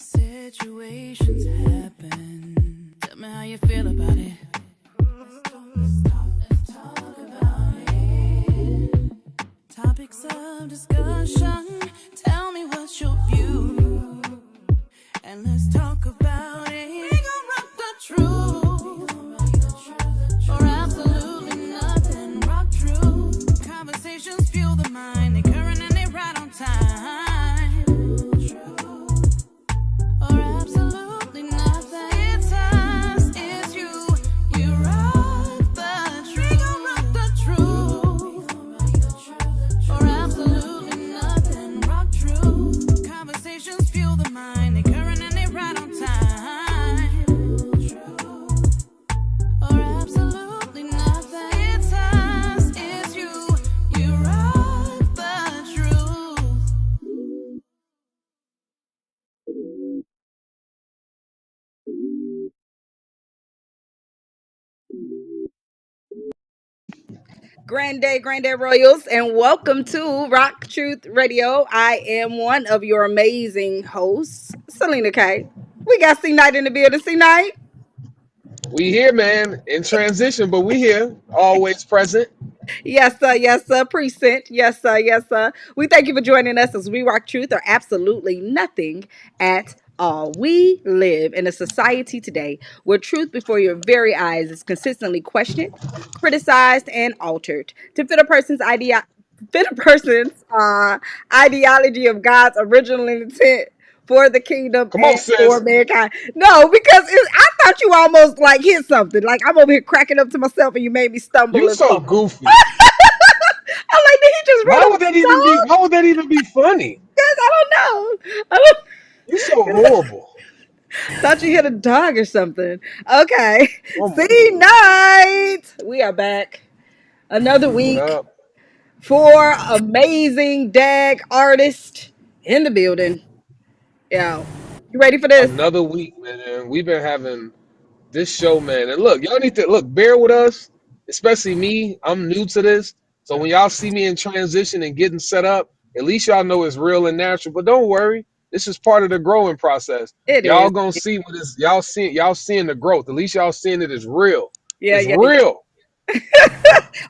Situations happen. Tell me how you feel about it. Let's talk about it. Topics of discussion. Tell me what's your view. And let's talk about it. We gon' rock the truth. Or absolutely nothing. Rock true. Conversations fuel the mind. They current and they right on time. Granddad Royals, and welcome to Rock Truth Radio. I am one of your amazing hosts, SelenaKay. We got CKnight in the building. CKnight. We here, man, in transition, but we here, always present. Yes, sir. Yes, sir. Precinct. Yes, sir. Yes, sir. We thank you for joining us as we rock truth or absolutely nothing at all. We live in a society today where truth before your very eyes is consistently questioned, criticized, and altered to ideology of God's original intent for the kingdom Come on, and for sis. mankind. No, because I thought you almost like hit something. Like I'm over here cracking up to myself, and you made me stumble You and so fumble. goofy. I'm like, did he just run Why over would that the even be? dog? Why would that even be funny? I don't know. I You so horrible. thought you hit a dog or something. Okay. Come on. CKnight. We are back. Another What week. up? 4 amazing D.A.G artists in the building. Yo, you ready for this? Another week, man. We've been having this show, man. And look, y'all need to bear with us, especially me. I'm new to this. So when y'all see me in transition and getting set up, at least y'all know it's real and natural. But don't worry, this is part of the growing process. It Y'all is. gonna see what is y'all seeing the growth. At least y'all seeing it as real. Yeah, It's yeah, yeah. real.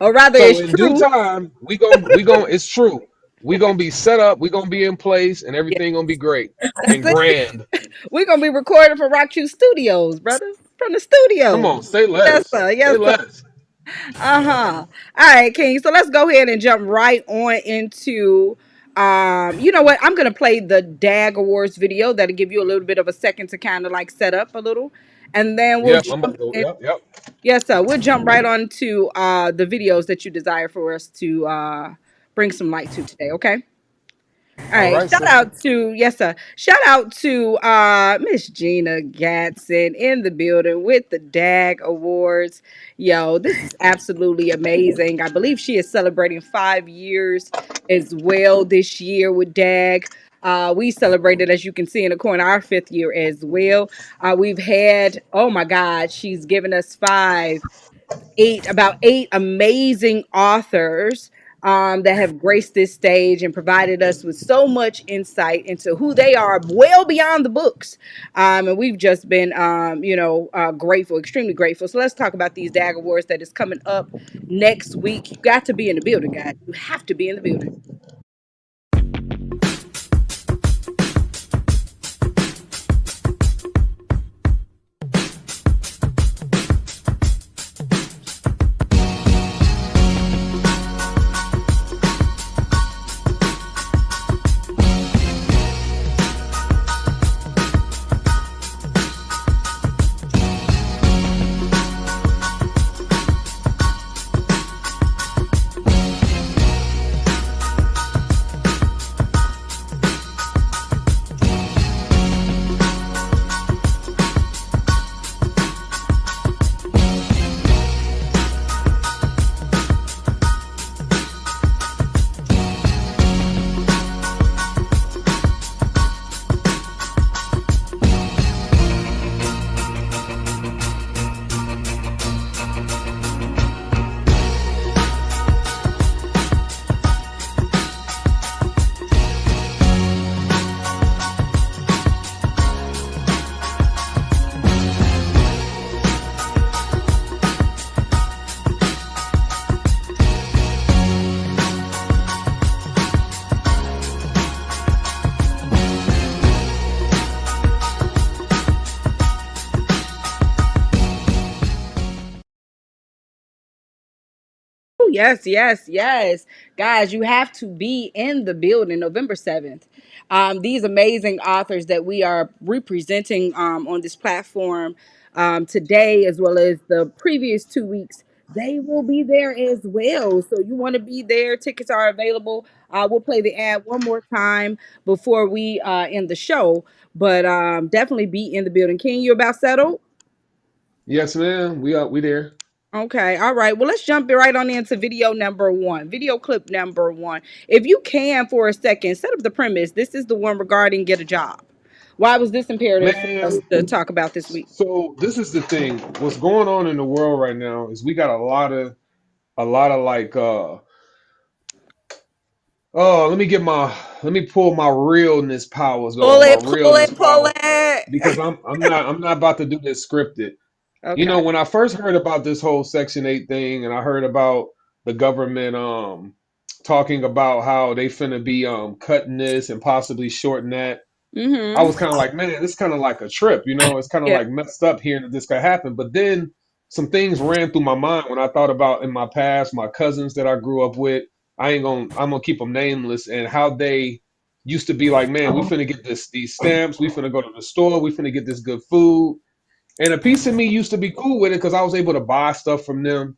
Or rather, So it's in due true. time, we gonna it's true. We gonna be set up, we gonna be in place, and Yeah, everything gonna be great that's and it. grand. We're going to be recording from RockTrue Studios, brother. From the Come studio. on, say Yes, less. sir. Say Yes, sir. less. Uh-huh. All right, King. So let's go ahead and jump right on into you know what? I'm gonna play the D.A.G Awards video that'll give you a little bit of a second to kind of like set up a little. And then we'll Yep, I'm about jump to go. in. Yep. Yes, sir. We'll jump right on to the videos that you desire for us to bring some light to today, okay? All All right. right, Shout sister. out to yes, sir. Shout out to Miss Gina Gatson in the building with the D.A.G Awards. Yo, this is absolutely amazing. I believe she is celebrating 5 years as well this year with D.A.G. We celebrated, as you can see in the corner, our 5th year as well. We've had, oh my God, she's given us about eight amazing authors that have graced this stage and provided us with so much insight into who they are well beyond the books. And we've just been, grateful, extremely grateful. So let's talk about these D.A.G Awards that is coming up next week. You got to be in the building, guys. You have to be in the building. yes, yes, yes. Guys, you have to be in the building November 7th. These amazing authors that we are representing on this platform today, as well as the previous 2 weeks, they will be there as well. So you want to be there. Tickets are available. We'll play the ad one more time before we end the show. But definitely be in the building. King, you about settled? Yes, ma'am. We there. Okay, all right. Well, let's jump right on into video number one, video clip number one. If you can, for a second, set up the premise. This is the one regarding get a job. Why was this imperative for us Man, to talk about this week? so this is the thing. What's going on in the world right now is we got a lot of like oh, let me pull my realness powers Pull on, my it, pull realness it, pull power it. because I'm not about to do this scripted. You Okay. know, when I first heard about this whole Section 8 thing and I heard about the government talking about how they finna be cutting this and possibly shorten that, I Mm-hmm. was kind of like, man, this kind of like a trip, you know, it's kind of Yeah. like messed up hearing that this could happen. But then some things ran through my mind when I thought about in my past, my cousins that I grew up with. I'm gonna keep them nameless and how they used to be like, man, we finna get these stamps, we finna go to the store, we finna get this good food. And a piece of me used to be cool with it because I was able to buy stuff from them.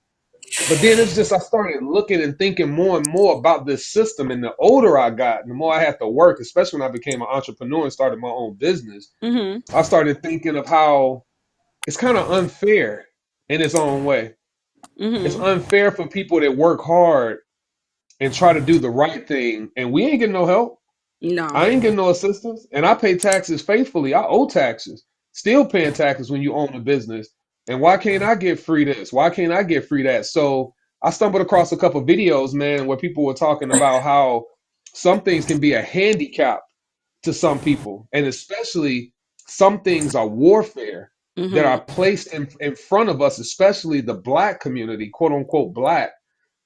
But then it's just I started looking and thinking more and more about this system. And the older I got, the more I had to work, especially when I became an entrepreneur and started my own business. Mm-hmm. I started thinking of how it's kind of unfair in its own way. It's Mm-hmm. unfair for people that work hard and try to do the right thing, and we ain't getting no help. No. I ain't getting no assistance, and I pay taxes faithfully. I owe taxes, still paying taxes when you own a business. And why can't I get free this? Why can't I get free that? So I stumbled across a couple of videos, man, where people were talking about how some things can be a handicap to some people, and especially some things are warfare that Mm-hmm. are placed in front of us, especially the black community, quote unquote black,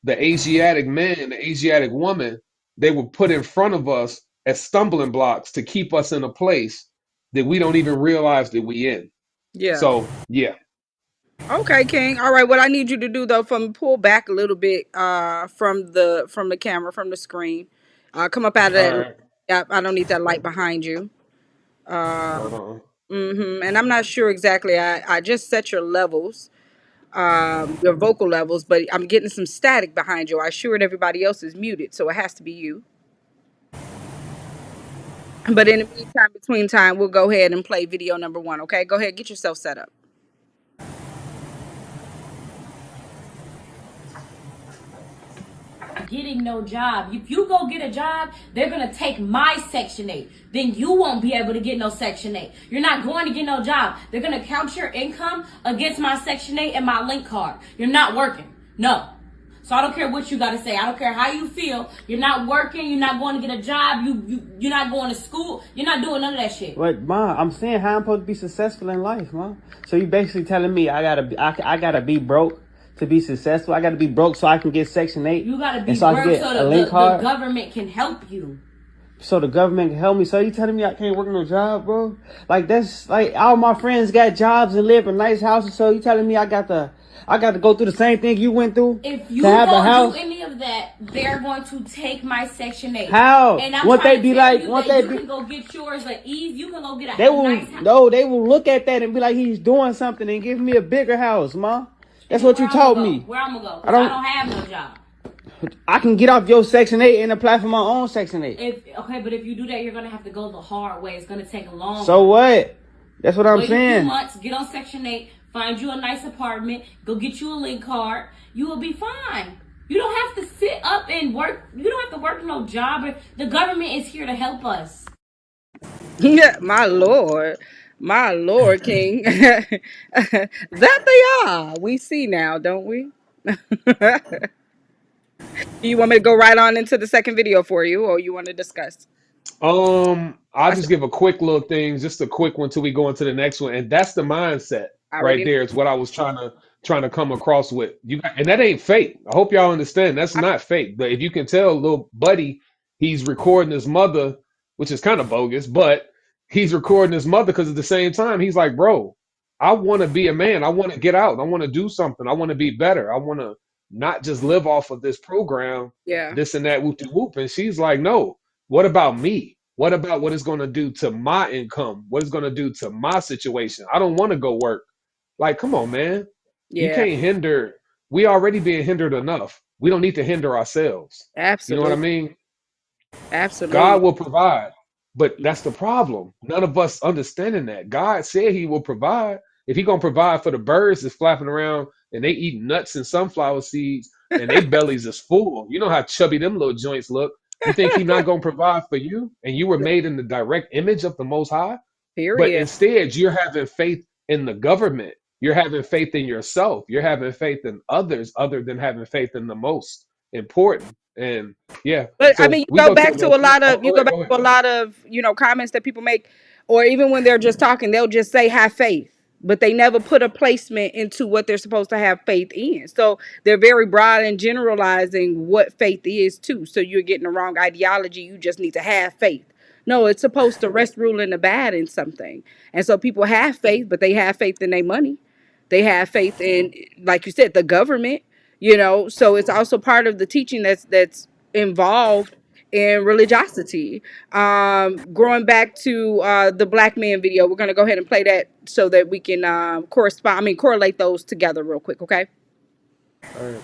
the Asiatic man, the Asiatic woman, they were put in front of us as stumbling blocks to keep us in a place that we don't even realize that we in. Yeah. So yeah. Okay, King. All right. What I need you to do though, from pull back a little bit from the camera, from the screen. Come up out of All that. right. Yep, I don't need that light behind you. Hold on. And I'm not sure exactly. I just set your vocal levels, but I'm getting some static behind you. I assured everybody else is muted, so it has to be you. But in the meantime, between time, we'll go ahead and play video number one. Okay, go ahead, get yourself set up. Getting no job. If you go get a job, they're gonna take my Section 8. Then you won't be able to get no Section 8. You're not going to get no job. They're gonna count your income against my Section 8 and my link card. You're not working. No. So I don't care what you gotta say. I don't care how you feel. You're not working. You're not going to get a job. You're not going to school. You're not doing none of that shit. But ma, I'm saying how I'm supposed to be successful in life, ma. So you basically telling me I gotta be broke to be successful. I gotta be broke so I can get Section 8. You gotta be and so I broke can get so a link the card. government can help you. So the government can help me. So you telling me I can't work no job, bro? Like that's like all my friends got jobs and live in nice houses. So you telling me I got to go through the same thing you went through If you to have a don't house? do any of that, they're going to take my Section 8. How? And I'm Won't trying they to be tell like? you Won't that they you be? can go get yours at ease. You can go get They a will nice house. no. They will look at that and be like, he's doing something and give me a bigger house, ma. That's what you Where I'ma told go? me. Where I'm going to go? I Because I don't. don't have no job. I can get off your Section 8 and apply for my own Section 8. Okay, but if you do that, you're going to have to go the hard way. It's going to take a long So what? That's what I'm Wait a few saying. months, get on Section 8, find you a nice apartment, go get you a link card. You will be fine. You don't have to sit up and work. You don't have to work no job. The government is here to help us. Yeah, my lord, King. That they are. We see now, don't we? Do you want me to go right on into the second video for you, or you want to discuss? I'll I just said, give a quick little thing, just a quick one till we go into the next one. And that's the mindset I right already. there. It's what I was trying to come across with. And that ain't fake. I hope y'all understand that's I, not fake. But if you can tell little buddy, he's recording his mother, which is kind of bogus, but he's recording his mother because at the same time, he's like, bro, I want to be a man. I want to get out. I want to do something. I want to be better. I want to not just live off of this program, Yeah. this and that, whoop de whoop. And she's like, no, what about me? What about what it's going to do to my income? What it's going to do to my situation? I don't want to go work. Like, come on, man. You Yeah. can't hinder. We already being hindered enough. We don't need to hinder ourselves. You know what I Absolutely. mean? Absolutely. God will provide. But that's the problem. None of us understanding that. God said he will provide. If he gonna provide for the birds that's flapping around and they eat nuts and sunflower seeds and they bellies is full. You know how chubby them little joints look. You think he not gonna provide for you? And you were made in the direct image of the most high? But Period. instead, you're having faith in the government. You're having faith in yourself. You're having faith in others other than having faith in the most important. And yeah, But I so mean, we go to a little. Oh, you go go ahead. back Go to ahead. a lot of, comments that people make, or even when they're just talking, they'll just say have faith, but they never put a placement into what they're supposed to have faith in. So they're very broad and generalizing what faith is too. So you're getting the wrong ideology. You just need to have faith. No, it's supposed to rest, rule, and abide in something. And so people have faith, but they have faith in their money. They have faith in, like you said, the government. So it's also part of the teaching that's involved in religiosity. Growing back to the black man video, we're gonna go ahead and play that so that we can correlate those together real quick, okay? All right.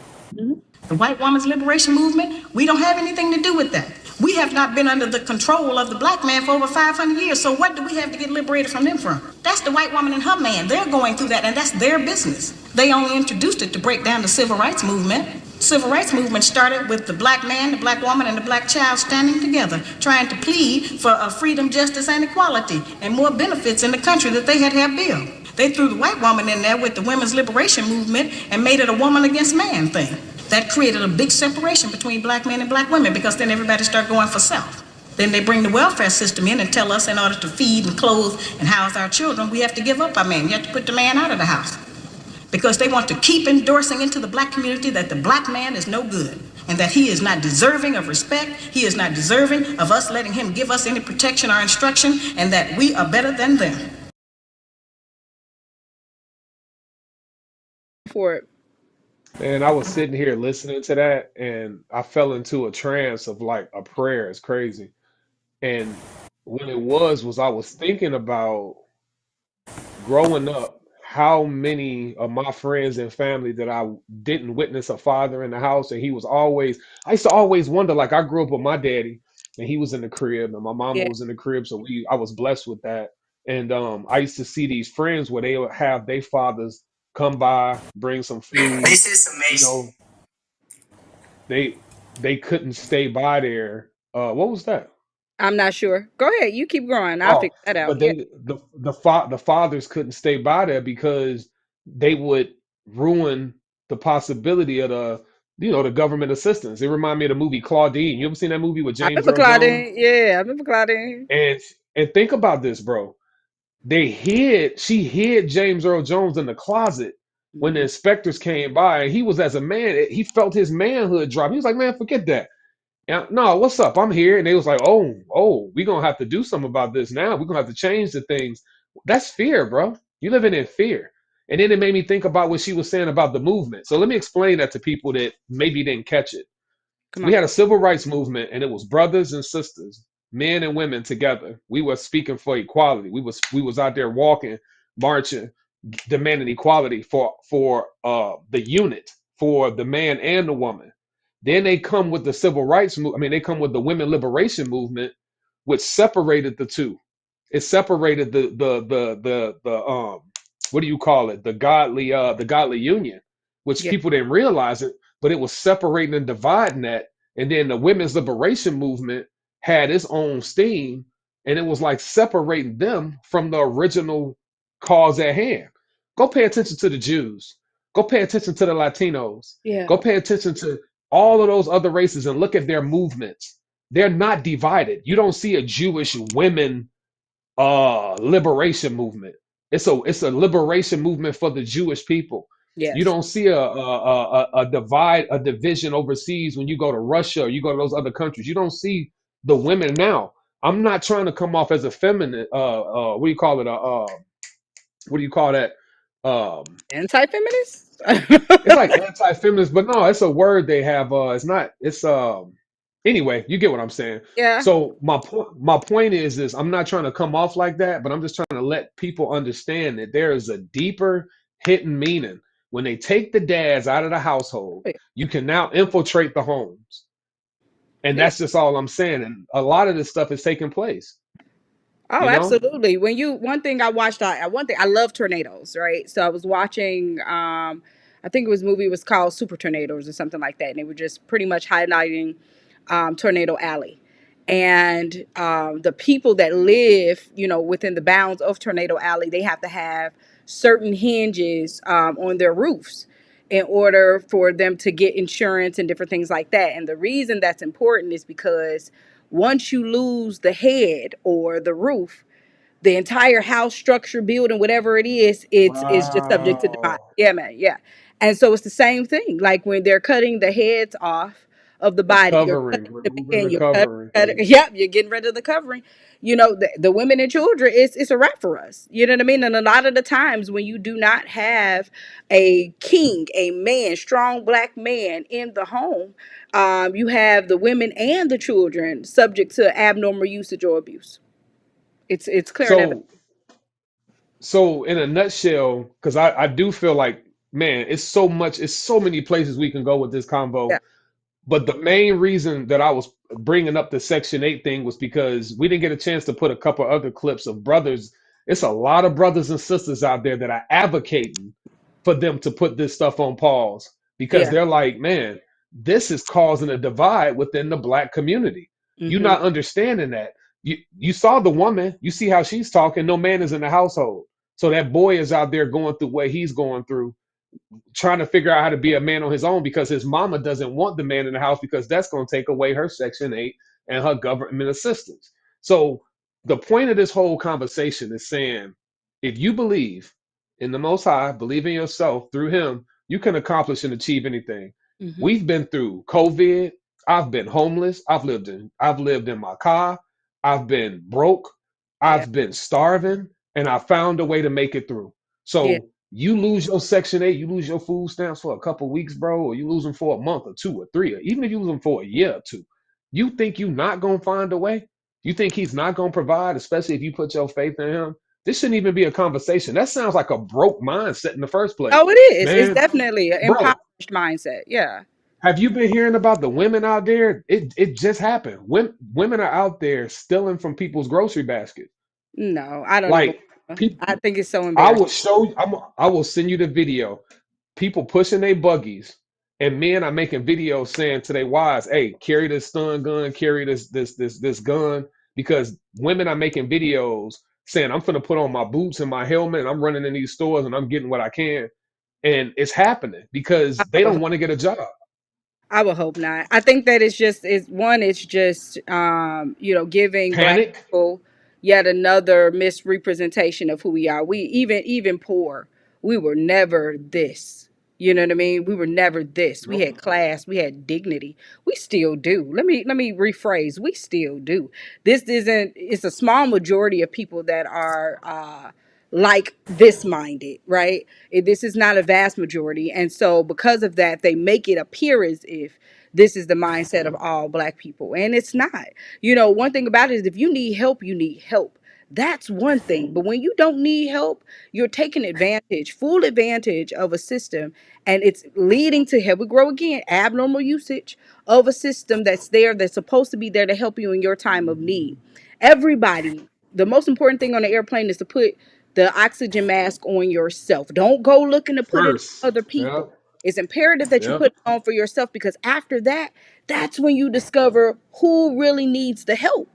The white woman's liberation movement, we don't have anything to do with that. We have not been under the control of the black man for over 500 years, so what do we have to get liberated from them from? That's the white woman and her man. They're going through that, and that's their business. They only introduced it to break down the civil rights movement. Civil rights movement started with the black man, the black woman, and the black child standing together, trying to plead for freedom, justice, and equality, and more benefits in the country that they had to have built. They threw the white woman in there with the women's liberation movement and made it a woman against man thing. That created a big separation between black men and black women, because then everybody started going for self. Then they bring the welfare system in and tell us in order to feed and clothe and house our children, we have to give up our man. You have to put the man out of the house. Because they want to keep endorsing into the black community that the black man is no good and that he is not deserving of respect, he is not deserving of us letting him give us any protection or instruction, and that we are better than them. For it. Man, I was sitting here listening to that and I fell into a trance of like a prayer. It's crazy. And what it was I was thinking about growing up, how many of my friends and family that I didn't witness a father in the house, and he was always, I used to always wonder, like I grew up with my daddy and he was in the crib and my mama Yeah. was in the crib, so I was blessed with that. And I used to see these friends where they would have their fathers come by, bring some food, This is you amazing. know, they they couldn't stay by there. What was that? I'm not sure. Go ahead, you keep growing. I'll Oh, figure that out. but Yeah. the fathers couldn't stay by there because they would ruin the possibility of the government assistance. It reminded me of the movie Claudine. You ever seen that movie with I James remember Earl Jones? Claudine. Yeah, I remember Claudine. And think about this, bro. She hid James Earl Jones in the closet when the Mhm. inspectors came by, and he was as a man, he felt his manhood drop. He was like, man, forget that. Yeah, no, what's up? I'm here. And they was like, oh, we're gonna have to do something about this now. We're gonna have to change the things. That's fear, bro. You living in fear. And then it made me think about what she was saying about the movement. So let me explain that to people that maybe didn't catch it. Come We on. had a civil rights movement, and it was brothers and sisters, men and women together. We were speaking for equality. We was out there walking, marching, demanding equality for the unit, for the man and the woman. Then they come with the civil rights movement. I mean, they come with the women liberation movement, which separated the two. It separated the what do you call it? The godly union, which Yeah. people didn't realize it, but it was separating and dividing that. And then the women's liberation movement had its own steam, and it was like separating them from the original cause at hand. Go pay attention to the Jews. Go pay attention to the Latinos. Yeah. Go pay attention to all of those other races and look at their movements. They're not divided. You don't see a Jewish women liberation movement. It's a liberation movement for the Jewish people. You Yes. don't see a division overseas when you go to Russia or you go to those other countries. You don't see the women now. I'm not trying to come off as a feminine. What do you call it? What do you call that? Um, Anti-feminist? It's like anti-feminist, but no, it's a word they have. It's not. It's Anyway, you get what I'm saying. Yeah. So my point is I'm not trying to come off like that, but I'm just trying to let people understand that there is a deeper hidden meaning when they take the dads out of the household. You can now infiltrate the homes, and Yeah. that's just all I'm saying. And a lot of this stuff is taking place. Oh, You know, absolutely. When you one thing I watched, one thing I love tornadoes, right? So I was watching, I think it was movie was called Super Tornadoes or something like that, and they were just pretty much highlighting Tornado Alley, and the people that live, within the bounds of Tornado Alley, they have to have certain hinges on their roofs in order for them to get insurance and different things like that. And the reason that's important is because once you lose the head or the roof, the entire house structure, building, whatever it is, it's just subject to demise. wow, Yeah, man. Yeah. And so it's the same thing. Like when they're cutting the heads off of the the body, you're covering, cutting the removing man, the you're covering. yep, you're getting rid of the covering. The women and children, it's a wrap for us. You know what I mean? And a lot of the times when you do not have a king, a man, strong black man in the home, you have the women and the children subject to abnormal usage or abuse. It's clear and evident. So So in a nutshell, because I do feel like, man, it's so many places we can go with this convo. Yeah, But the main reason that I was bringing up the Section 8 thing was because we didn't get a chance to put a couple other clips of brothers. It's a lot of brothers and sisters out there that are advocating for them to put this stuff on pause because yeah. they're like, man, this is causing a divide within the black community. You're Hmm. not understanding that. You saw the woman, you see how she's talking, no man is in the household. So that boy is out there going through what he's going through, trying to figure out how to be a man on his own because his mama doesn't want the man in the house because that's going to take away her Section 8 and her government assistance. So the point of this whole conversation is saying, if you believe in the Most High, believe in yourself through Him, you can accomplish and achieve anything. Hmm. We've been through COVID. I've been homeless. I've lived in my car. I've been broke. Yeah, I've been starving, and I found a way to make it through. yeah. So you lose your Section 8, you lose your food stamps for a couple weeks, bro, or you lose them for a month or two or three, or even if you lose them for a year or two. You think you not gonna find a way? You think he's not gonna provide, especially if you put your faith in him? This shouldn't even be a conversation. That sounds like a broke mindset in the first place. Oh, it is. It's Man, definitely an bro, impoverished mindset. Yeah. have you been hearing about the women out there? It just happened. Women are out there stealing from people's grocery basket. No, I don't even. Like people, I think it's so I embarrassing. will show you. I will send you the video. People pushing their buggies, and men are making videos saying to their wives, "Hey, carry this stun gun, carry this gun," because women are making videos saying, "I'm gonna put on my boots and my helmet, and I'm running in these stores, and I'm getting what I can," and it's happening because they I don't want to get a job. I would hope not. I think that it's just giving black Panic. people yet another misrepresentation of who we are. We even poor, we were never this. You know what I mean? We were never this. We Nope. had class, we had dignity. We still do. Let me rephrase. We still do. This isn't it's a small majority of people that are like this minded, right? This is not a vast majority. And so because of that, they make it appear as if this is the mindset of all black people. And it's not. One thing about it is if you need help, you need help. That's one thing. But when you don't need help, you're taking advantage, full advantage of a system, and it's leading to, here we grow again, abnormal usage of a system that's there, that's supposed to be there to help you in your time of need. Everybody, the most important thing on the airplane is to put the oxygen mask on yourself. Don't go looking to put it on First. other people. Yep. It's imperative that you Yep. put it on for yourself, because after that, that's when you discover who really needs the help.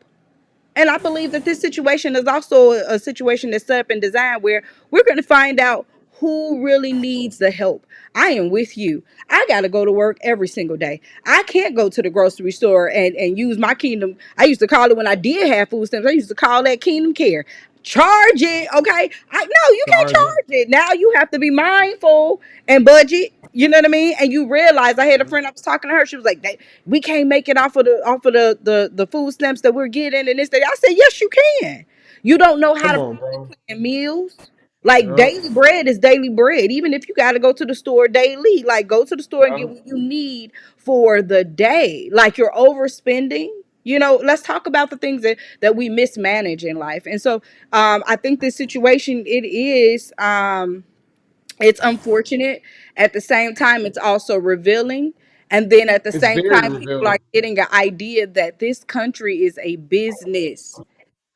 And I believe that this situation is also a situation that's set up and designed where we're going to find out who really needs the help. I am with you. I got to go to work every single day. I can't go to the grocery store and use my Kingdom. I used to call it, when I did have food stamps, I used to call that Kingdom Care. Charge it, okay? No, you can't Charge it. charge it. Now you have to be mindful and budget. You know what I mean? And you realize, I had a friend, I was talking to her. She was like, we can't make it off of the food stamps that we're getting and this, that. I said, yes, you can. You don't know how Come to on, bro. plan meals. Like Yep. daily bread is daily bread. Even if you got to go to the store daily, like go to the store and get Yep. what you need for the day. Like you're overspending. Let's talk about the things that we mismanage in life. And so I think this situation, it's unfortunate. At the same time, it's also revealing. And then at the It's same very time, people are revealing. getting an idea that this country is a business.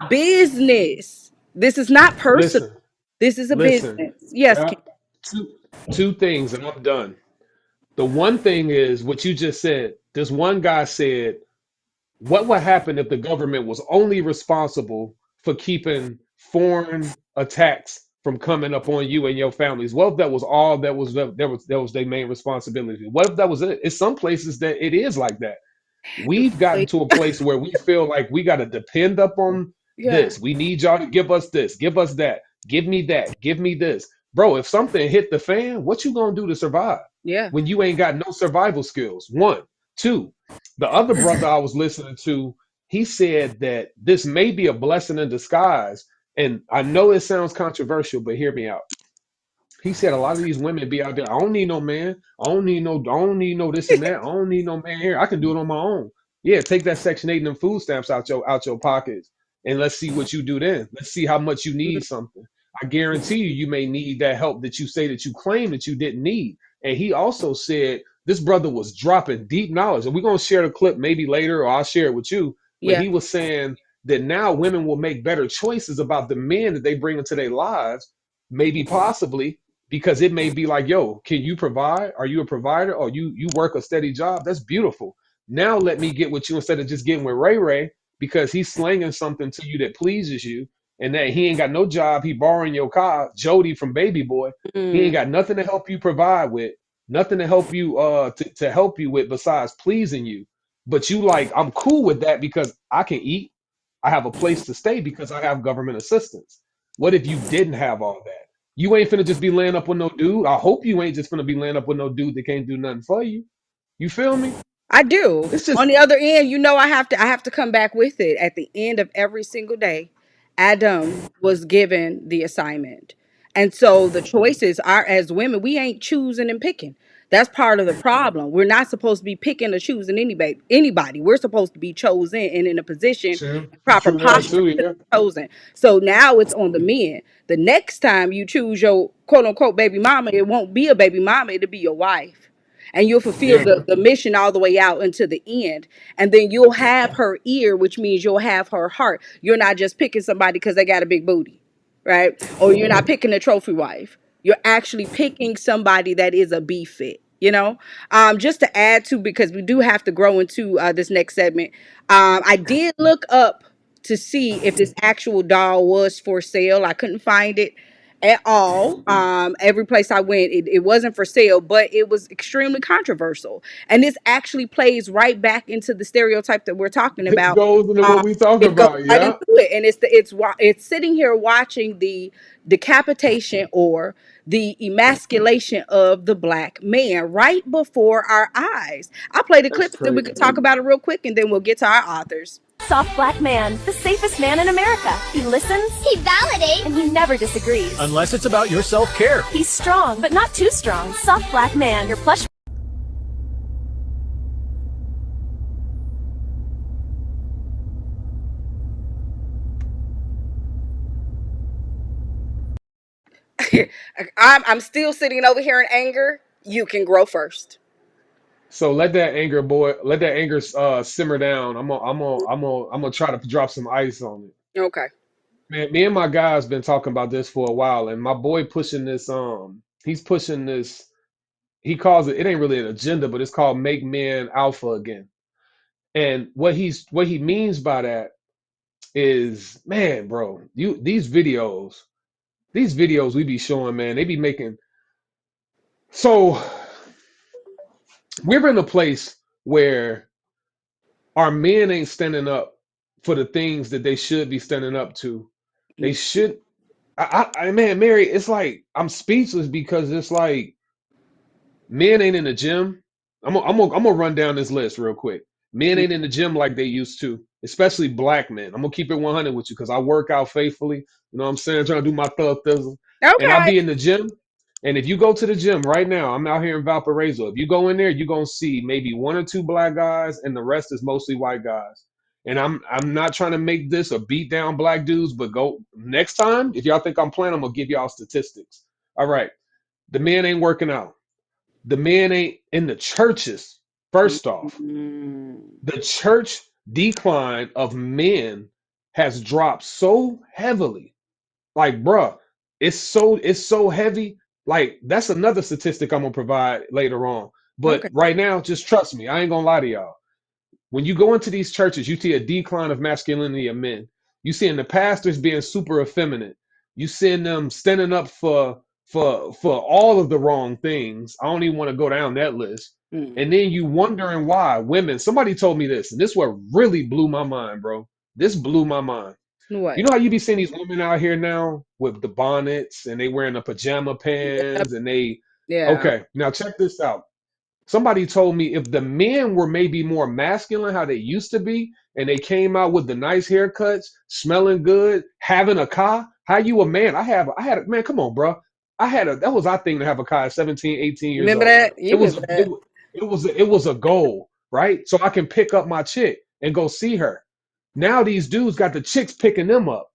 Business. This is not personal. Listen, This is a listen. business. Yes, Kim. Yep. Two things, and I'm done. The one thing is what you just said. This one guy said, what would happen if the government was only responsible for keeping foreign attacks from coming up on you and your families? What if that was all that was their main responsibility? What if that was it? It's some places that it is like that. We've gotten to a place where we feel like we got to depend up on Yeah, this. We need y'all to give us this, give us that, give me this. Bro, if something hit the fan, what you gonna do to survive yeah. when you ain't got no survival skills? One. Two, the other brother I was listening to, he said that this may be a blessing in disguise. And I know it sounds controversial, but hear me out. He said a lot of these women be out there. I don't need no man. I don't need no this and that. I don't need no man here. I can do it on my own. Yeah, take that Section 8 and them food stamps out your pockets, and let's see what you do then. Let's see how much you need something. I guarantee you, you may need that help that you say that you claim that you didn't need. And he also said this brother was dropping deep knowledge, and we're gonna share the clip maybe later, or I'll share it with you. But Yeah. he was saying that now women will make better choices about the men that they bring into their lives, maybe possibly because it may be like, yo, can you provide? Are you a provider? Or you work a steady job? That's beautiful. Now let me get with you instead of just getting with Ray Ray because he's slinging something to you that pleases you, and that he ain't got no job. He borrowing your car, Jody from Baby Boy. He ain't Mm, got nothing to help you provide with, nothing to help you to help you with besides pleasing you. But you like, I'm cool with that because I can eat. I have a place to stay because I have government assistance. What if you didn't have all that? You ain't finna just be laying up with no dude. I hope you ain't just finna be laying up with no dude that can't do nothing for you. You feel me? I do. It's On just the other end, I have to come back with it. At the end of every single day, Adam was given the assignment. And so the choices are, as women, we ain't choosing and picking. That's part of the problem. We're not supposed to be picking or choosing anybody. We're supposed to be chosen and in a position, true. proper True that posture too, to yeah. be chosen. So now it's on the men. The next time you choose your quote unquote baby mama, it won't be a baby mama, it'll be your wife, and you'll fulfill Yeah. the mission all the way out until the end. And then you'll have her ear, which means you'll have her heart. You're not just picking somebody because they got a big booty, right? Or you're not picking a trophy wife. You're actually picking somebody that is a B fit. Just to add to, because we do have to grow into this next segment. I did look up to see if this actual doll was for sale. I couldn't find it at all. Every place I went, it wasn't for sale, but it was extremely controversial. And this actually plays right back into the stereotype that we're talking This about. goes into Um, what we talk it goes about, right yeah. into it, and it's sitting here watching the decapitation or the emasculation of the black man right before our eyes. I'll play the That's clip and then we can crazy. talk about it real quick, and then we'll get to our authors. Soft black man, the safest man in America. He listens, He validates. and he never disagrees. Unless it's about your self-care. He's strong, but not too strong. Soft black man, your plush. I'm still sitting over here in anger. You can grow first. So let that anger simmer down. I'm gonna try to drop some ice on it. Okay. Man, me and my guys been talking about this for a while, and my boy pushing this he's pushing this, he calls it ain't really an agenda, but it's called Make Men Alpha Again. And what he means by that is, man, bro, you these videos we be showing, man, they be making, so we're in a place where our men ain't standing up for the things that they should be standing up to. They should man, Mary, it's like I'm speechless because it's like men ain't in the gym. I'm gonna run down this list real quick. Men ain't in the gym like they used to, especially black men. I'm gonna keep it 100 with you because I work out faithfully. You know what I'm saying? Trying to do my thug thizzle. And I'll Okay. be in the gym. And if you go to the gym right now, I'm out here in Valparaiso. If you go in there, you're gonna see maybe one or two black guys, and the rest is mostly white guys. And I'm not trying to make this a beat down black dudes, but go next time. If y'all think I'm playing, I'm gonna give y'all statistics. All right, the men ain't working out. The men ain't in the churches. First off, Mm, the church decline of men has dropped so heavily. Like, bruh, it's so heavy. Like, that's another statistic I'm gonna provide later on. But okay. right now, just trust me. I ain't gonna lie to y'all. When you go into these churches, you see a decline of masculinity of men. You seeing the pastors being super effeminate. You seeing them standing up for all of the wrong things. I don't even want to go down that list. Mm. And then you wondering why women. Somebody told me this, and this what really blew my mind, bro. This blew my mind. You What? know how you be seeing these women out here now with the bonnets and they wearing the pajama Yep. pants and they Yeah. okay, now check this out. Somebody told me if the men were maybe more masculine, how they used to be, and they came out with the nice haircuts, smelling good, having a car, how you a man? I had a man, come on, bro. That was our thing to have a car at 17, 18 years Remember old. that? You It was remember a that? it was a goal, right? So I can pick up my chick and go see her. Now these dudes got the chicks picking them up.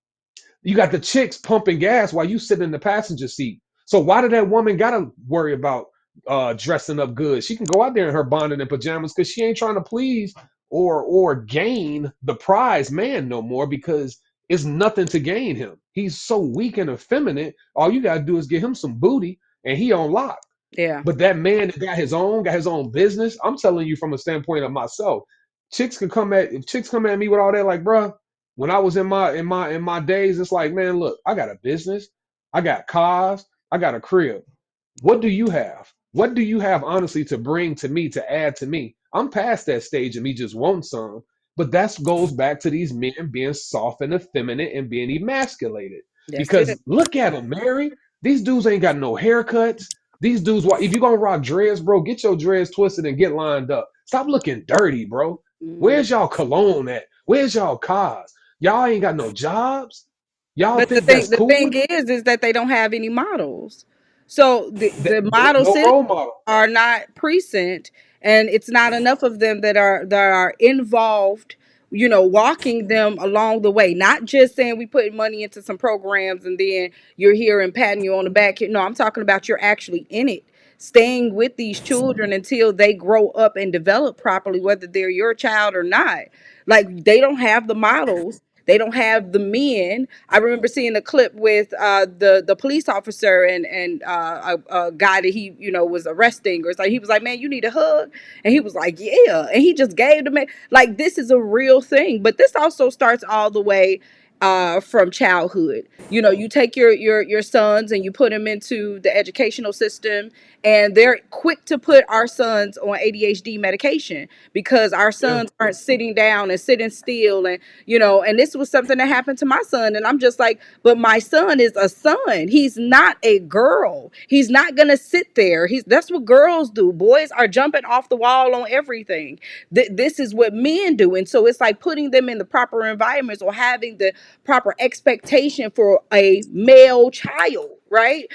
You got the chicks pumping gas while you sit in the passenger seat. So why did that woman gotta worry about dressing up good? She can go out there in her bonnet and pajamas because she ain't trying to please or gain the prize man no more because it's nothing to gain him. He's so weak and effeminate. All you gotta do is get him some booty and he on lock. Yeah. But that man that got his own business. I'm telling you from a standpoint of myself. If chicks come at me with all that, like, bruh, when I was in my days, it's like, man, look, I got a business, I got cars, I got a crib. What do you have? What do you have honestly to bring to me to add to me? I'm past that stage of me just wanting some, but that goes back to these men being soft and effeminate and being emasculated. That's it. Because look at them, Mary. These dudes ain't got no haircuts. These dudes, if you're gonna rock dreads, bro, get your dreads twisted and get lined up. Stop looking dirty, bro. Mm. Where's y'all cologne at? Where's y'all cars? Y'all ain't got no jobs. Y'all But think that's the thing cool? is that they don't have any models. So the model No citizens role model. are not present, and it's not enough of them that are involved. Walking them along the way, not just saying we put money into some programs and then you're here and patting you on the back. No, I'm talking about you're actually in it, staying with these children until they grow up and develop properly, whether they're your child or not. Like they don't have the models. They don't have the men. I remember seeing a clip with the police officer and a guy that he was arresting, or so he was like, "Man, you need a hug," and he was like, "Yeah," and he just gave the man, like, this is a real thing. But this also starts all the way from childhood. You take your sons and you put them into the educational system, and they're quick to put our sons on ADHD medication because our Yeah. sons aren't sitting down and sitting still. And this was something that happened to my son, and I'm just like, but my son is a son. He's not a girl. He's not gonna sit there. That's what girls do. Boys are jumping off the wall on everything. This is what men do. And so it's like putting them in the proper environments or having the proper expectation for a male child, right?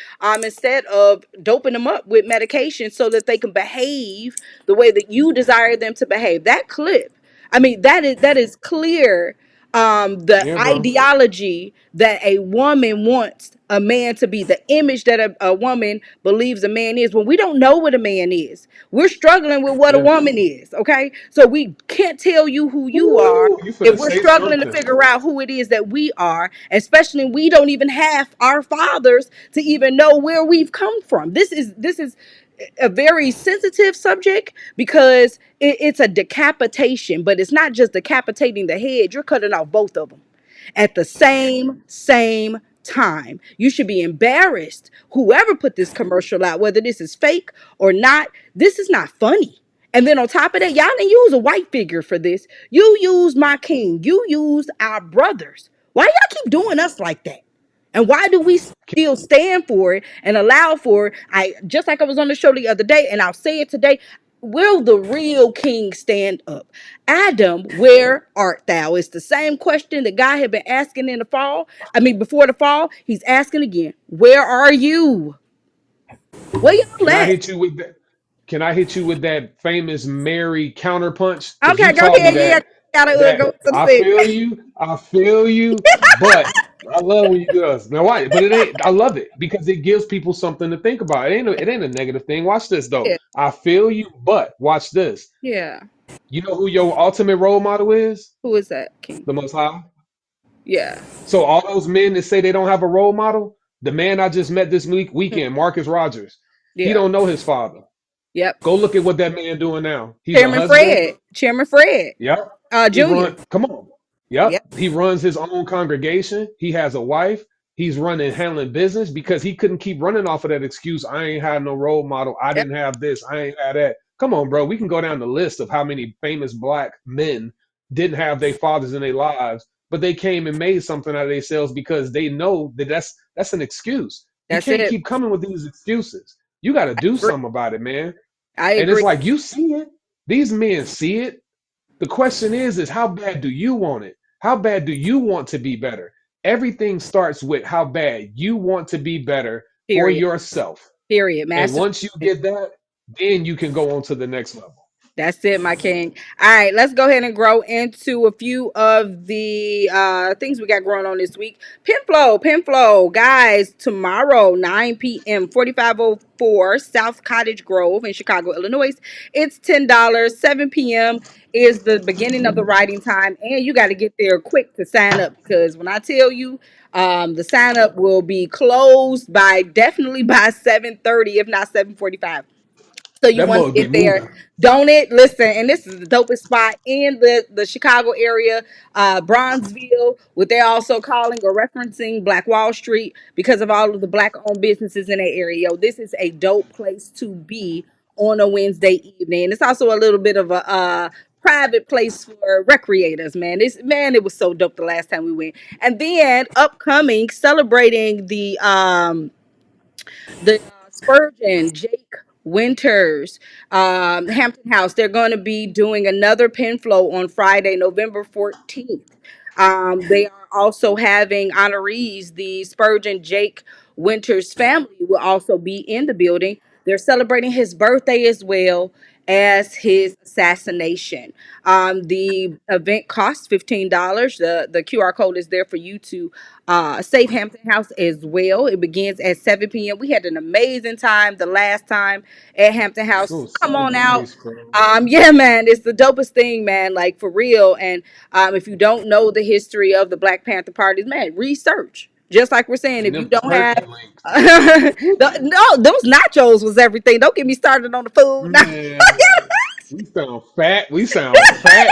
Instead of doping them up with medication so that they can behave the way that you desire them to behave. That clip, I mean, that is clear. The Yeah, bro. ideology that a woman wants a man to be, the image that a woman believes a man is, when we don't know what a man is. We're struggling with what a Yeah. woman is. Okay, so we can't tell you who you are Ooh, you if finna we're say struggling to something. figure out who it is that we are, especially we don't even have our fathers to even know where we've come from. This is a very sensitive subject because it's a decapitation, but it's not just decapitating the head. You're cutting off both of them at the same time. You should be embarrassed. Whoever put this commercial out, whether this is fake or not, this is not funny. And then on top of that, y'all didn't use a white figure for this. You used my king. You used our brothers. Why y'all keep doing us like that? And why do we still stand for it and allow for it? I just like I was on the show the other day, and I'll say it today. will the real king stand up? Adam, where art thou? It's the same question that God had been asking in the fall. I mean, before the fall, he's asking again. Where are you? Where y'all Can I at? hit you with that? Can I hit you with that famous Mary counterpunch? Because you Okay, go taught me ahead. Yeah, gotta go that to the I stick. feel you, but I love when you do this. Now why? But it ain't I love it because it gives people something to think about. It ain't a negative thing. Watch this though. Yeah, I feel you, but watch this. yeah. You know who your ultimate role model is? Who is that, King? The most high. Yeah, So all those men that say they don't have a role model, the man I just met this weekend, Marcus Rogers, he yeah. don't know his father. Yep. Go look at what that man doing now. He's a Chairman husband. Fred. Chairman Fred. Yep. He Junior. run. Come on. Yep. Yep. He runs his own congregation. He has a wife. He's running handling business because he couldn't keep running off of that excuse. I ain't had no role model. I Yep. didn't have this. I ain't had that. Come on, bro. We can go down the list of how many famous black men didn't have their fathers in their lives, but they came and made something out of themselves because they know that that's an excuse. You That's can't it. keep coming with these excuses. You got to do Agree. something about it, man. I And it's agree. like you see it. These men see it. The question is how bad do you want it? How bad do you want to be better? Everything starts with how bad you want to be better for Period. yourself. Period. And Master. once you get that, then you can go on to the next level. That's it, my king. All right, let's go ahead and grow into a few of the things we got going on this week. Pen flow, guys, tomorrow, 9 p.m., 4504 South Cottage Grove in Chicago, Illinois. It's $10. 7 p.m. is the beginning of the writing time, and you got to get there quick to sign up because when I tell you, the sign up will be closed by definitely by 7:30, if not 7:45. So you That want to mug be get there, moving. don't it? Listen, and this is the dopest spot in the Chicago area, Bronzeville, what they're also calling or referencing Black Wall Street because of all of the black-owned businesses in that area. Yo, this is a dope place to be on a Wednesday evening. And it's also a little bit of a private place for recreators, man. It was so dope the last time we went. And then upcoming, celebrating the Spurgeon, Jake Winters, Hampton House. They're going to be doing another pen flow on Friday, November 14th. They are also having honorees. The Spurgeon Jake Winters family will also be in the building. They're celebrating his birthday as well as his assassination. The event costs $15. The QR code is there for you to save Hampton House as well. It begins at 7 p.m. We had an amazing time the last time at Hampton It House. was Come so on out. nice, bro. Yeah, man, it's the dopest thing, man. Like for real. And if you don't know the history of the Black Panther parties, man, research. Just like we're saying, And if you them don't have turkey links. no, those nachos was everything. Don't get me started on the food. Man, we sound fat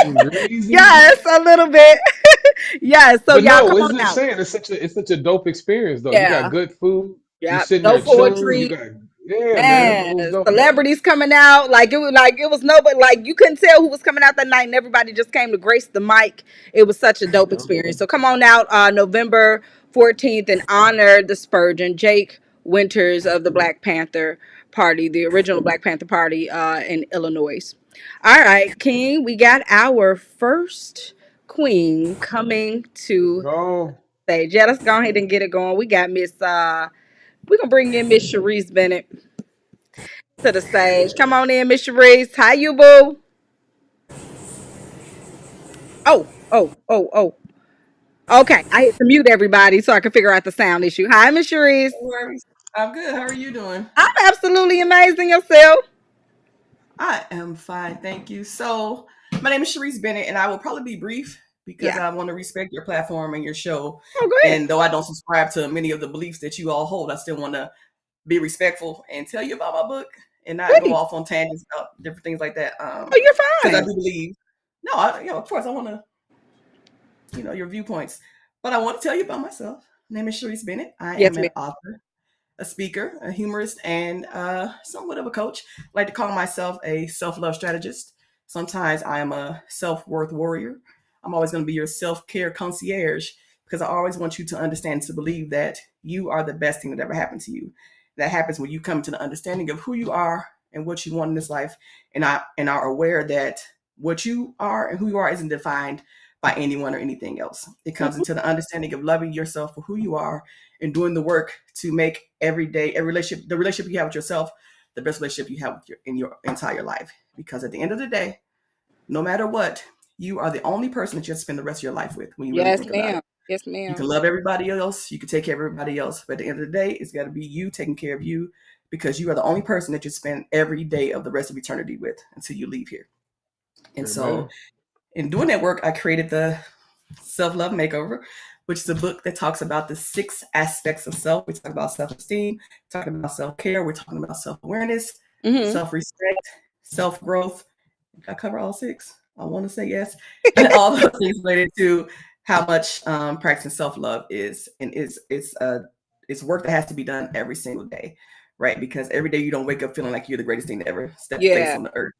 and greasy. Yes, a little bit. Yes, so But y'all no, come it's on just out. saying it's such a dope experience though. You got Yeah, good food. You yeah. sitting No there chilling. You poetry. got yeah, man. It Man, was dope. celebrities coming out like it was nobody, like you couldn't tell who was coming out that night, and everybody just came to grace the mic. It was such a dope Yeah. experience. So come on out November 14th and honor the Spurgeon Jake Winters of the Black Panther Party, the original Black Panther Party in Illinois. All right, King, we got our first queen coming Let's to go. stage. Yeah, let's go ahead and get it going. We got we're gonna bring in Miss Charise Bennett to the stage. Come on in, Miss Charise. How you, boo? Oh. Okay, I hit to mute everybody so I can figure out the sound issue. Hi, Miss Charise. No worries. I'm good. How are you doing? I'm absolutely amazing yourself. I am fine, thank you. So, my name is Charise Bennett, and I will probably be brief because Yeah. I want to respect your platform and your show. Oh, go ahead. And though I don't subscribe to many of the beliefs that you all hold, I still want to be respectful and tell you about my book and not go Please. off on tangents about different things like that. Oh, you're Because I fine. do believe, no, of course, I want to, your viewpoints. But I want to tell you about myself. My name is Charise Bennett. I Yes, am ma'am. an author, a speaker, a humorist, and somewhat of a coach. I like to call myself a self-love strategist. Sometimes I am a self-worth warrior. I'm always going to be your self-care concierge because I always want you to understand and to believe that you are the best thing that ever happened to you. That happens when you come to the understanding of who you are and what you want in this life, and are aware that what you are and who you are isn't defined by anyone or anything else. It comes into the understanding of loving yourself for who you are and doing the work to make every day, every relationship, the relationship you have with yourself, the best relationship you have with in your entire life. Because at the end of the day, no matter what, you are the only person that you have to spend the rest of your life with when you really Yes, think about it. ma'am. Yes, You ma'am. can love everybody else, you can take care of everybody else, but at the end of the day, it's got to be you taking care of you, because you are the only person that you spend every day of the rest of eternity with until you leave here. And so, Amen. in doing that work, I created the Self Love Makeover, which is a book that talks about the 6 aspects of self. We talk about self esteem, talking about self care, we're talking about self awareness, Hmm. self respect, self growth. I cover all 6. I want to say yes, and all those things related to how much practicing self love is, and it's work that has to be done every single day, right? Because every day you don't wake up feeling like you're the greatest thing to ever step face Yeah. on the earth.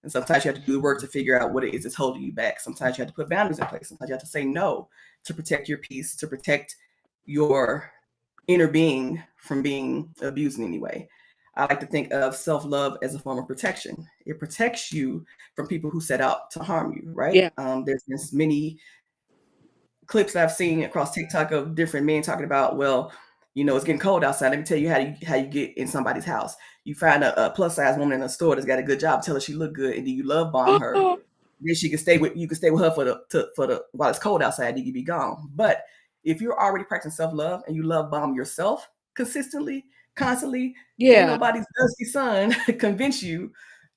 And sometimes you have to do the work to figure out what it is that's holding you back. Sometimes you have to put boundaries in place. Sometimes you have to say no to protect your peace, to protect your inner being from being abused in any way. I like to think of self love as a form of protection. It protects you from people who set out to harm you, right? Yeah. There's been many clips I've seen across TikTok of different men talking about, well, it's getting cold outside. Let me tell you how you get in somebody's house. You find a plus size woman in a store that's got a good job, tell her she look good, and then you love bomb her. Then she can stay with you can stay with her for the while it's cold outside. You can be gone. But if you're already practicing self love and you love bomb yourself consistently, constantly, can't Yeah. nobody's dusty son convince you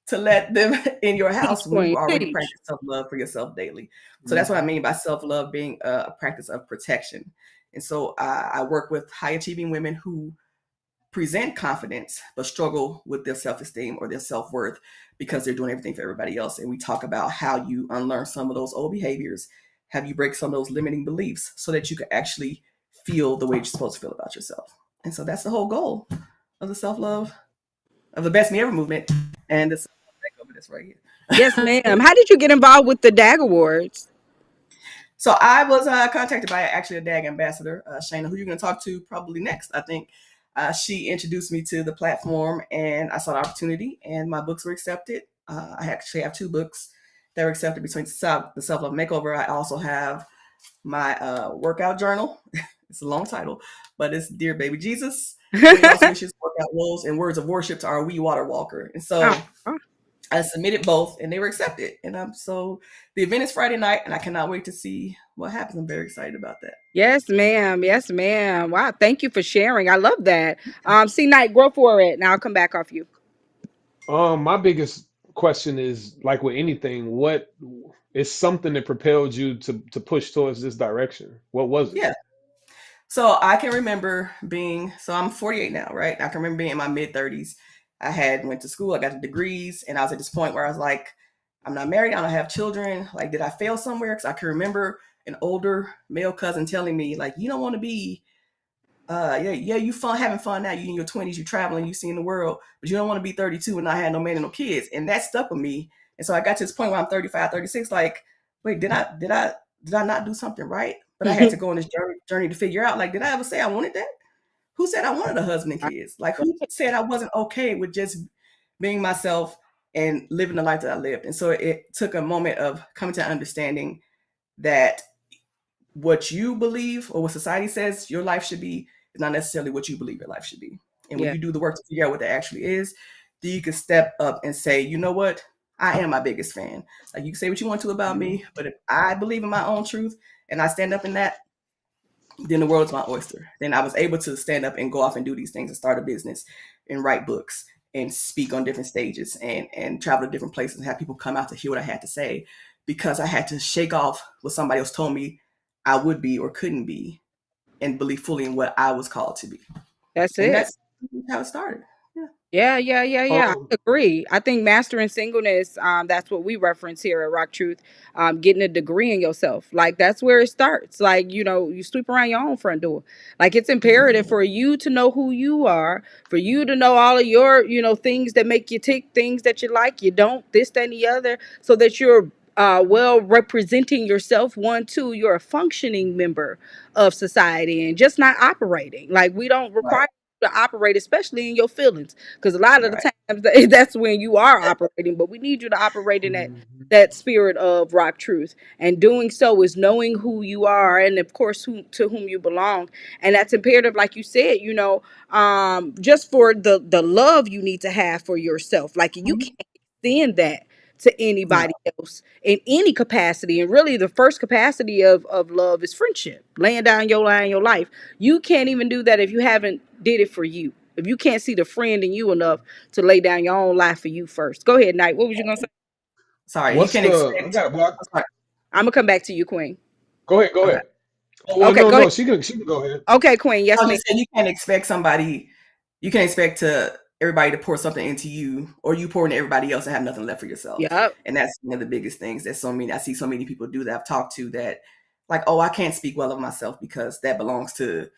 to let them in your Teach, house when you queen. already Teach. practice self love for yourself daily. So that's what I Mhm. mean by self love being a practice of protection. And so I work with high achieving women who present confidence but struggle with their self esteem or their self worth because they're doing everything for everybody else. And we talk about how you unlearn some of those old behaviors, have you break some of those limiting beliefs so that you can actually feel the way you're supposed to feel about yourself. And so that's the whole goal of the self love, of the Best Me Ever movement, and the self love makeover that's right Yes, here. ma'am. How did you get involved with the D.A.G Awards? So I was contacted by actually a D.A.G ambassador, Shana, who you're going to talk to probably next, I think. She introduced me to the platform, and I saw the opportunity, and my books were accepted. I actually have 2 books that were accepted between the Self Love Makeover. I also have my workout journal. It's a long title, but it's Dear Baby Jesus, Weight Loss Wishes, Workout Woes, and Words of Worship to Our Wee Water Walker. And Oh, so I submitted both, and they were accepted. And so the event is Friday night, and I cannot wait to see what happens. I'm very excited about that. yes, ma'am. Yes, ma'am. Wow. Thank you for sharing. I love that. CKnight, grow for it. Now I'll come back off you. My biggest question is like with anything, what is something that propelled you to push towards this direction? What was it? Yeah. So I can remember so I'm 48 now, right? I can remember being in my mid 30s. I had went to school, I got the degrees, and I was at this point where I was like, I'm not married, I don't have children. Like, did I fail somewhere? Because I can remember an older male cousin telling me, like, you don't want to be yeah, you fun having fun now. You in your 20s, you traveling, you seeing the world, but you don't want to be 32 and not have no man and no kids. And that stuck with me. And so I got to this point where I'm 35, 36, like, wait, did I not do something right? But I had to go on this journey to figure out, like, did I ever say I wanted that? Who said I wanted a husband and kids? Like, who said I wasn't okay with just being myself and living the life that I lived? And so it took a moment of coming to understanding that what you believe or what society says your life should be is not necessarily what you believe your life should be. And when Yeah. you do the work to figure out what that actually is, then you can step up and say, you know what? I am my biggest fan. Like, you can say what you want to about me, but if I believe in my own truth and I stand up in that, then the world's my oyster. Then I was able to stand up and go off and do these things and start a business and write books and speak on different stages and travel to different places and have people come out to hear what I had to say, because I had to shake off what somebody else told me I would be or couldn't be and believe fully in what I was called to be. That's And it. that's how it started. Yeah. Yeah, yeah, yeah, yeah. Um, I agree. I think mastering singleness, that's what we reference here at Rock Truth. Getting a degree in yourself. Like that's where it starts. Like, you sweep around your own front door. Like it's imperative for you to know who you are, for you to know all of your, things that make you tick, things that you like, you don't, this, that, and the other, so that you're well representing yourself. One, two, you're a functioning member of society and just not operating. Like we don't Right. require to operate, especially in your feelings, because a lot of the Right. times that's when you are operating. But we need you to operate in Mhm. that spirit of rock truth, and doing so is knowing who you are, and of course to whom you belong, and that's imperative, like you said. Just for the love you need to have for yourself, like you Mhm. can't extend that to No, anybody else in any capacity. And really, the first capacity of love is friendship, laying down your life in your life. You can't even do that if you haven't did it for you, if you can't see the friend in you enough to lay down your own life for you first. Go ahead, Knight. What was you gonna say? sorry, you What's can the? I expect. got block. I'm sorry. I'm gonna come back to you, Queen. Go ahead. Go Okay. ahead. Oh well, Okay, no, go no. ahead. She can go ahead. Okay, Queen. I Yes, was ma'am. just saying you can't expect somebody. You can't expect to everybody to pour something into you, or you pour into everybody else and have nothing left for yourself. Yep. And that's one of the biggest things that I see so many people do that I've talked to, that like, oh, I can't speak well of myself because that belongs to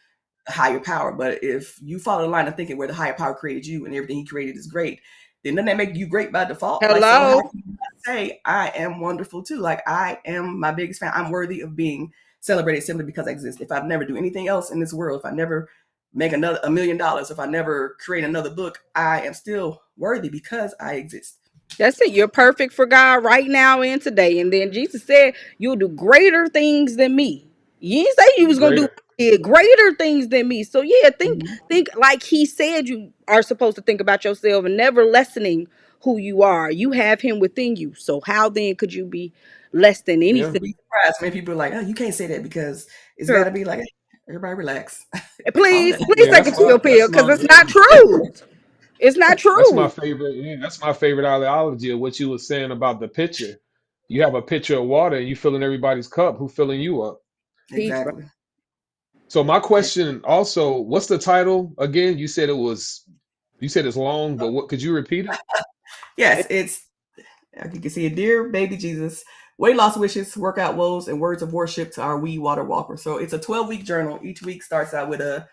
a higher power. But if you follow the line of thinking where the higher power created you and everything he created is great, then doesn't that make you great by default? Like, so how Hello. can you not say I am wonderful too? Like, I am my biggest fan. I'm worthy of being celebrated simply because I exist. If I never do anything else in this world, if I never make another $1 million, if I never create another book, I am still worthy because I exist. That's it. You're perfect for God right now and today. And then Jesus said, "You'll do greater things than me." You didn't say you was gonna do Greater. greater things than me. So yeah, Mhm. think like he said you are supposed to think about yourself, and never lessening who you are. You have him within you. So how then could you be less than Yeah. anything? You'd be surprised when people are like, oh, you can't say that because it's got Girl, to be like, hey, everybody relax. Calm please, down. please Yeah. take it to your pill, That's because my. it's not true. It's not That's my true. favorite. Yeah, that's my favorite ideology of what you were saying about the pitcher. You have a pitcher of water and you filling everybody's cup. Who filling you up? Teach, bro. Exactly. So my question also, what's the title again? You said it was. You said it's long, but what could you repeat it? Yes, it's, you can see it, Dear Baby Jesus, weight loss wishes, workout woes, and words of worship to our wee water walker. So it's a 12-week journal. Each week starts out with a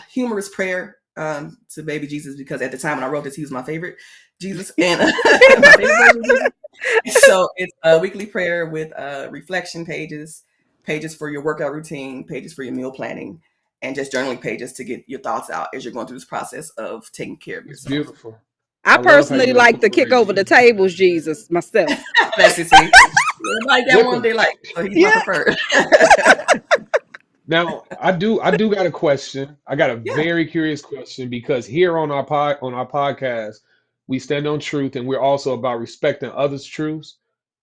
humorous prayer to baby Jesus, because at the time when I wrote this, he was my favorite Jesus, and my favorite version of Jesus. So it's a weekly prayer with reflection pages, pages for your workout routine, pages for your meal planning, and just journaling pages to get your thoughts out as you're going through this process of taking care of It's yourself. beautiful. I I love how personally you like to kick incorporate over the Jesus. tables, Jesus, myself. That's it. See, everybody got Whip one him. they like, so he's my Yeah. preferred. Now, I do got a question. I got a Yeah. very curious question because here on our podcast, we stand on truth and we're also about respecting others' truths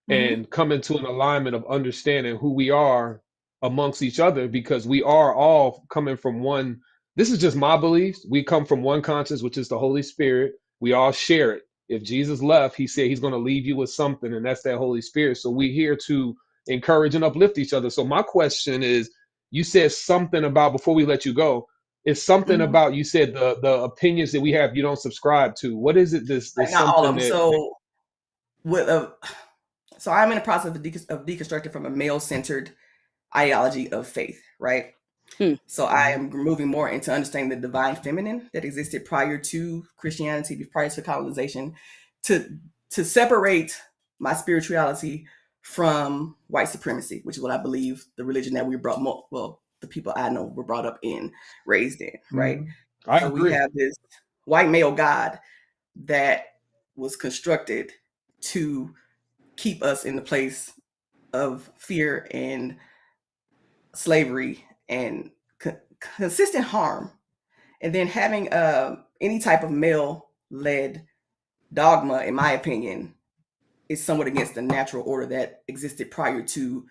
Hmm. and coming to an alignment of understanding who we are amongst each other because we are all coming from one. This is just my beliefs. We come from one conscience, which is the Holy Spirit. We all share it. If Jesus left, he said he's going to leave you with something, and that's that Holy Spirit. So we're here to encourage and uplift each other. So my question is, you said something about before we let you go. It's something Hmm. about you said the opinions that we have you don't subscribe to. What is it? This Like, not all of something them. that So with a, so I'm in the process of, of deconstructing from a male centered ideology of faith, right? Hmm. So I am moving more into understanding the divine feminine that existed prior to Christianity, prior to colonization, to to separate my spirituality from white supremacy, which is what I believe the religion that we brought, well, the people I know were brought up in, raised in, right? Mhm. I So we agree. have this white male God that was constructed to keep us in the place of fear and slavery and consistent harm, and then having any type of male led dogma, in my opinion, is somewhat against the natural order that existed prior to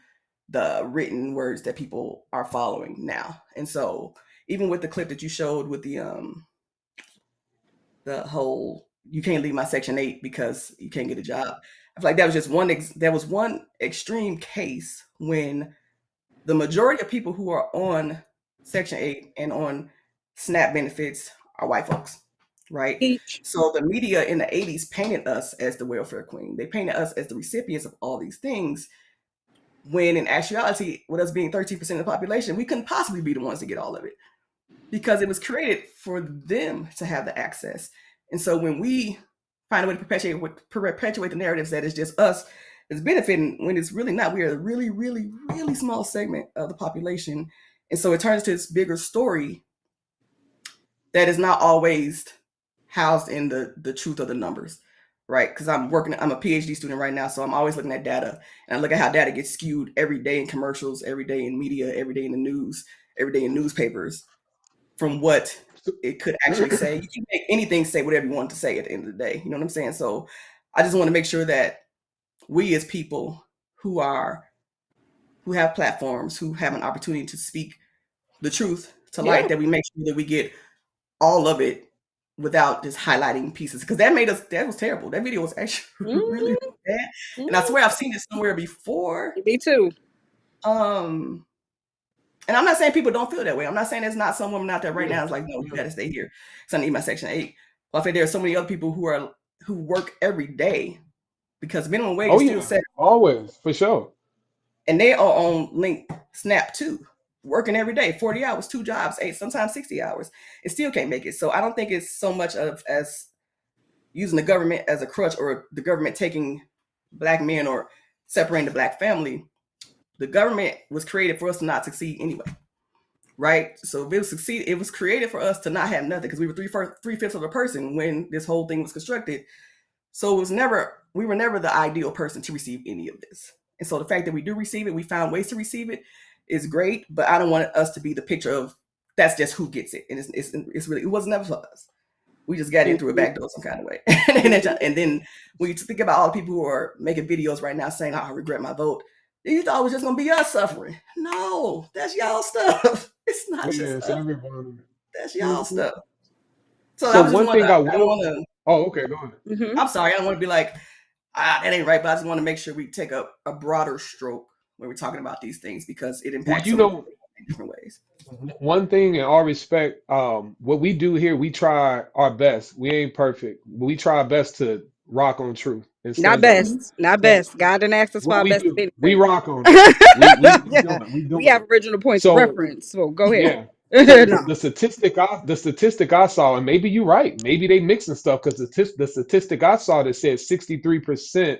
the written words that people are following now. And so even with the clip that you showed with the whole you can't leave my section 8 because you can't get a job, I feel like that was just that was one extreme case when the majority of people who are on Section 8 and on SNAP benefits are white folks, right? Teach. So the media in the 80s painted us as the welfare queen. They painted us as the recipients of all these things, when in actuality, with us being 13% of the population, we couldn't possibly be the ones to get all of it because it was created for them to have the access. And so when we find a way to perpetuate the narratives that it's just us that's benefiting, when it's really not, we are a really, really, really small segment of the population. And so it turns to this bigger story that is not always housed in the truth of the numbers, right? Because I'm a PhD student right now, so I'm always looking at data, and I look at how data gets skewed every day in commercials, every day in media, every day in the news, every day in newspapers, from what it could actually say. You can make anything say whatever you want to say at the end of the day. You know what I'm saying? So I just want to make sure that we as people who have platforms, who have an opportunity to speak the truth to Yeah. light, that we make sure that we get all of it without just highlighting pieces, because that was terrible. That video was actually really Mhm. bad, and I Mhm. swear I've seen it somewhere before. Me too. Um, and I'm not saying people don't feel that way. I'm not saying there's not some woman out there right Yeah, now is like, no, you yeah. got to stay here. So I need my Section 8. But I think there are so many other people who work every day, because minimum wage Oh is still yeah, set, always for sure. and they are on link Snap too, working every day, 40 hours, 2 jobs, 8, sometimes 60 hours, and still can't make it. So I don't think it's so much of as using the government as a crutch, or the government taking black men or separating the black family. The government was created for us to not succeed anyway, right? So if it was succeed, it was created for us to not have nothing, because we were three-fifths of a person when this whole thing was constructed. So we were never the ideal person to receive any of this. And so the fact that we do receive it, we found ways to receive it, is great. But I don't want us to be the picture of that's just who gets it. And it's really, it was never for us. We just got in through a Mhm. back door some kind of way. And then when you think about all the people who are making videos right now saying, "Oh, I regret my vote," you thought it was just gonna be us suffering. No, that's y'all stuff. It's not Yeah, just it's us. everybody. That's y'all Mhm. stuff. So So I just one want thing to. I I don't will. want to. Oh, okay, go ahead. Mhm. I'm sorry. I don't want to be like, that ain't right. But I just want to make sure we take a broader stroke when we're talking about these things, because it Well, impacts you so many know, people in different ways. one thing in all respect, what we do here, we try our best. We ain't perfect, but we try our best to rock on truth and Not stand on it. Mhm. best. Not Yeah. best. God didn't ask us for What our we best of do, we anything. rock on it. We Yeah. doing it. We We doing have it. original points of So reference. So go ahead. yeah. So No. the statistic I saw, and maybe you're right. Maybe they mixing stuff because the statistic I saw that said 63%.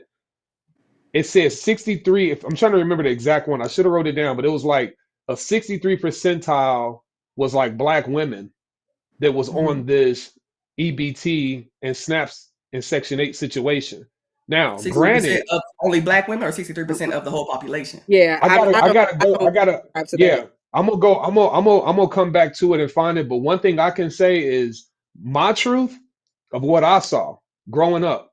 It says 63. If I'm trying to remember the exact one, I should have wrote it down, but it was like a 63 percentile was like black women that was Mhm. on this EBT and snaps in Section 8 situation. Now, 63% granted, of only black women, or 63% of the whole population? Yeah, I gotta, I I don't gotta I go. I don't gotta, subscribe to that. yeah. I'm gonna come back to it and find it. But one thing I can say is my truth of what I saw growing up.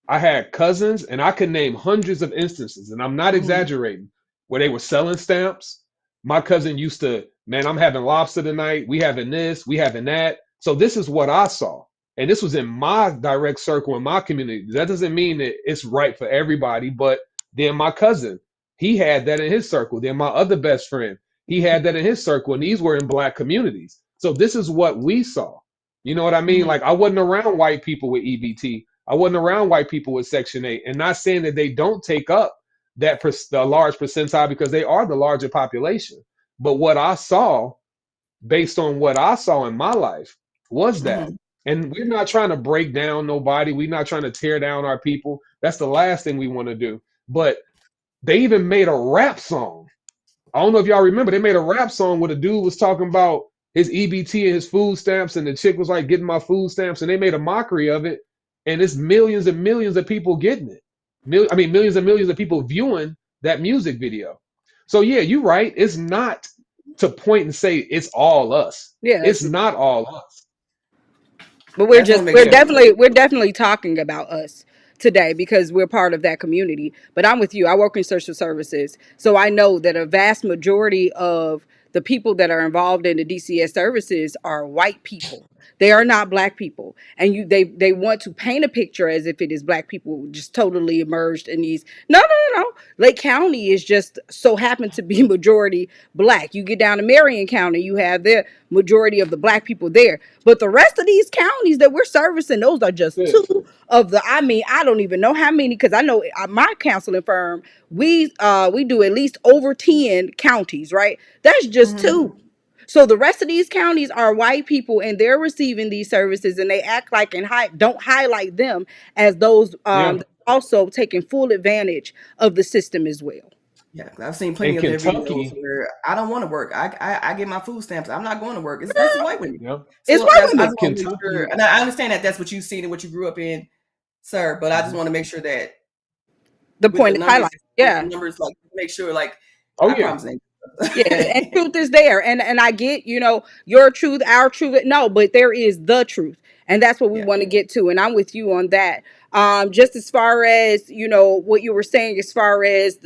I had cousins, and I could name hundreds of instances, and I'm not Mhm. exaggerating, where they were selling stamps. My cousin used to, man, I'm having lobster tonight. We having this, we having that. So this is what I saw. And this was in my direct circle in my community. That doesn't mean that it's right for everybody, but then my cousin, he had that in his circle. Then my other best friend, he had that in his circle, and these were in black communities. So this is what we saw. You know what I mean? Mhm. Like I wasn't around white people with EBT. I wasn't around white people with Section 8, and not saying that they don't take up the large percentile, because they are the larger population. But what I saw, based on what I saw in my life, was that. Mhm. And we're not trying to break down nobody. We're not trying to tear down our people. That's the last thing we want to do. But they even made a rap song. I don't know if y'all remember, they made a rap song where the dude was talking about his EBT and his food stamps, and the chick was like, getting my food stamps, and they made a mockery of it. And it's millions and millions of people getting it. I mean, millions and millions of people viewing that music video. So yeah, you're right. It's not to point and say it's all us. Yeah, It's not all us. but I just want to make Yeah, sure. we're definitely talking about us today because we're part of that community. But I'm with you. I work in social services, so I know that a vast majority of the people that are involved in the DCS services are white people. They are not black people, and they want to paint a picture as if it is black people just totally immersed in these. No, no, no, no. Lake County is just so happen to be majority black. You get down to Marion County, you have the majority of the black people there. But the rest of these counties that we're servicing, those are just sis. two of the. I mean, I don't even know how many, because I know my counseling firm, we do at least over 10 counties, right? That's just Mhm. two. So the rest of these counties are white people, and they're receiving these services, and they act like and don't highlight them as those Yeah. also taking full advantage of the system as well. Yeah, I've seen plenty In of their videos Kentucky, where I don't want to work. I get my food stamps. I'm not going to work. That's the white women. yeah, It's So white that's I women. just want to make sure, Kentucky, and I understand that that's what you've seen and what you grew up in, sir. But I just mhm. want to make sure that The with the point is numbers, highlighted. Yeah. like make sure, like Oh I yeah, promise. Ain't. Yeah, and truth is there, and I get, your truth, our truth. No, but there is the truth, and that's what we Yeah. want to get to. And I'm with you on that. Just as far as what you were saying, as far as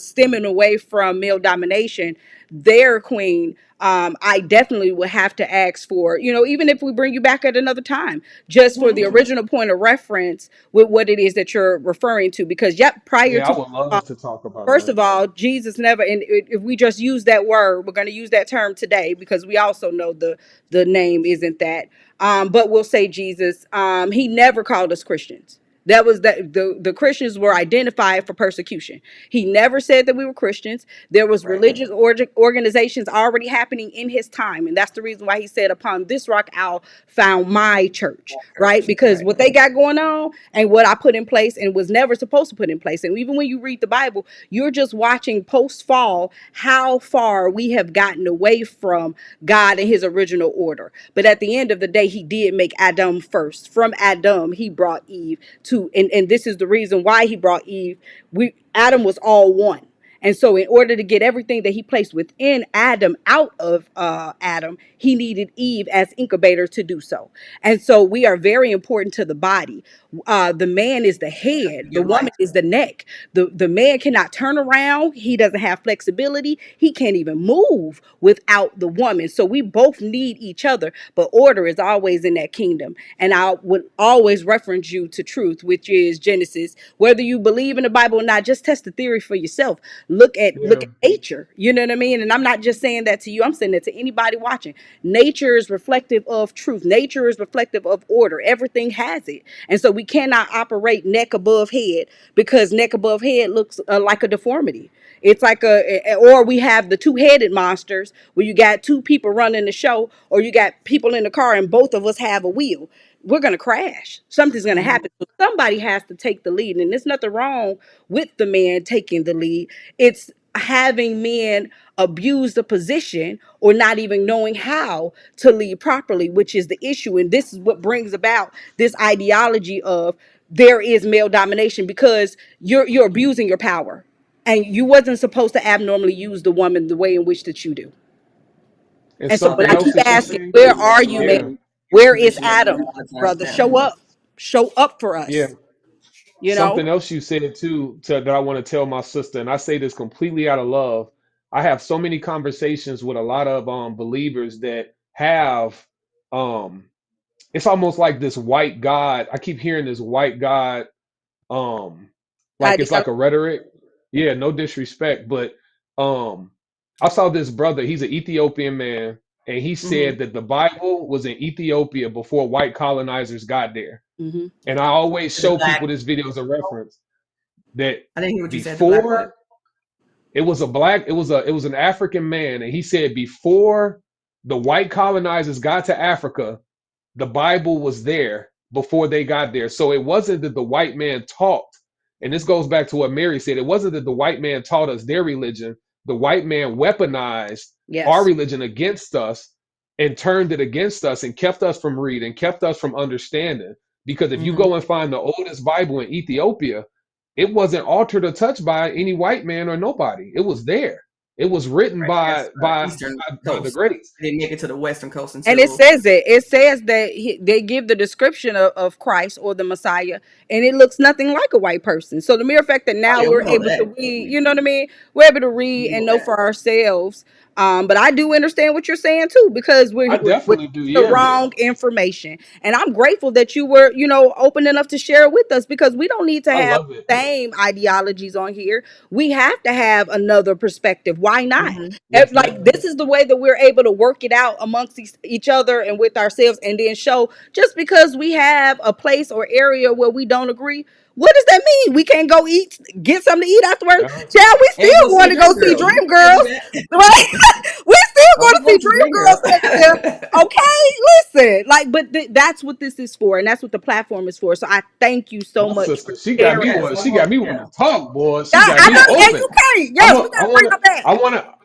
stemming away from male domination, their queen. I definitely would have to ask for, even if we bring you back at another time, just for the Mhm. original point of reference with what it is that you're referring to. Because, yep, prior yeah. I to would love to talk about first that. of all, Jesus never, and if we just use that word, we're going to use that term today because we also know the name isn't that. But we'll say Jesus. He never called us Christians. That was that the Christians were identified for persecution. He never said that we were Christians. There was Right. religious organizations already happening in his time, and that's the reason why he said, "Upon this rock I'll found my church." Right? Because Right. what they got going on and what I put in place and was never supposed to put in place. And even when you read the Bible, you're just watching post fall how far we have gotten away from God and his original order. But at the end of the day, he did make Adam first. From Adam, he brought Eve to, and this is the reason why he brought Eve. Adam was all one. And so, in order to get everything that he placed within Adam out of Adam, he needed Eve as incubator to do so. And so, we are very important to the body. The man is the head, the Your light. woman is the neck. The man cannot turn around. He doesn't have flexibility. He can't even move without the woman. So, we both need each other, but order is always in that kingdom. And I would always reference you to truth, which is Genesis. Whether you believe in the Bible or not, just test the theory for yourself. Look Yeah, at nature. You know what I mean? And I'm not just saying that to you. I'm saying that to anybody watching. Nature is reflective of truth. Nature is reflective of order. Everything has it. And so we cannot operate neck above head because neck above head looks like a deformity. It's like or we have the two-headed monsters where you got two people running the show, or you got people in the car and both of us have a wheel. We're going to crash. Something's going to Mhm. happen. So somebody has to take the lead. And there's nothing wrong with the man taking the lead. It's having men abuse the position or not even knowing how to lead properly, which is the issue. And this is what brings about this ideology of there is male domination because you're abusing your power. And you wasn't supposed to abnormally use the woman the way in which that you do. and And so when something I Correct. else keep that you asking, say. where That's are you, man? Yeah, wrong. Your Where is position a Adam, lot of times brother? now. Show up. Show up for yeah. us. You know? Something else you said too that I want to tell my sister, and I say this completely out of love. I have so many conversations with a lot of believers that have um it's almost like this white God. I keep hearing this white God, um, like it's like Ideology. a rhetoric. Yeah, no disrespect, but um, I saw this brother. He's an Ethiopian man, and he Hmm. said that the Bible was in Ethiopia before white colonizers got there. Hmm. And I always The show black. people this video as a reference that I didn't hear what you said. The black what? before it was a black, it was an African man, and he said before the white colonizers got to Africa, the Bible was there before they got there. So it wasn't that the white man taught, and this goes back to what Mary said. It wasn't that the white man taught us their religion. The white man weaponized our Yes. religion against us and turned it against us and kept us from reading, kept us from understanding. Because if you Hmm. go and find the oldest Bible in Ethiopia, it wasn't altered or touched by any white man or nobody. It was there. It was written Right. That's Eastern by the coast. greats. They didn't make it to the Western coast And it until says it. It says that they give the description of Christ or the Messiah, and it looks nothing like a white person. So the mere fact that oh now yeah, we we're know able to that. read, you know what I mean? We're able to read We and know know that. for ourselves. But I do understand what you're saying too, because I we're definitely do. the Yeah, wrong information. And I'm grateful that you were, open enough to share it with us because we don't need to I have love it. the same ideologies on here. We have to have another perspective. Why not? Hmm. Yes, Like ma'am. this is the way that we're able to work it out amongst each other and with ourselves, and then show just because we have a place or area where we don't agree, what does that mean? We can't go get something to eat afterwards? Yeah. Child, we And go still see want a to go dream see girl. We Dream can still do Girls, that. right? We still I'm going to see want to bring Dream Girls next year. her. Okay, listen, like, but that's what this is for, and that's what the platform is for. So I thank you so My much for sister, she got me sharing. Yes, one. I She got want. me Yeah. want to talk, boy. She Yeah, got I me know, and open. you can't. I'm Yes, a, we I gotta bring wanna, them back. I wanna,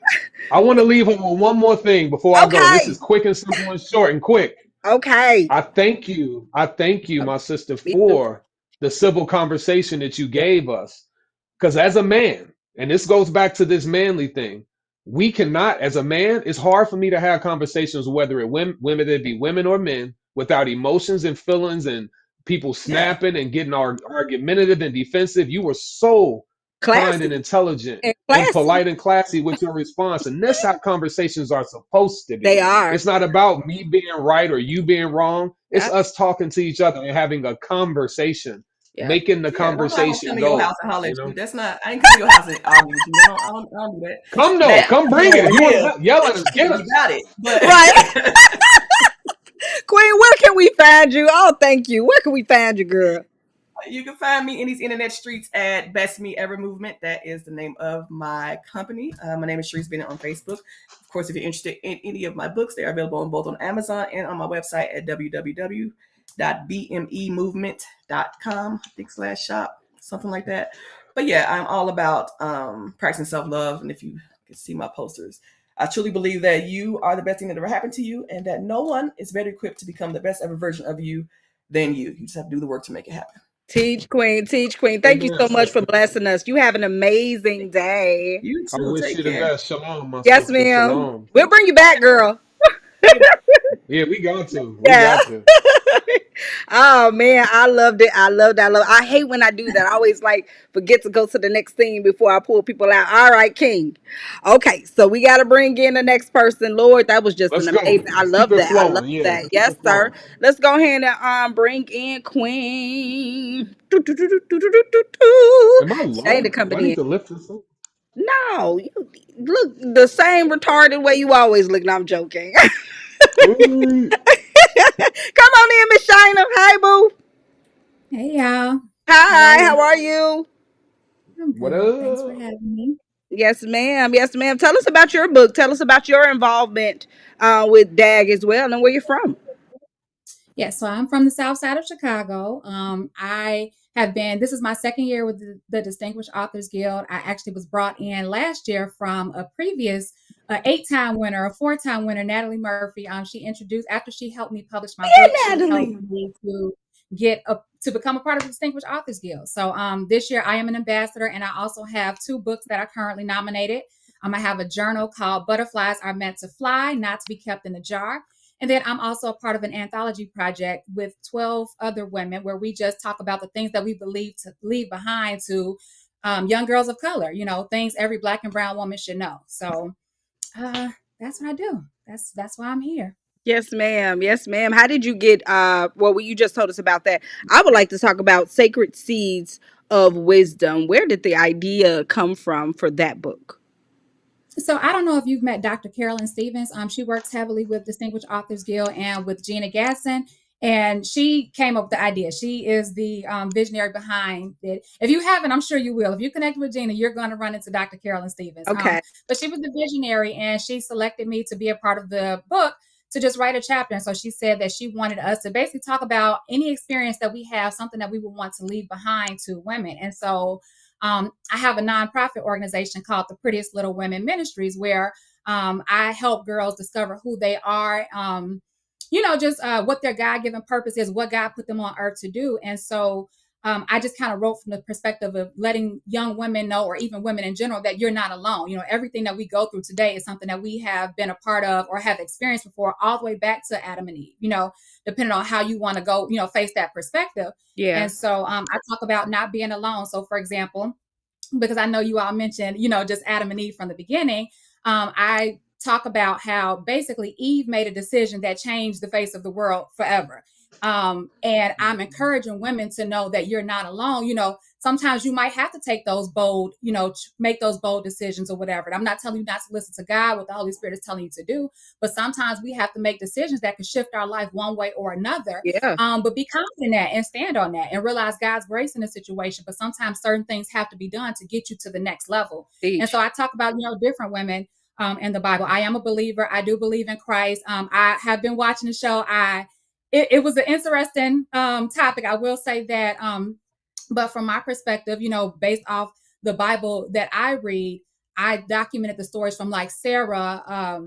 I wanna leave her with one more thing before I go. This is Okay, quick and simple and short and quick. okay. I thank you. I thank you, my sister, Me too. for the civil conversation that you Yeah, gave us. Because as a man, and this goes back to this manly thing, we cannot, as a man, it's hard for me to have conversations, whether it women it be women or men, without emotions and feelings and people Yeah. snapping and getting argumentative and defensive. You were so kind and classy intelligent and and classy. polite and classy with your response. And that's how conversations are supposed to They be. are. It's not about me being right or you being wrong. It's Yep. us talking to each other and having a conversation, Yep. making the Yeah, and I'm not gonna conversation come to your go, house and holler you at you. know? That's not. I ain't coming to your house and argue with you. I don't do that. Come though, Now, come come bring it. over If you here, want to yell at us, get you us. got it. But Right, Queen. Where can we find you? Oh, thank you. Where can we find you, girl? you can find me in these internet streets at Best Me Ever Movement. That is the name of my company. My name is Charise Bennett on Facebook. Of course, if you're interested in any of my books, they are available on both on Amazon and on my website at www.bmemovement.com, I think /shop, something like that. But yeah, I'm all about practicing self-love. And if you can see my posters, I truly believe that you are the best thing that ever happened to you and that no one is better equipped to become the best ever version of you than you. You just have to do the work to make it happen. Teach Queen, teach Queen. Thank you Amen, so much for sister. blessing us. You have an amazing day. You I too. wish Take you the care. best. Shalom, my Yes, sister. ma'am. Shalom. We'll bring you back, girl. Yeah, we got to. We Yeah. got to. Oh man, I loved it. I loved it. I hate when I do that. I always like forget to go to the next scene before I pull people out. All right, King. Okay, so we gotta bring in the next person. Lord, that was just an Let's go. amazing. I Let's keep love it that. I love flowing. Yeah, that. keep Yes, it sir. flowing. Let's go ahead and bring in Queen. Do, do, do, do, do, do, do, do, do. Am I Shana low? Do coming I in. need to lift this up? No, you look the same retarded way you always look. No, I'm joking. Ooh. Come on in, Miss Shina. Hi, boo. Hey y'all, how are Hi, you? how are you? I'm What good. Thanks for up? having me. Yes, ma'am. Yes, ma'am. Tell us about your book. Tell us about your involvement with D.A.G as well and where you're from. Yeah, so I'm from the South Side of Chicago. I have been. This is my second year with the Distinguished Authors Guild. I actually was brought in last year from a previous 8-time winner, a 4-time winner, Natalie Murphy. She introduced after she helped me publish my book. Yeah, She helped Natalie. me to become a part of the Distinguished Authors Guild. So this year I am an ambassador, and I also have 2 books that are currently nominated. I have a journal called Butterflies Are Meant to Fly, Not to Be Kept in a Jar. And then I'm also a part of an anthology project with 12 other women where we just talk about the things that we believe to leave behind to young girls of color, things every Black and brown woman should know. So that's what I do. That's why I'm here. Yes, ma'am. Yes, ma'am. How did you get well, you just told us about that. I would like to talk about Sacred Seeds of Wisdom. Where did the idea come from for that book? So I don't know if you've met Dr. Carolyn Stevens. She works heavily with Distinguished Authors Guild and with Gina Gasson. And she came up with the idea. She is the visionary behind it. If you haven't, I'm sure you will. If you connect with Gina, you're going to run into Dr. Carolyn Stevens. Okay. But she was the visionary, and she selected me to be a part of the book to just write a chapter. And so she said that she wanted us to basically talk about any experience that we have, something that we would want to leave behind to women. And so I have a nonprofit organization called the Prettiest Little Women Ministries, where I help girls discover who they are, just what their God-given purpose is, what God put them on earth to do. And so I just kind of wrote from the perspective of letting young women know, or even women in general, that you're not alone. Everything that we go through today is something that we have been a part of or have experienced before, all the way back to Adam and Eve, depending on how you want to go, face that perspective. Yeah. And so I talk about not being alone. So for example, because I know you all mentioned, just Adam and Eve from the beginning. I talk about how basically Eve made a decision that changed the face of the world forever. And I'm encouraging women to know that you're not alone. Sometimes you might have to take those bold, make those bold decisions or whatever. And I'm not telling you not to listen to God, what the Holy Spirit is telling you to do, but sometimes we have to make decisions that can shift our life one way or another. Yeah. But be confident in that and stand on that and realize God's grace in the situation. But sometimes certain things have to be done to get you to the next level. Teach. And so I talk about, different women. in the Bible. I am a believer. I do believe in Christ. I have been watching the show. It was an interesting topic. I will say that. But from my perspective, based off the Bible that I read, I documented the stories from like Sarah,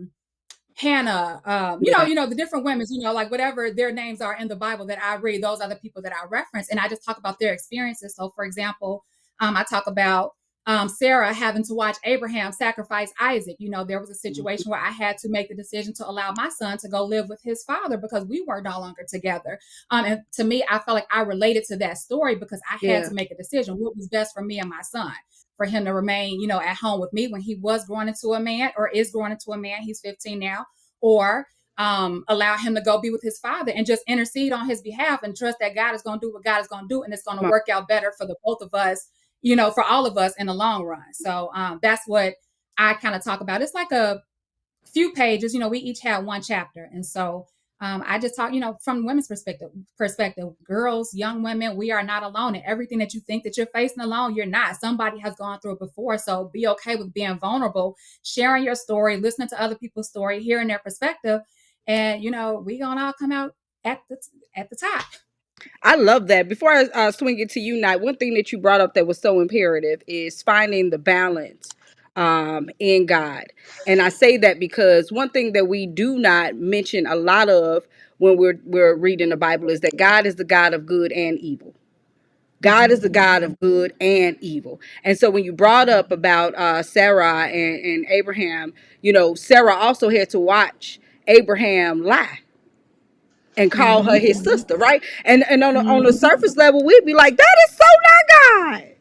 Hannah, the different women, like whatever their names are in the Bible that I read, those are the people that I reference. And I just talk about their experiences. So for example, I talk about Sarah having to watch Abraham sacrifice Isaac. There was a situation where I had to make the decision to allow my son to go live with his father because we were no longer together. And to me, I felt like I related to that story because I had to make a decision what was best for me and my son. For him to remain, at home with me when he was growing into a man or is growing into a man, he's 15 now, or allow him to go be with his father and just intercede on his behalf and trust that God is going to do what God is going to do. And it's going to work out better for the both of us, for all of us in the long run. So that's what I kind of talk about. It's like a few pages, we each had one chapter. And so I just talk, from women's perspective, girls, young women, we are not alone. And everything that you think that you're facing alone, you're not. Somebody has gone through it before. So be okay with being vulnerable, sharing your story, listening to other people's story, hearing their perspective. And, we gonna all come out at the top. I love that. Before I swing it to you, Knight, one thing that you brought up that was so imperative is finding the balance in God. And I say that because one thing that we do not mention a lot of when we're reading the Bible is that God is the God of good and evil. God is the God of good and evil. And so when you brought up about Sarah and Abraham, Sarah also had to watch Abraham lie and call her his sister, right? And on the surface level, we'd be like, that is so not God.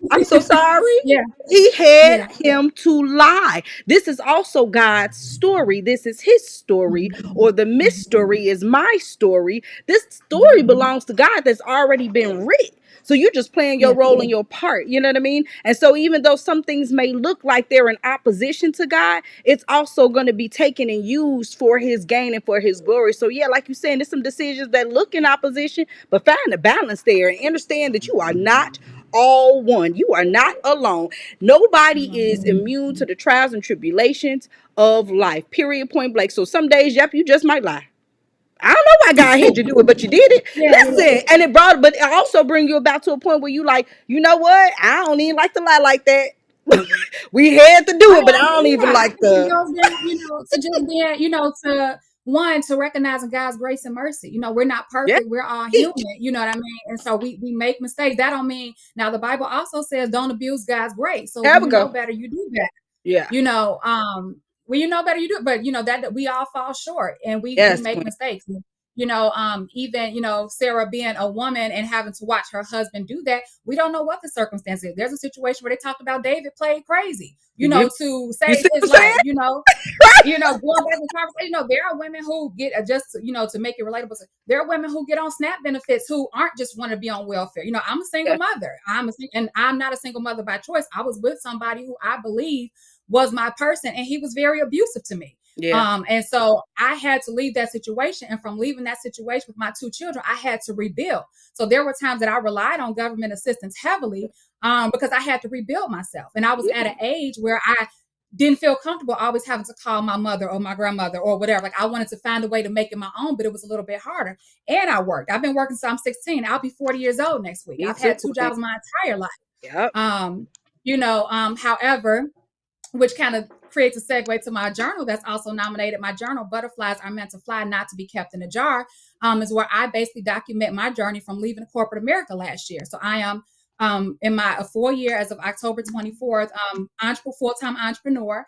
I'm so sorry. Yeah. He had him to lie. This is also God's story. This is his story, or the mystery is my story. This story belongs to God that's already been written. So you're just playing your role and your part. You know what I mean? And so even though some things may look like they're in opposition to God, it's also going to be taken and used for his gain and for his glory. So yeah, like you're saying, there's some decisions that look in opposition, but find the balance there and understand that you are not all one. You are not alone. Nobody is immune to the trials and tribulations of life. Period. Point blank. So some days, yep, you just might lie. I don't know why God had you do it, but you did it. Listen, and but it also bring you about to a point where you like, you know what? I don't even like to lie like that. We had to do it, but I don't even like the. To recognizing God's grace and mercy. We're not perfect. We're all human. You know what I mean? And so we make mistakes. That don't mean, now the Bible also says don't abuse God's grace. So when you know better, you do better. Yeah. When you know better, you do it. But that we all fall short and we make mistakes. Even Sarah being a woman and having to watch her husband do that, we don't know what the circumstance is. There's a situation where they talked about David played crazy, to save his life, going back to conversation, there are women who get to make it relatable. There are women who get on SNAP benefits who aren't just want to be on welfare. I'm a single mother. And I'm not a single mother by choice. I was with somebody who I believe was my person, and he was very abusive to me. Yeah. And so I had to leave that situation. And from leaving that situation with my two children, I had to rebuild. So there were times that I relied on government assistance heavily because I had to rebuild myself. And I was at an age where I didn't feel comfortable always having to call my mother or my grandmother or whatever. Like I wanted to find a way to make it my own, but it was a little bit harder. And I worked. I've been working since I'm 16. I'll be 40 years old next week. I've had two jobs my entire life. Yep. However, which kind of creates a segue to my journal that's also nominated. My journal, Butterflies Are Meant to Fly, Not to Be Kept in a Jar, is where I basically document my journey from leaving corporate America last year. So I am in my 4 year as of October 24th, full-time entrepreneur,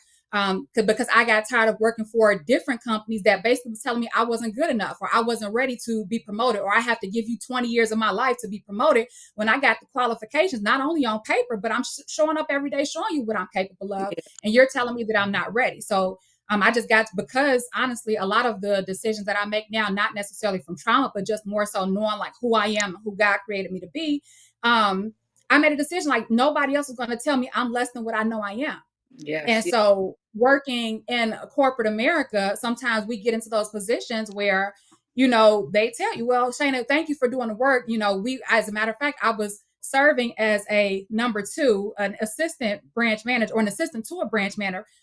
because I got tired of working for different companies that basically was telling me I wasn't good enough or I wasn't ready to be promoted, or I have to give you 20 years of my life to be promoted when I got the qualifications, not only on paper, but I'm showing up every day, showing you what I'm capable of. And you're telling me that I'm not ready. So I just because honestly, a lot of the decisions that I make now, not necessarily from trauma, but just more so knowing like who I am, who God created me to be. I made a decision like nobody else is going to tell me I'm less than what I know I am. Yes. And so working in corporate America, sometimes we get into those positions where, they tell you, well, Shana, thank you for doing the work. As a matter of fact, I was serving as a number two, an assistant branch manager or an assistant to a branch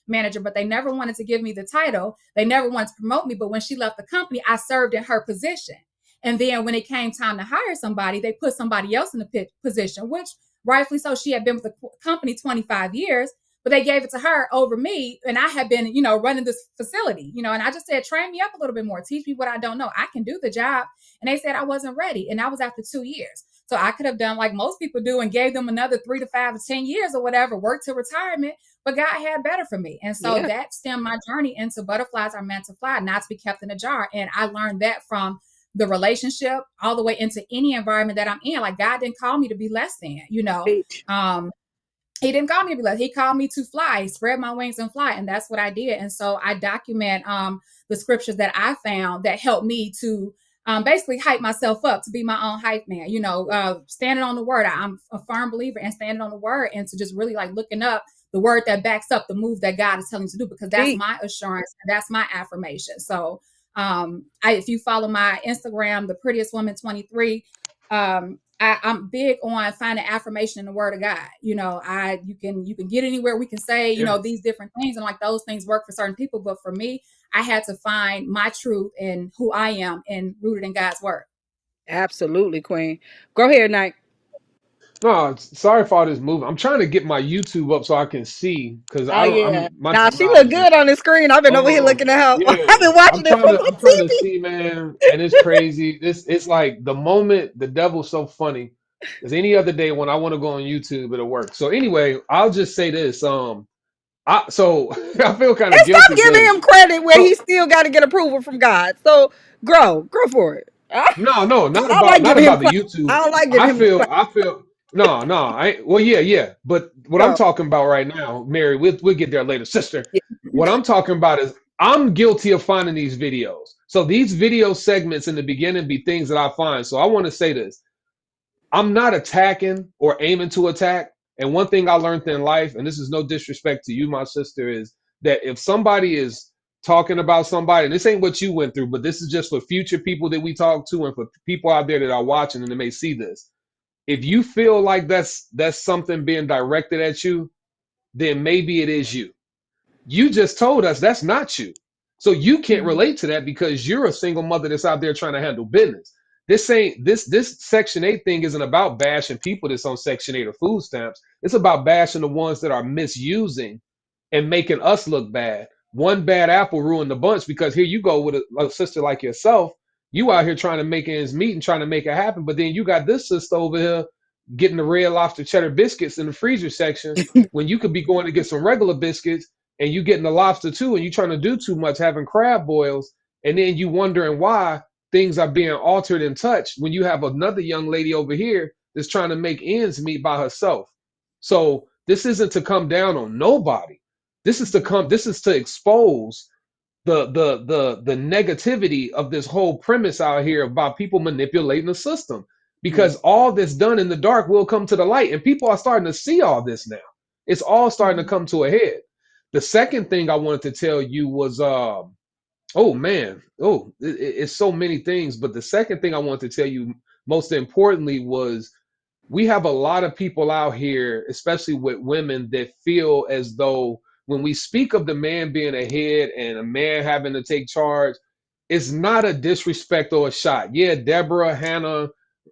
manager, but they never wanted to give me the title. They never wanted to promote me. But when she left the company, I served in her position. And then when it came time to hire somebody, they put somebody else in the position, which rightfully so. She had been with the company 25 years, but they gave it to her over me. And I had been, running this facility, and I just said, train me up a little bit more, teach me what I don't know. I can do the job. And they said I wasn't ready. And that was after 2 years. So I could have done like most people do and gave them another 3 to 5 to 10 years or whatever, work to retirement, but God had better for me. And so that stemmed my journey into butterflies are meant to fly, not to be kept in a jar. And I learned that from the relationship all the way into any environment that I'm in. Like God didn't call me to be less than, he didn't call me to be less. He called me to fly, spread my wings and fly. And that's what I did. And so I document the scriptures that I found that helped me to basically hype myself up, to be my own hype man, standing on the word. I'm a firm believer in standing on the word and to just really like looking up the word that backs up the move that God is telling me to do, because that's my assurance. And that's my affirmation. So if you follow my Instagram, the prettiest woman 23, I'm big on finding affirmation in the word of God. You can get anywhere. We can say, these different things, and like those things work for certain people. But for me, I had to find my truth and who I am and rooted in God's word. Absolutely, Queen. Go ahead, Knight. No, sorry for all this moving. I'm trying to get my YouTube up so I can see, because Oh yeah. my Nah, she look technology. good on the screen. I've been over here looking at her. Yeah. I've been watching it from my I'm trying to TV. see, man, and it's crazy. It's like the moment the devil's so funny. Because any other day when I want to go on YouTube, it'll work. So anyway, I'll just say this. I feel kind of And stop guilty giving because him credit where he still got to get approval from God. So grow for it. no, not I like not giving him about the clout. YouTube. I don't like giving him no clout. I feel no. Well, yeah. But what I'm Go. talking about right now, Mary, we'll get there later, sister. Yeah. What I'm talking about is I'm guilty of finding these videos. So these video segments in the beginning be things that I find. So I want to say this. I'm not attacking or aiming to attack. And one thing I learned in life, and this is no disrespect to you, my sister, is that if somebody is talking about somebody, and this ain't what you went through, but this is just for future people that we talk to and for people out there that are watching and they may see this. If you feel like that's something being directed at you, then maybe it is you. You just told us that's not you. So you can't relate to that because you're a single mother that's out there trying to handle business. This Section 8 thing isn't about bashing people that's on Section 8 or food stamps. It's about bashing the ones that are misusing and making us look bad. One bad apple ruined the bunch, because here you go with a sister like yourself. You out here trying to make ends meet and trying to make it happen. But then you got this sister over here getting the Red Lobster cheddar biscuits in the freezer section when you could be going to get some regular biscuits, and you getting the lobster too, and you trying to do too much having crab boils, and then you wondering why things are being altered and touched when you have another young lady over here that's trying to make ends meet by herself. So this isn't to come down on nobody. This is to expose the negativity of this whole premise out here about people manipulating the system, because all that's done in the dark will come to the light, and people are starting to see all this now. It's all starting to come to a head. The second thing I wanted to tell you was it's so many things, but the second thing I wanted to tell you most importantly was we have a lot of people out here, especially with women, that feel as though when we speak of the man being a head and a man having to take charge, it's not a disrespect or a shot. Yeah, Deborah, Hannah,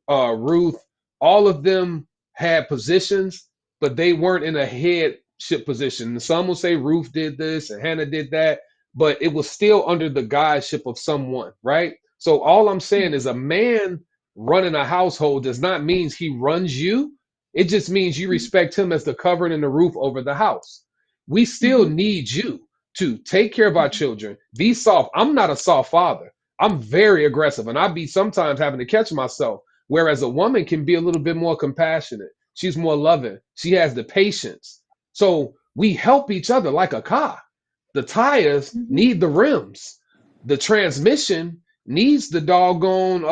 Ruth, all of them had positions, but they weren't in a headship position. Some will say Ruth did this and Hannah did that, but it was still under the guideship of someone, right? So all I'm saying is a man running a household does not mean he runs you. It just means you respect him as the covering and the roof over the house. We still need you to take care of our children, be soft. I'm not a soft father. I'm very aggressive, and I be sometimes having to catch myself. Whereas a woman can be a little bit more compassionate. She's more loving. She has the patience. So we help each other like a car. The tires need the rims. The transmission needs the doggone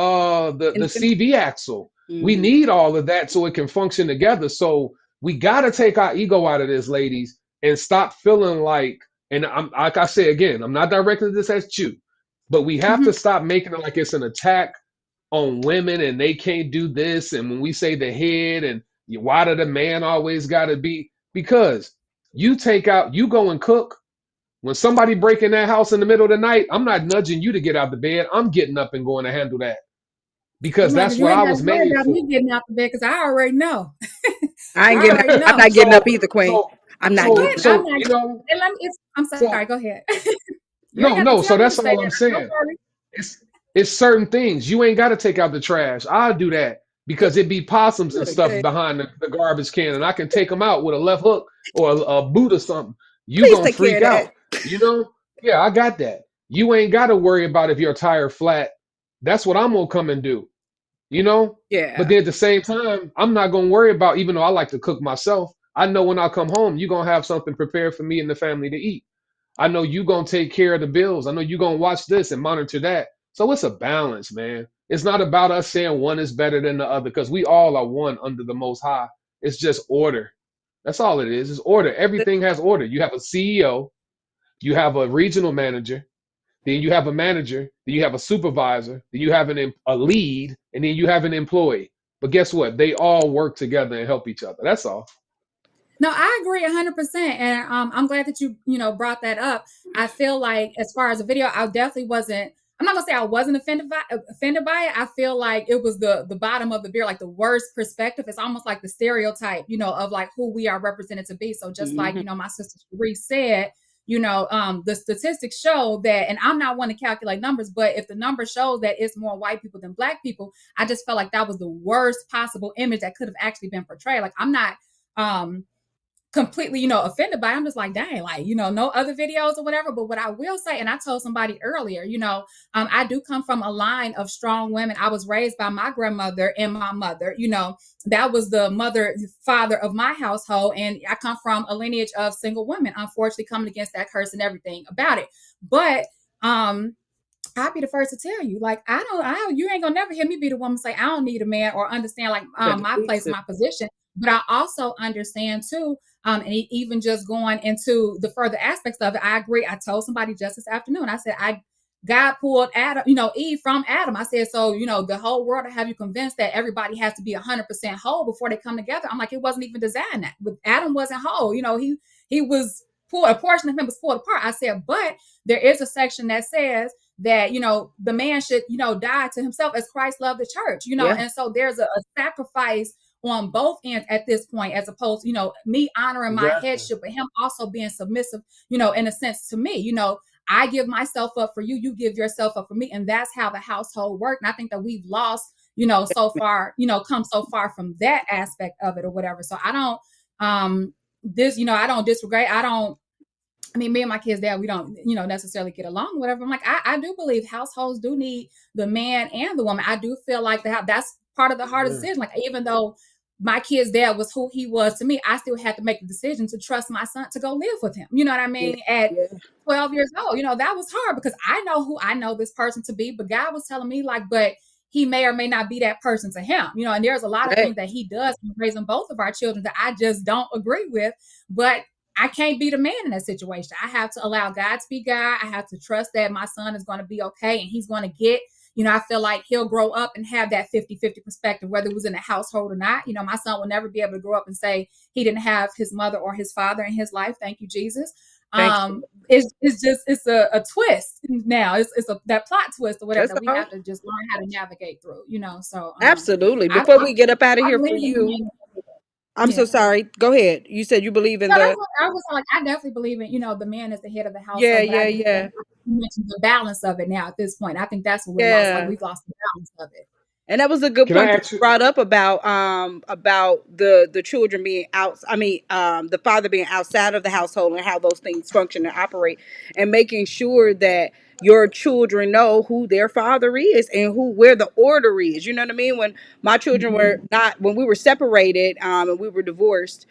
the CV axle. We need all of that so it can function together. So we got to take our ego out of this, ladies, and stop feeling like, and I'm like I say again, I'm not directing this at you, but we have to stop making it like it's an attack on women and they can't do this. And when we say the head, and Why did a man always got to be? Because you go and cook. When somebody break in that house in the middle of the night, I'm not nudging you to get out the bed. I'm getting up and going to handle that because Look, that's you what ain't I got to was worry made about me for. getting out the bed because I already know. I ain't I getting already I'm know. not getting up So, either, Queen. so, I'm not so, getting What? up. I'm so, not. I'm sorry. so Go ahead. You ain't no, got to no. So tell me to that's say all that. I'm Don't saying. worry. It's certain things you ain't got to take out the trash. I'll do that because it be possums and stuff Okay. behind the garbage can, and I can take them out with a left hook or a boot or something. You Please gonna take care freak of that. out, you know? Yeah, I got that. You ain't got to worry about if your tire flat. That's what I'm gonna come and do, you know. But Yeah. then at the same time, I'm not gonna worry about. Even though I like to cook myself, I know when I come home, you gonna have something prepared for me and the family to eat. I know you gonna take care of the bills. I know you gonna watch this and monitor that. So it's a balance, man. It's not about us saying one is better than the other because we all are one under the Most High. It's just order. That's all it is. It's order. Everything has order. You have a CEO, you have a regional manager, then you have a manager, then you have a supervisor, then you have a lead, and then you have an employee. But guess what? They all work together and help each other. That's all. No, I agree 100%, and I'm glad that you brought that up. I feel like as far as the video, I definitely wasn't. I'm not gonna say I wasn't offended by it. I feel like it was the bottom of the beer, like the worst perspective. It's almost like the stereotype, of like who we are represented to be. So just like Hmm. my sister Charise said, the statistics show that, and I'm not one to calculate numbers, but if the number shows that it's more white people than black people, I just felt like that was the worst possible image that could have actually been portrayed. Like I'm not. Um, completely, offended by it. I'm just like, dang, like, no other videos or whatever. But what I will say, and I told somebody earlier, I do come from a line of strong women. I was raised by my grandmother and my mother, that was the father of my household. And I come from a lineage of single women, unfortunately coming against that curse and everything about it. But, I'd be the first to tell you, like, you ain't gonna never hear me be the woman say I don't need a man or understand like Better my teach place, them. my position. But I also understand too, and even just going into the further aspects of it, I agree. I told somebody just this afternoon, I said, God pulled Adam, Eve from Adam. I said, so, the whole world to have you convinced that everybody has to be 100% whole before they come together. I'm like, it wasn't even designed that. With Adam wasn't whole. He was pulled, a portion of him was pulled apart. I said, but there is a section that says that the man should die to himself as Christ loved the church, Yeah. and so there's a sacrifice on both ends at this point, as opposed to me honoring my Exactly. headship, but him also being submissive, in a sense to me. I give myself up for you, you give yourself up for me, and that's how the household worked. And I think that we've lost, so far, come so far from that aspect of it or whatever. So I don't I don't disregard. I mean, me and my kids, dad, we don't, necessarily get along, whatever. I'm like, I do believe households do need the man and the woman. I do feel like that's part of the hardest decision. Like, even though my kid's dad was who he was to me, I still had to make the decision to trust my son to go live with him. You know what I Yeah. mean? At Yeah. 12 years old, that was hard because I know who I know this person to be, but God was telling me like, but he may or may not be that person to him, and there's a lot of Right. things that he does in raising both of our children that I just don't agree with, but I can't be the man in that situation. I have to allow God to be God. I have to trust that my son is going to be okay and he's going to get, I feel like he'll grow up and have that 50-50 perspective, whether it was in a household or not. My son will never be able to grow up and say he didn't have his mother or his father in his life. Thank you, Jesus. Thank you. It's a twist now. It's that plot twist or whatever That's that we all. have to just learn how to navigate through, So Absolutely. I, Before we get up out of I here for believe in the you, man. I'm so Yeah. sorry. Go ahead. You said you believe in No, that's the. what I was like. I definitely believe in, the man is the head of the Yeah, household, but I yeah, do feel yeah. like you mentioned the balance of it now at this point. I think that's what we're lost. Like Yeah. we've lost the balance of it. And that was a good Can I point that ask you you? brought up about the children being out. I mean, the father being outside of the household and how those things function and operate, and making sure that your children know who their father is and where the order is. You know what I mean? When my children were Mhm. not, when we were separated, and we were divorced,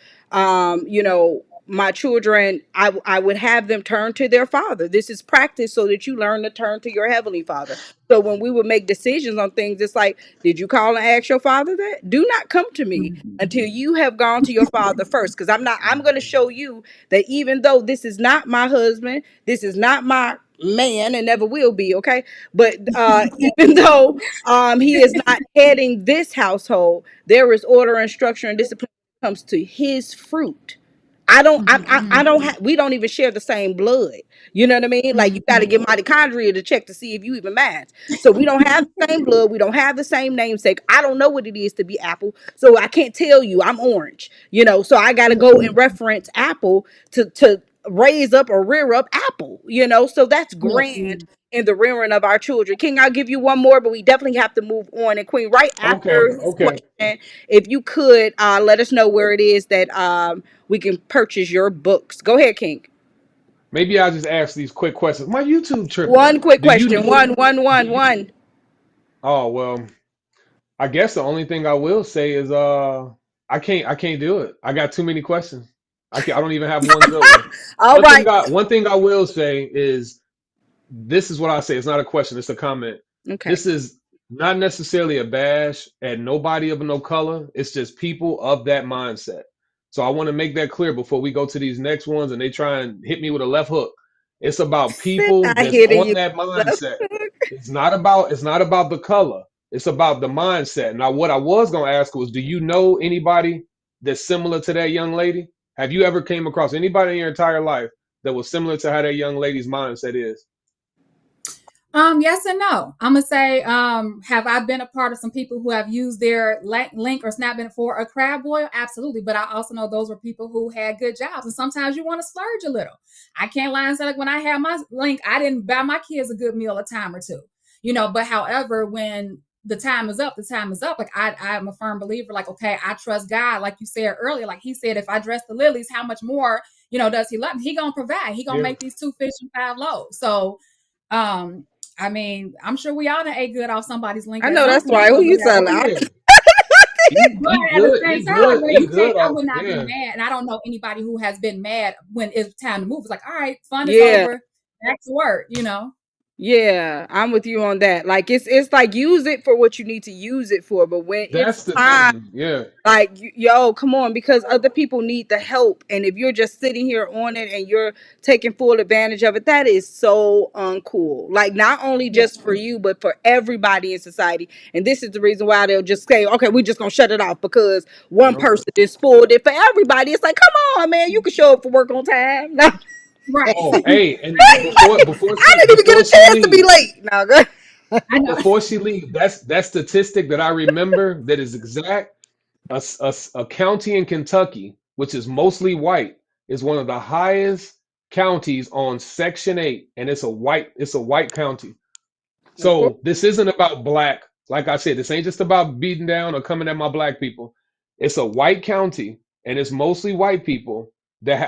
my children, I would have them turn to their father. This is practice so that you learn to turn to your heavenly father. So when we would make decisions on things, it's like, did you call and ask your father that? Do not come to me until you have gone to your father first. Because I'm going to show you that even though this is not my husband, this is not man and never will be, okay? But even though he is not heading this household, there is order and structure and discipline when it comes to his fruit. I don't I don't we don't even share the same blood. You know what I mean? Like, you got to get mitochondria to check to see if you even match. So we don't have the same blood, we don't have the same namesake. I don't know what it is to be Apple, so I can't tell you I'm orange. So I got to go and reference Apple to raise up or rear up Apple. So that's grand in the rearing of our children. King, I'll give you one more, but we definitely have to move on. And Queen, right Okay, after his okay. question, if you could let us know where it is that we can purchase your books. Go ahead, King. Maybe I'll just ask these quick questions. My YouTube tripping. One quick Do you question. know? Do you? One. Oh well, I guess the only thing I will say is I can't do it. I got too many questions. I don't even have one good one. All One right. thing I will say is this is what I say. It's not a question, it's a comment. Okay. This is not necessarily a bash at nobody of no color. It's just people of that mindset. So I want to make that clear before we go to these next ones and they try and hit me with a left hook. It's about Sit people not that's hitting on you. that mindset. It's not about the color. It's about the mindset. Now, what I was gonna ask was, do you know anybody that's similar to that young lady? Have you ever came across anybody in your entire life that was similar to how that young lady's mindset is? Yes and no. I'm gonna say, have I been a part of some people who have used their link or snap Bennett for a crab boil? Absolutely. But I also know those were people who had good jobs, and sometimes you want to splurge a little. I can't lie and say, like, when I had my link, I didn't buy my kids a good meal a time or two, But however, when the time is up, the time is up. Like, I'm a firm believer. Like, okay, I trust God. Like you said earlier, like he said, if I dress the lilies, how much more, does he love me? He gonna provide. He gonna Yeah, make these 2 fish and 5 loaves. So, um, I mean, I'm sure we all done ate good off somebody's link I at know some that's point. right. So Who you yeah. oh telling? yeah. Eat But at the good, same eat time, like good, when eat it came, good I off. would not be Yeah, mad. And I don't know anybody who has been mad when it's time to move. It's like, all right, fun is Yeah. over. Back to work. Yeah, I'm with you on that. Like, it's like, use it for what you need to use it for, but when it's that's the time, thing. Yeah, like, yo, come on, because other people need the help. And if you're just sitting here on it and you're taking full advantage of it, that is so uncool. Like, not only Yeah. just for you, but for everybody in society. And this is the reason why they'll just say, okay, we're just gonna shut it off because one yep. person is spoiled it for everybody. It's like, come on, man, you can show up for work on time. No, Right. Oh, hey, and I didn't even get before a she chance to be leave, late. No, good. I know. that statistic that I remember that is exact. A county in Kentucky, which is mostly white, is one of the highest counties on Section 8, and it's a white county. Of course. So this isn't about black. Like I said, this ain't just about beating down or coming at my black people. It's a white county, and it's mostly white people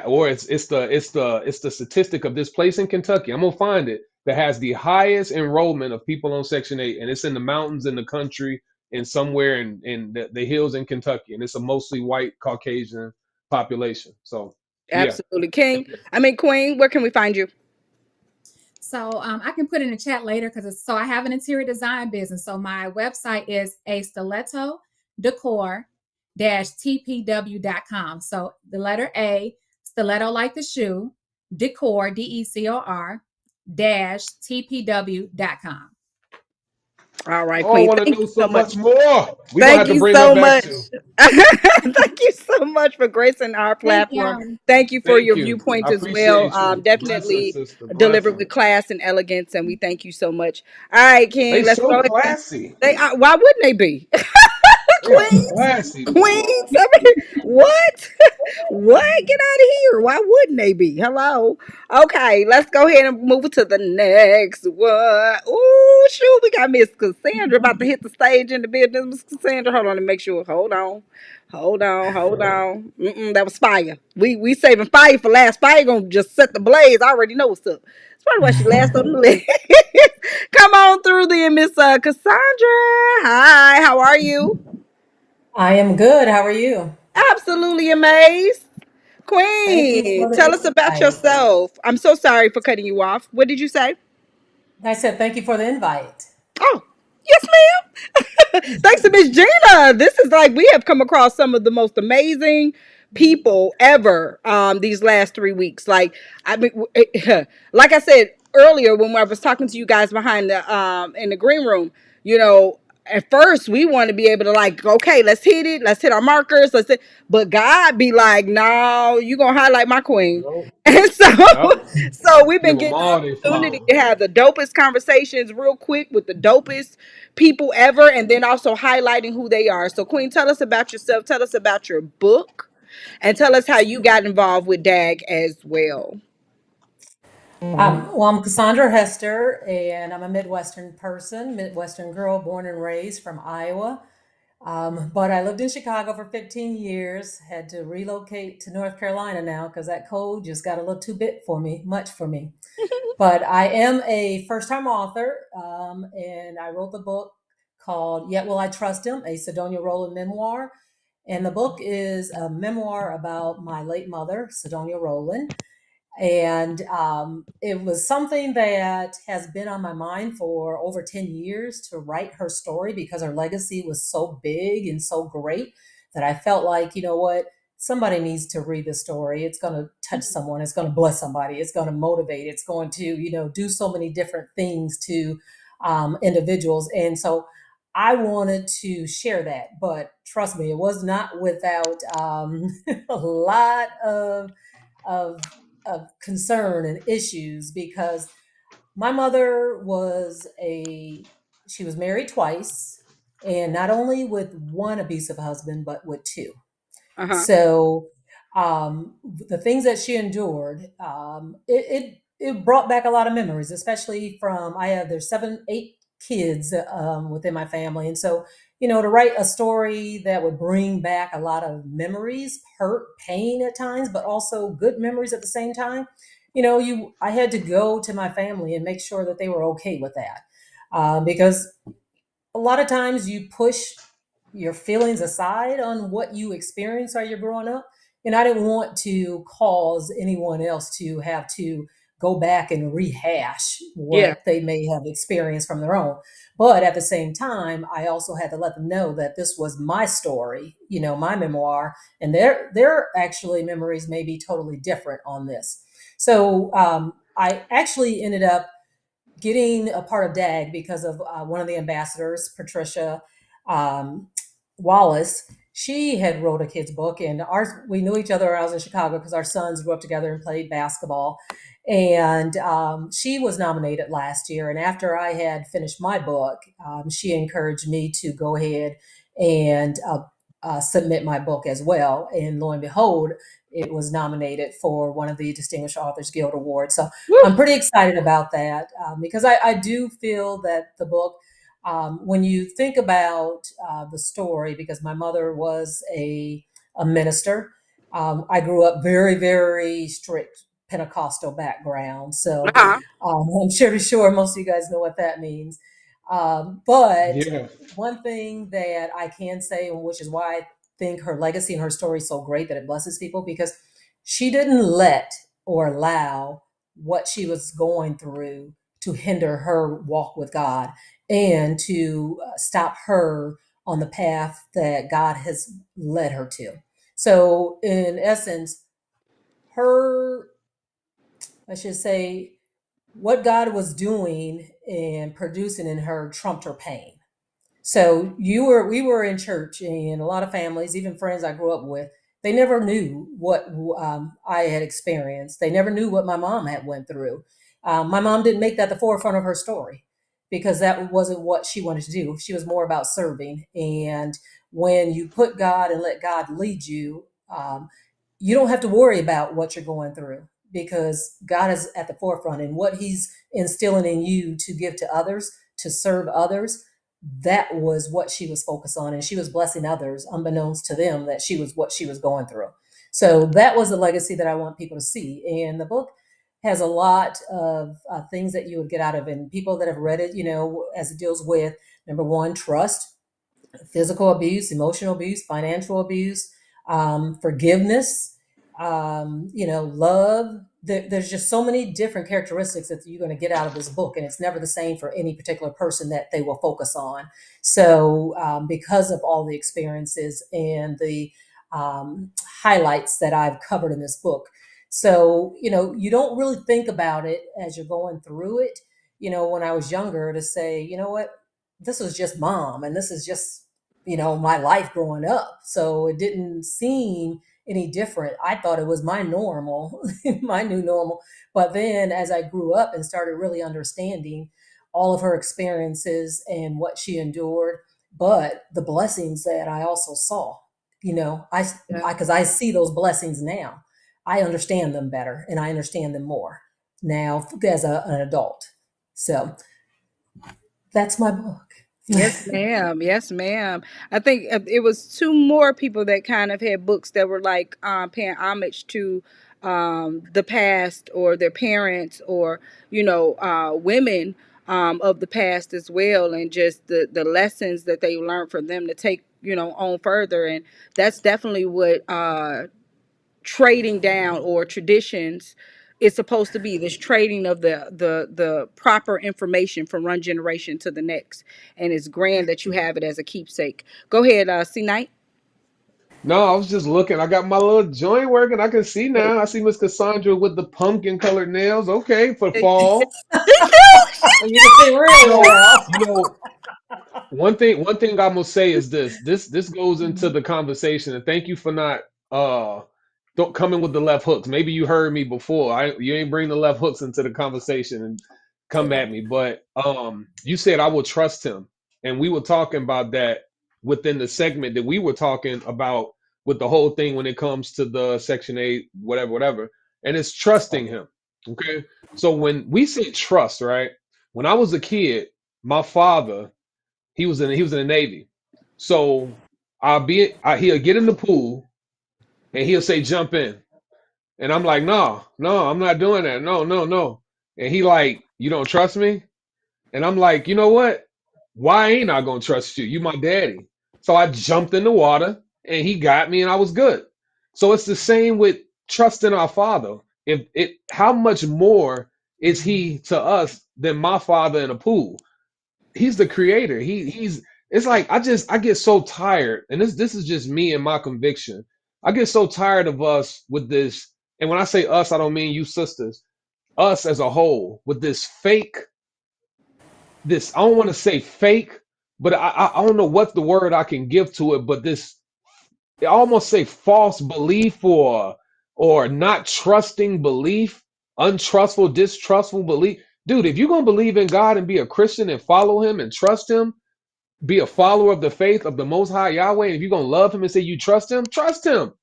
or it's the statistic of this place in Kentucky. I'm gonna find it that has the highest enrollment of people on Section 8, and it's in the mountains in the country and somewhere in the hills in Kentucky, and it's a mostly white Caucasian population. So yeah, Absolutely. Queen, where can we find you? So I can put in the chat later because I have an interior design business. So my website is a stiletto decor tpw.com. So the letter A, stiletto like the shoe, decor, DECOR tpw.com. All right, oh, I Queen. want to Thank know you so so much. much more. We're gonna Thank have to you bring her so back much. too. Thank you so much for gracing our Thank platform. you. Thank you for Thank your you. viewpoints I as well. appreciate you. Blessings, Definitely sister. delivered Blessings. with class and elegance, and we thank you so much. All right, They King, let's so go ahead. classy. Why wouldn't they be? They are Queens, classy, boy. Queens. I mean, what? What? Get out of here. Why wouldn't they be? Hello. Okay, let's go ahead and move to the next one. Ooh, shoot, we got Miss Cassandra about to hit the stage in the business. Miss Cassandra, hold on to make sure. Hold on. That was Fyre. We saving Fyre for last. Fyre gonna just set the blaze. I already know what's up. That's probably why she last on the list. Come on through then, Miss Cassandra. Hi, how are you? I am good. How are you? Absolutely amazed. Thank you Queen, for the tell us about invite. yourself. I'm so sorry for cutting you off. What did you say? I said thank you for the invite. Oh, yes, ma'am. Thanks to Miss Gina. This is like we have come across some of the most amazing people ever these last 3 weeks. Like, I mean, like I said, earlier when I was talking to you guys behind the in the green room, you know, at first we want to be able to like, okay, let's hit it, let's hit our markers, but God be like, no, you gonna highlight my queen. Nope. And so Yep. so we've been Give them getting the all their opportunity flowers. to have the dopest conversations real quick with the dopest people ever, and then also highlighting who they are. So Queen, tell us about yourself, tell us about your book, and tell us how you got involved with DAG as well. Well, I'm Kassundra Hester, and I'm a Midwestern person, Midwestern girl, born and raised from Iowa. But I lived in Chicago for 15 years, had to relocate to North Carolina now because that cold just got a little too bit for me, much for me. But I am a first time author, and I wrote the book called Yet Will I Trust Him, a Sidonia Rowland memoir. And the book is a memoir about my late mother, Sidonia Rowland. And it was something that has been on my mind for over 10 years to write her story because her legacy was so big and so great that I felt like, you know what, somebody needs to read the story. It's going to touch someone. It's going to bless somebody. It's going to motivate. It's going to, you know, do so many different things to individuals. And so I wanted to share that. But trust me, it was not without a lot of concern and issues because my mother she was married twice, and not only with one abusive husband but with two. Uh-huh. So the things that she endured, it brought back a lot of memories, especially from there's 7, 8 kids within my family, and so you know to write a story that would bring back a lot of memories, hurt, pain at times, but also good memories at the same time. You know, I had to go to my family and make sure that they were okay with that, because a lot of times you push your feelings aside on what you experienced while you're growing up. And I didn't want to cause anyone else to have to go back and rehash Yeah. what they may have experienced from their own. But at the same time, I also had to let them know that this was my story, you know, my memoir, and their actually memories may be totally different on this. So I actually ended up getting a part of D.A.G because of one of the ambassadors, Patricia um, Wallace. She had wrote a kid's book, and we knew each other. I was in Chicago because our sons grew up together and played basketball. And she was nominated last year. And after I had finished my book, she encouraged me to go ahead and submit my book as well. And lo and behold, it was nominated for one of the Distinguished Authors Guild Awards. So I'm pretty excited about that because I do feel that the book, when you think about the story, because my mother was a minister, I grew up very, very strict Pentecostal background. So Uh-huh. I'm sure most of you guys know what that means. But Yeah. one thing that I can say, which is why I think her legacy and her story is so great that it blesses people, because she didn't let or allow what she was going through to hinder her walk with God and to stop her on the path that God has led her to. So, in essence, her, I should say, what God was doing and producing in her trumped her pain. So we were in church, and a lot of families, even friends I grew up with, they never knew what I had experienced. They never knew what my mom had went through. My mom didn't make that the forefront of her story because that wasn't what she wanted to do. She was more about serving. And when you put God and let God lead you, you don't have to worry about what you're going through because God is at the forefront, and what He's instilling in you to give to others, to serve others, that was what she was focused on, and she was blessing others unbeknownst to them that she was what she was going through. So that was the legacy that I want people to see. And the book has a lot of things that you would get out of it. And people that have read it, you know, as it deals with, number one, trust, physical abuse, emotional abuse, financial abuse, forgiveness, you know, love. There's just so many different characteristics that you're going to get out of this book, and it's never the same for any particular person that they will focus on. So, because of all the experiences and the highlights that I've covered in this book, So, you don't really think about it as you're going through it. When I was younger, to say, you know what, this was just mom, and this is just, my life growing up. So it didn't seem any different. I thought it was my normal, my new normal. But then as I grew up and started really understanding all of her experiences and what she endured, but the blessings that I also saw, I, Yeah. because I see those blessings now. I understand them better, and I understand them more now as an adult. So that's my book. Yes, ma'am. Yes, ma'am. I think it was two more people that kind of had books that were like paying homage to the past or their parents or women of the past as well, and just the lessons that they learned from them to take on further. And that's definitely what trading down or traditions is supposed to be, this trading of the proper information from one generation to the next. And it's grand that you have it as a keepsake. Go ahead, CKnight. No, I was just looking. I got my little joint working. I can see now. I see Miss Cassundra with the pumpkin colored nails. Okay, for fall. You can see really So, well. one thing I'm gonna say is this. This goes into the conversation, and thank you for not don't come in with the left hooks. Maybe you heard me before. You ain't bring the left hooks into the conversation and come at me. But you said I will trust him, and we were talking about that within the segment that we were talking about with the whole thing when it comes to the Section 8, whatever, whatever, and it's trusting him. Okay, so when we say trust, right? When I was a kid, my father he was in the Navy, so he'll get in the pool and he'll say jump in. And I'm like, no, no, I'm not doing that. No, no, no. And he like, you don't trust me? And I'm like, you know what? Why ain't I gonna trust you? You my daddy. So I jumped in the water and he got me and I was good. So it's the same with trusting our father. If it how much more is he to us than my father in a pool? He's the creator. He's it's like I get so tired, and this is just me and my conviction. I get so tired of us with this, and when I say us, I don't mean you sisters, us as a whole, with this fake, this I don't want to say fake, but I don't know what the word I can give to it, but this I almost say false belief or not trusting belief, untrustful, distrustful belief. Dude, if you're gonna believe in God and be a Christian and follow him and trust him, be a follower of the faith of the Most High Yahweh, and if you're gonna love him and say you trust him, trust him.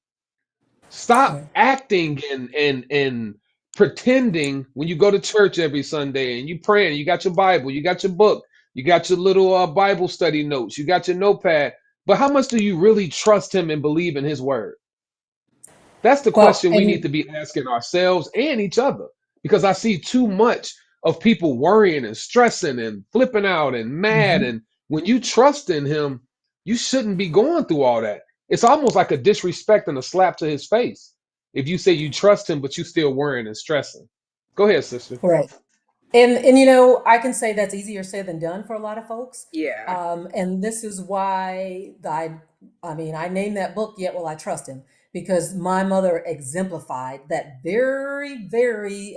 Stop acting and pretending when you go to church every Sunday and you praying. You got your Bible, you got your book, you got your little Bible study notes, you got your notepad. But how much do you really trust him and believe in his word? That's the Well, question we need to be asking ourselves and each other. Because I see too much of people worrying and stressing and flipping out and mad. mhm. And when you trust in him, you shouldn't be going through all that. It's almost like a disrespect and a slap to his face if you say you trust him, but you still worrying and stressing. Go ahead, sister. Right. And I can say that's easier said than done for a lot of folks. Yeah. And this is why I named that book Yet Will I Trust Him, because my mother exemplified that very, very,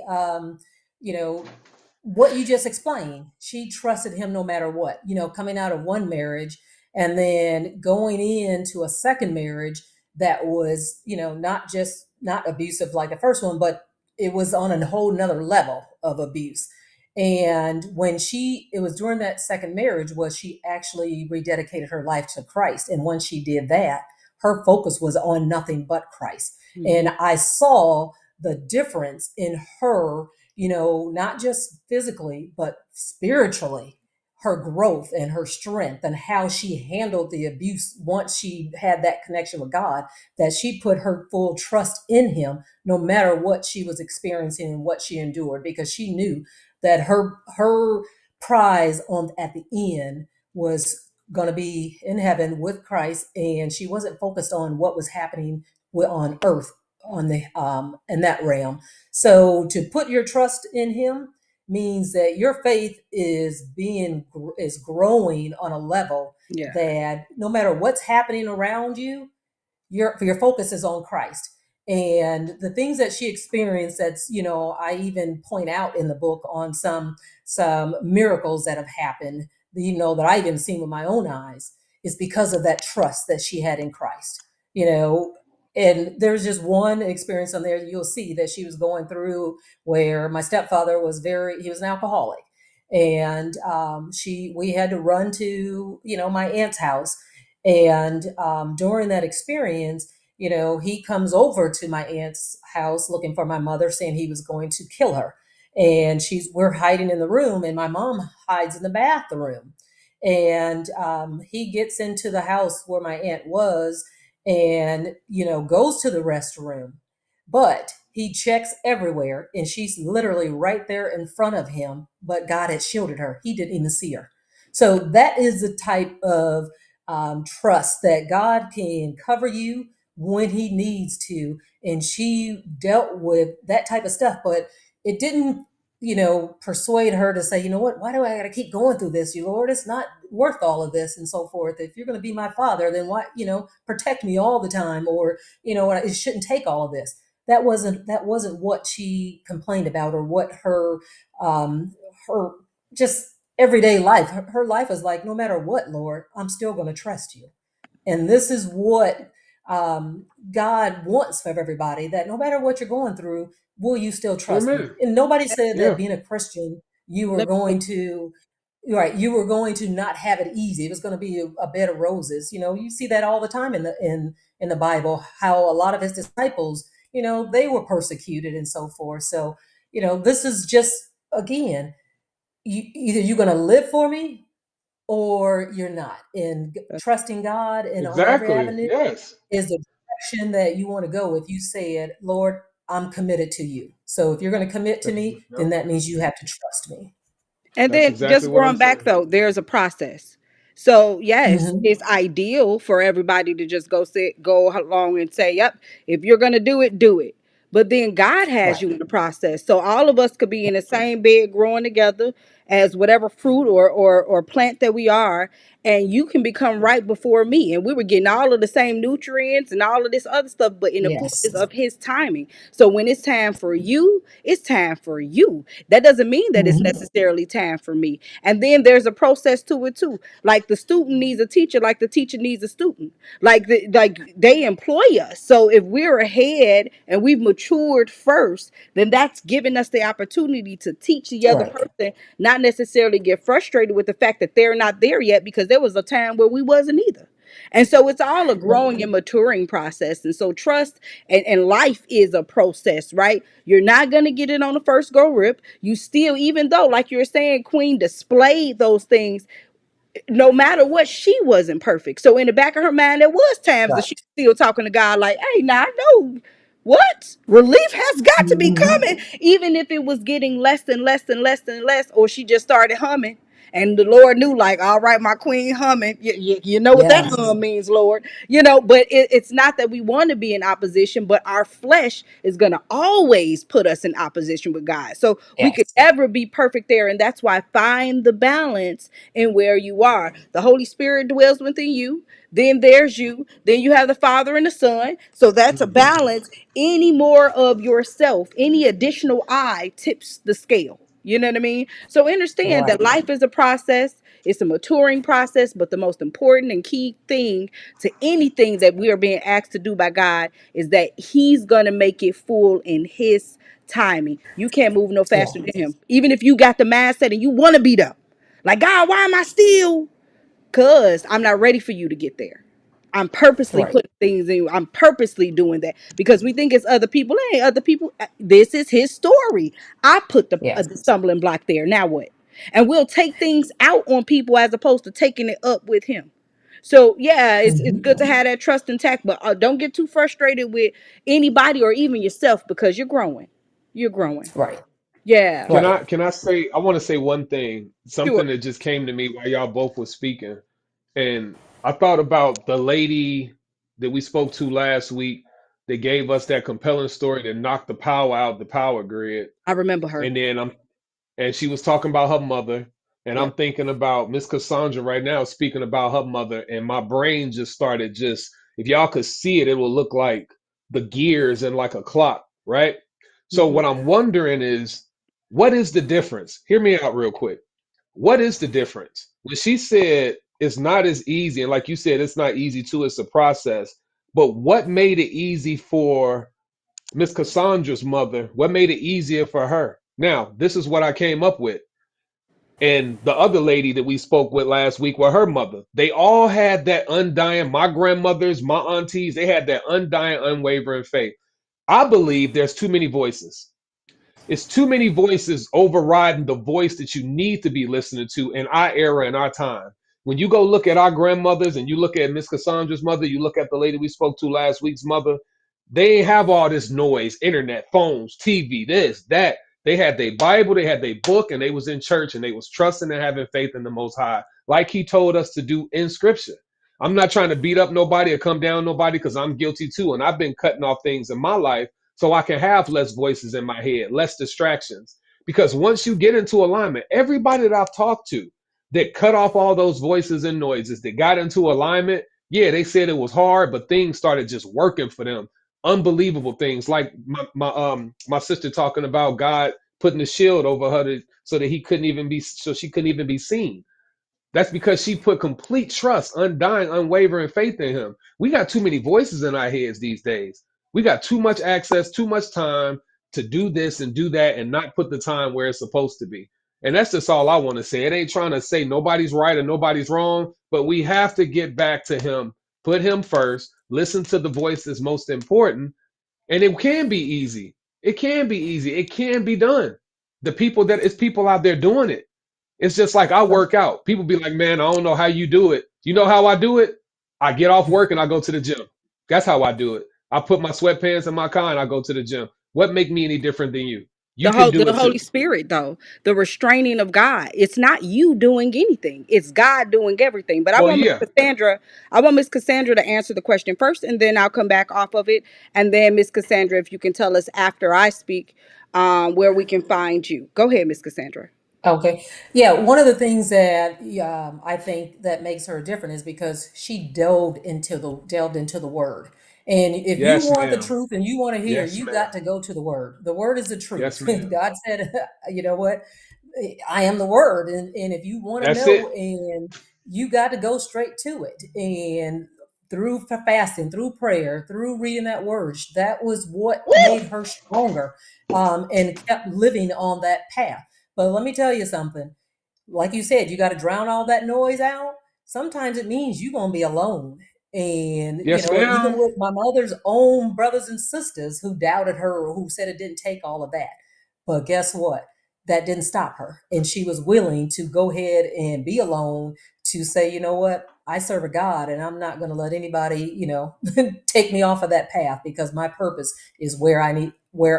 what you just explained. She trusted him no matter what, coming out of one marriage and then going into a second marriage that was, not abusive like the first one, but it was on a whole nother level of abuse. And it was during that second marriage was she actually rededicated her life to Christ. And once she did that, her focus was on nothing but Christ. Mhm. And I saw the difference in her, not just physically, but spiritually, her growth and her strength and how she handled the abuse once she had that connection with God, that she put her full trust in him no matter what she was experiencing and what she endured, because she knew that her prize on at the end was going to be in heaven with Christ, and she wasn't focused on what was happening on earth on the in that realm. So to put your trust in him means that your faith is growing on a level Yeah. that no matter what's happening around you, your focus is on Christ. And the things that she experienced, that's, I even point out in the book on some miracles that have happened, that I even seen with my own eyes, is because of that trust that she had in Christ. And there's just one experience on there you'll see that she was going through, where my stepfather he was an alcoholic, and we had to run to my aunt's house, and during that experience, he comes over to my aunt's house looking for my mother, saying he was going to kill her. And we're hiding in the room, and my mom hides in the bathroom. And he gets into the house where my aunt was, and goes to the restroom, but he checks everywhere, and she's literally right there in front of him, but God had shielded her. He didn't even see her. So that is the type of trust that God can cover you when he needs to. And she dealt with that type of stuff, but it didn't persuade her to say, you know what, why do I got to keep going through this, you Lord? It's not worth all of this, and so forth. If you're going to be my father, then why, protect me all the time, or, it shouldn't take all of this. That wasn't what she complained about, or what her just everyday life. Her life was like, no matter what, Lord, I'm still going to trust you. And this is what God wants for everybody, that no matter what you're going through, will you still trust me? Amen. And nobody said Yeah. that being a Christian, you were Let going to, right, you were going to not have it easy. It was going to be a bed of roses. You see that all the time in the Bible, how a lot of his disciples, they were persecuted and so forth. So, this is just, again, either you're going to live for me or you're not. And trusting God and on every Exactly. avenue Yes. is the direction that you want to go. If you said, Lord, I'm committed to you. So if you're going to commit to That's, me, yep. then that means you have to trust me. And That's then exactly just what I'm going back saying. though, there's a process. So yes, Mm-hmm. it's ideal for everybody to just go along and say, "Yep, if you're gonna do it, do it." But then God has Right. you in the process. So all of us could be in the same bed growing together as whatever fruit or plant that we are, and you can become right before me. And we were getting all of the same nutrients and all of this other stuff, but in the fullness Yes. of his timing. So when it's time for you, it's time for you. That doesn't mean that it's Mm-hmm. necessarily time for me. And then there's a process to it too. Like the student needs a teacher, like the teacher needs a student. Like they employ us. So if we're ahead and we've matured first, then that's giving us the opportunity to teach the other Right. person, not necessarily get frustrated with the fact that they're not there yet, because there was a time where we wasn't either. And so it's all a growing and maturing process. And so trust and life is a process, right? You're not going to get it on the first go rip. You still, even though, like you're saying, Queen displayed those things, no matter what, she wasn't perfect. So in the back of her mind, there was times that she Right. was still talking to God like, hey, now I know what relief has got to be Mm-hmm. coming, even if it was getting less and less and less and less, or she just started humming. And the Lord knew, like, all right, my queen humming. You know what that Yes. hum means, Lord. But it's not that we want to be in opposition, but our flesh is going to always put us in opposition with God. So we could Yes. never be perfect there. And that's why find the balance in where you are. The Holy Spirit dwells within you. Then there's you. Then you have the Father and the Son. So that's a Hmm. balance. Any more of yourself, any additional I tips the scale. You know what I mean? So understand that Right. life is a process. It's a maturing process, but the most important and key thing to anything that we are being asked to do by God is that He's going to make it full in His timing. You can't move no Yeah. faster than Him. Even if you got the mindset and you want to be there. Like, God, why am I still? Because I'm not ready for you to get there. I'm purposely Right. putting things in. I'm purposely doing that because we think it's other people. It ain't other people. This is his story. I put Yes. the stumbling block there. Now what? And we'll take things out on people as opposed to taking it up with him. So yeah, it's Mm-hmm. good to have that trust intact, but don't get too frustrated with anybody or even yourself because you're growing. You're growing. Right. Yeah. Can Right. I can I say I want to say one thing, Sure. something that just came to me while y'all both were speaking. And I thought about the lady that we spoke to last week that gave us that compelling story that knocked the power out the power grid. I remember her. And then and she was talking about her mother. And I'm Yep. thinking about Miss Kassundra right now speaking about her mother. And my brain just started if y'all could see it, it will look like the gears in like a clock, right? So Mhm. what I'm wondering is, what is the difference? Hear me out real quick. What is the difference? When she said it's not as easy, and like you said, it's not easy too, it's a process. But what made it easy for Miss Kassundra's mother? What made it easier for her? Now, this is what I came up with. And the other lady that we spoke with last week was her mother. They all had that undying, my grandmothers, my aunties, they had that undying, unwavering faith. I believe there's too many voices. It's too many voices overriding the voice that you need to be listening to in our era and our time. When you go look at our grandmothers and you look at Miss Kassundra's mother, you look at the lady we spoke to last week's mother, they ain't have all this noise, internet, phones, TV, this, that. They had their Bible, they had their book, and they was in church and they was trusting and having faith in the Most High, like He told us to do in Scripture. I'm not trying to beat up nobody or come down nobody because I'm guilty too, and I've been cutting off things in my life so I can have less voices in my head, less distractions. Because once you get into alignment, everybody that I've talked to that cut off all those voices and noises, that got into alignment, yeah, they said it was hard, but things started just working for them. Unbelievable things, like my sister talking about God putting a shield over her so that she couldn't even be seen. That's because she put complete trust, undying, unwavering faith in Him. We got too many voices in our heads these days. We got too much access, too much time to do this and do that and not put the time where it's supposed to be. And that's just all I want to say. It ain't trying to say nobody's right or nobody's wrong, but we have to get back to Him, put Him first, listen to the voice that's most important. And it can be easy. It can be easy. It can be done. It's people out there doing it. It's just like I work out. People be like, man, I don't know how you do it. You know how I do it? I get off work and I go to the gym. That's how I do it. I put my sweatpants in my car and I go to the gym. What make me any different than you? You can do The it Holy too. Spirit, though, the restraining of God. It's not you doing anything. It's God doing everything. But Well, yeah. I want Miss Cassandra to answer the question first, and then I'll come back off of it. And then Miss Cassandra, if you can tell us after I speak, where we can find you. Go ahead, Miss Cassandra. Okay. Yeah, one of the things that I think that makes her different is because she delved into the word. And if you Yes, want the ma'am. truth and you want to hear, Yes, you ma'am. got to go to the word. The word is the Yes, truth. ma'am. God said, you know what? I am the word. And if you want to That's know, it. and you got to go straight to it. And through fasting, through prayer, through reading that word, that was what Woo! made her stronger, and kept living on that path. But let me tell you something. Like you said, you got to drown all that noise out. Sometimes it means you're going to be alone. And, Yes, even ma'am. with my mother's own brothers and sisters who doubted her, or who said it didn't take all of that. But guess what? That didn't stop her. And she was willing to go ahead and be alone, to say, you know what? I serve a God, and I'm not going to let anybody, take me off of that path, because my purpose is where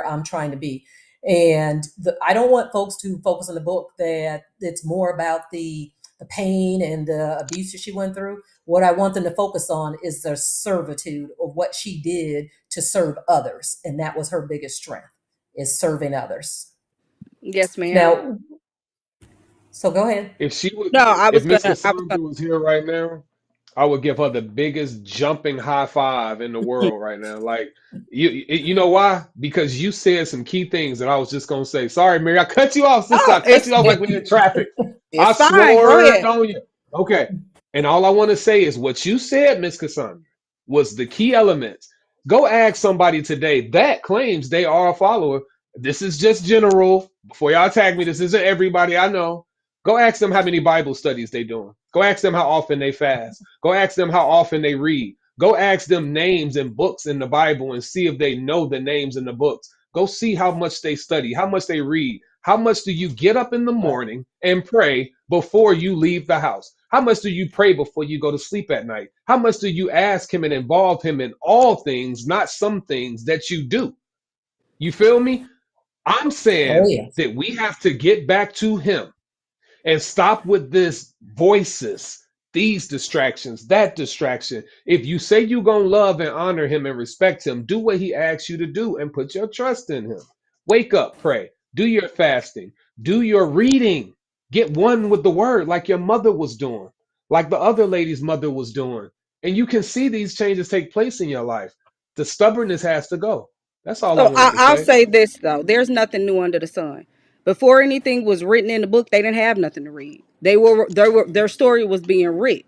I'm trying to be. And I don't want folks to focus on the book that it's more about the pain and the abuse that she went through. What I want them to focus on is the servitude of what she did to serve others. And that was her biggest strength, is serving others. Yes, ma'am. Now, so go ahead. If she would, No, if Miss I was Cassandra was here right now, I would give her the biggest jumping high five in the gonna. world right now. Like you know why? Because you said some key things that I was just gonna say. Sorry, Mary, I cut you off, sister. Oh, I cut you off like we in traffic. I it's fine. Go swerved ahead. on you. Okay. And all I want to say is what you said, Miss Cassandra, was the key elements. Go ask somebody today that claims they are a follower. This is just general. Before y'all tag me, this isn't everybody I know. Go ask them how many Bible studies they doing. Go ask them how often they fast. Go ask them how often they read. Go ask them names and books in the Bible and see if they know the names in the books. Go see how much they study, how much they read. How much do you get up in the morning and pray before you leave the house? How much do you pray before you go to sleep at night? How much do you ask Him and involve Him in all things, not some things that you do? You feel me? I'm Oh, saying yes. that we have to get back to Him and stop with this voices, these distractions, that distraction. If you say you're going to love and honor Him and respect Him, do what He asks you to do and put your trust in Him. Wake up, pray, do your fasting, do your reading, get one with the word like your mother was doing, like the other lady's mother was doing. And you can see these changes take place in your life. The stubbornness has to go. That's all I So wanted to I'll say. say this though: there's nothing new under the sun. Before anything was written in the book, they didn't have nothing to read. Their story was being written.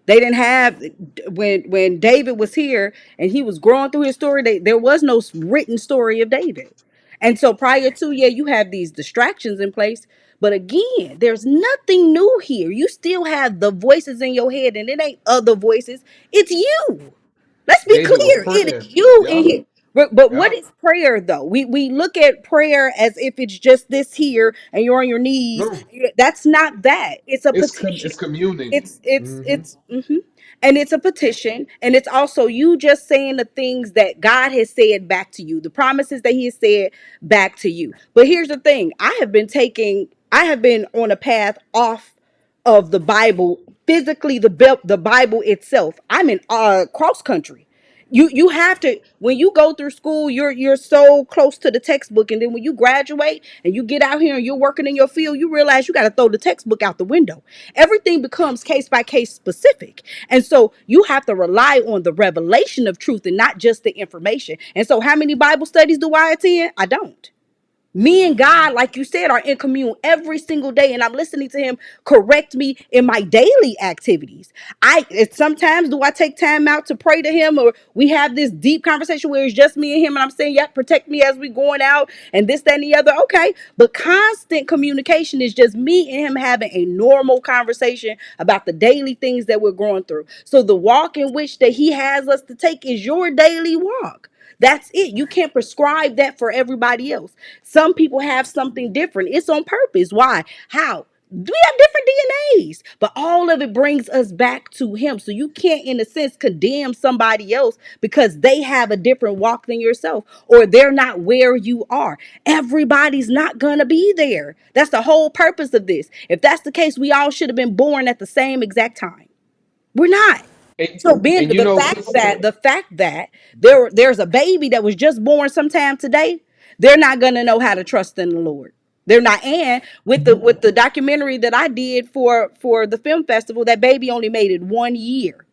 They didn't have when David was here and he was growing through his story. There was no written story of David, and so prior to, yeah, you have these distractions in place. But again, there's nothing new here. You still have the voices in your head, and it ain't other voices. It's you. Let's be David was clear. It praying. is you in Yep. here. But what Yep. is prayer though? We look at prayer as if it's just this here and you're on your knees. No. That's not that. It's a It's petition. communing. It's Hmm. it's and it's a petition, and it's also you just saying the things that God has said back to you, the promises that He has said back to you. But here's the thing: I have been on a path off of the Bible, physically the Bible itself. I'm in cross country. You have to, when you go through school, you're so close to the textbook, and then when you graduate and you get out here and you're working in your field, you realize you got to throw the textbook out the window. Everything becomes case by case specific, and so you have to rely on the revelation of truth and not just the information. And so how many Bible studies do I attend? I don't. Me and God, like you said, are in commune every single day, and I'm listening to Him correct me in my daily activities. Sometimes do I take time out to pray to Him, or we have this deep conversation where it's just me and Him, and I'm saying, "Yeah, protect me as we going out," and this, that, and the other. Okay, but constant communication is just me and Him having a normal conversation about the daily things that we're going through. So the walk in which that He has us to take is your daily walk. That's it. You can't prescribe that for everybody else. Some people have something different. It's on purpose. Why? How? We have different DNAs, but all of it brings us back to Him. So you can't, in a sense, condemn somebody else because they have a different walk than yourself, or they're not where you are. Everybody's not going to be there. That's the whole purpose of this. If that's the case, we all should have been born at the same exact time. We're not. And, So being and you know, the fact that there's a baby that was just born sometime today, they're not gonna know how to trust in the Lord. They're not. And with the documentary that I did for the film festival, that baby only made it 1 year.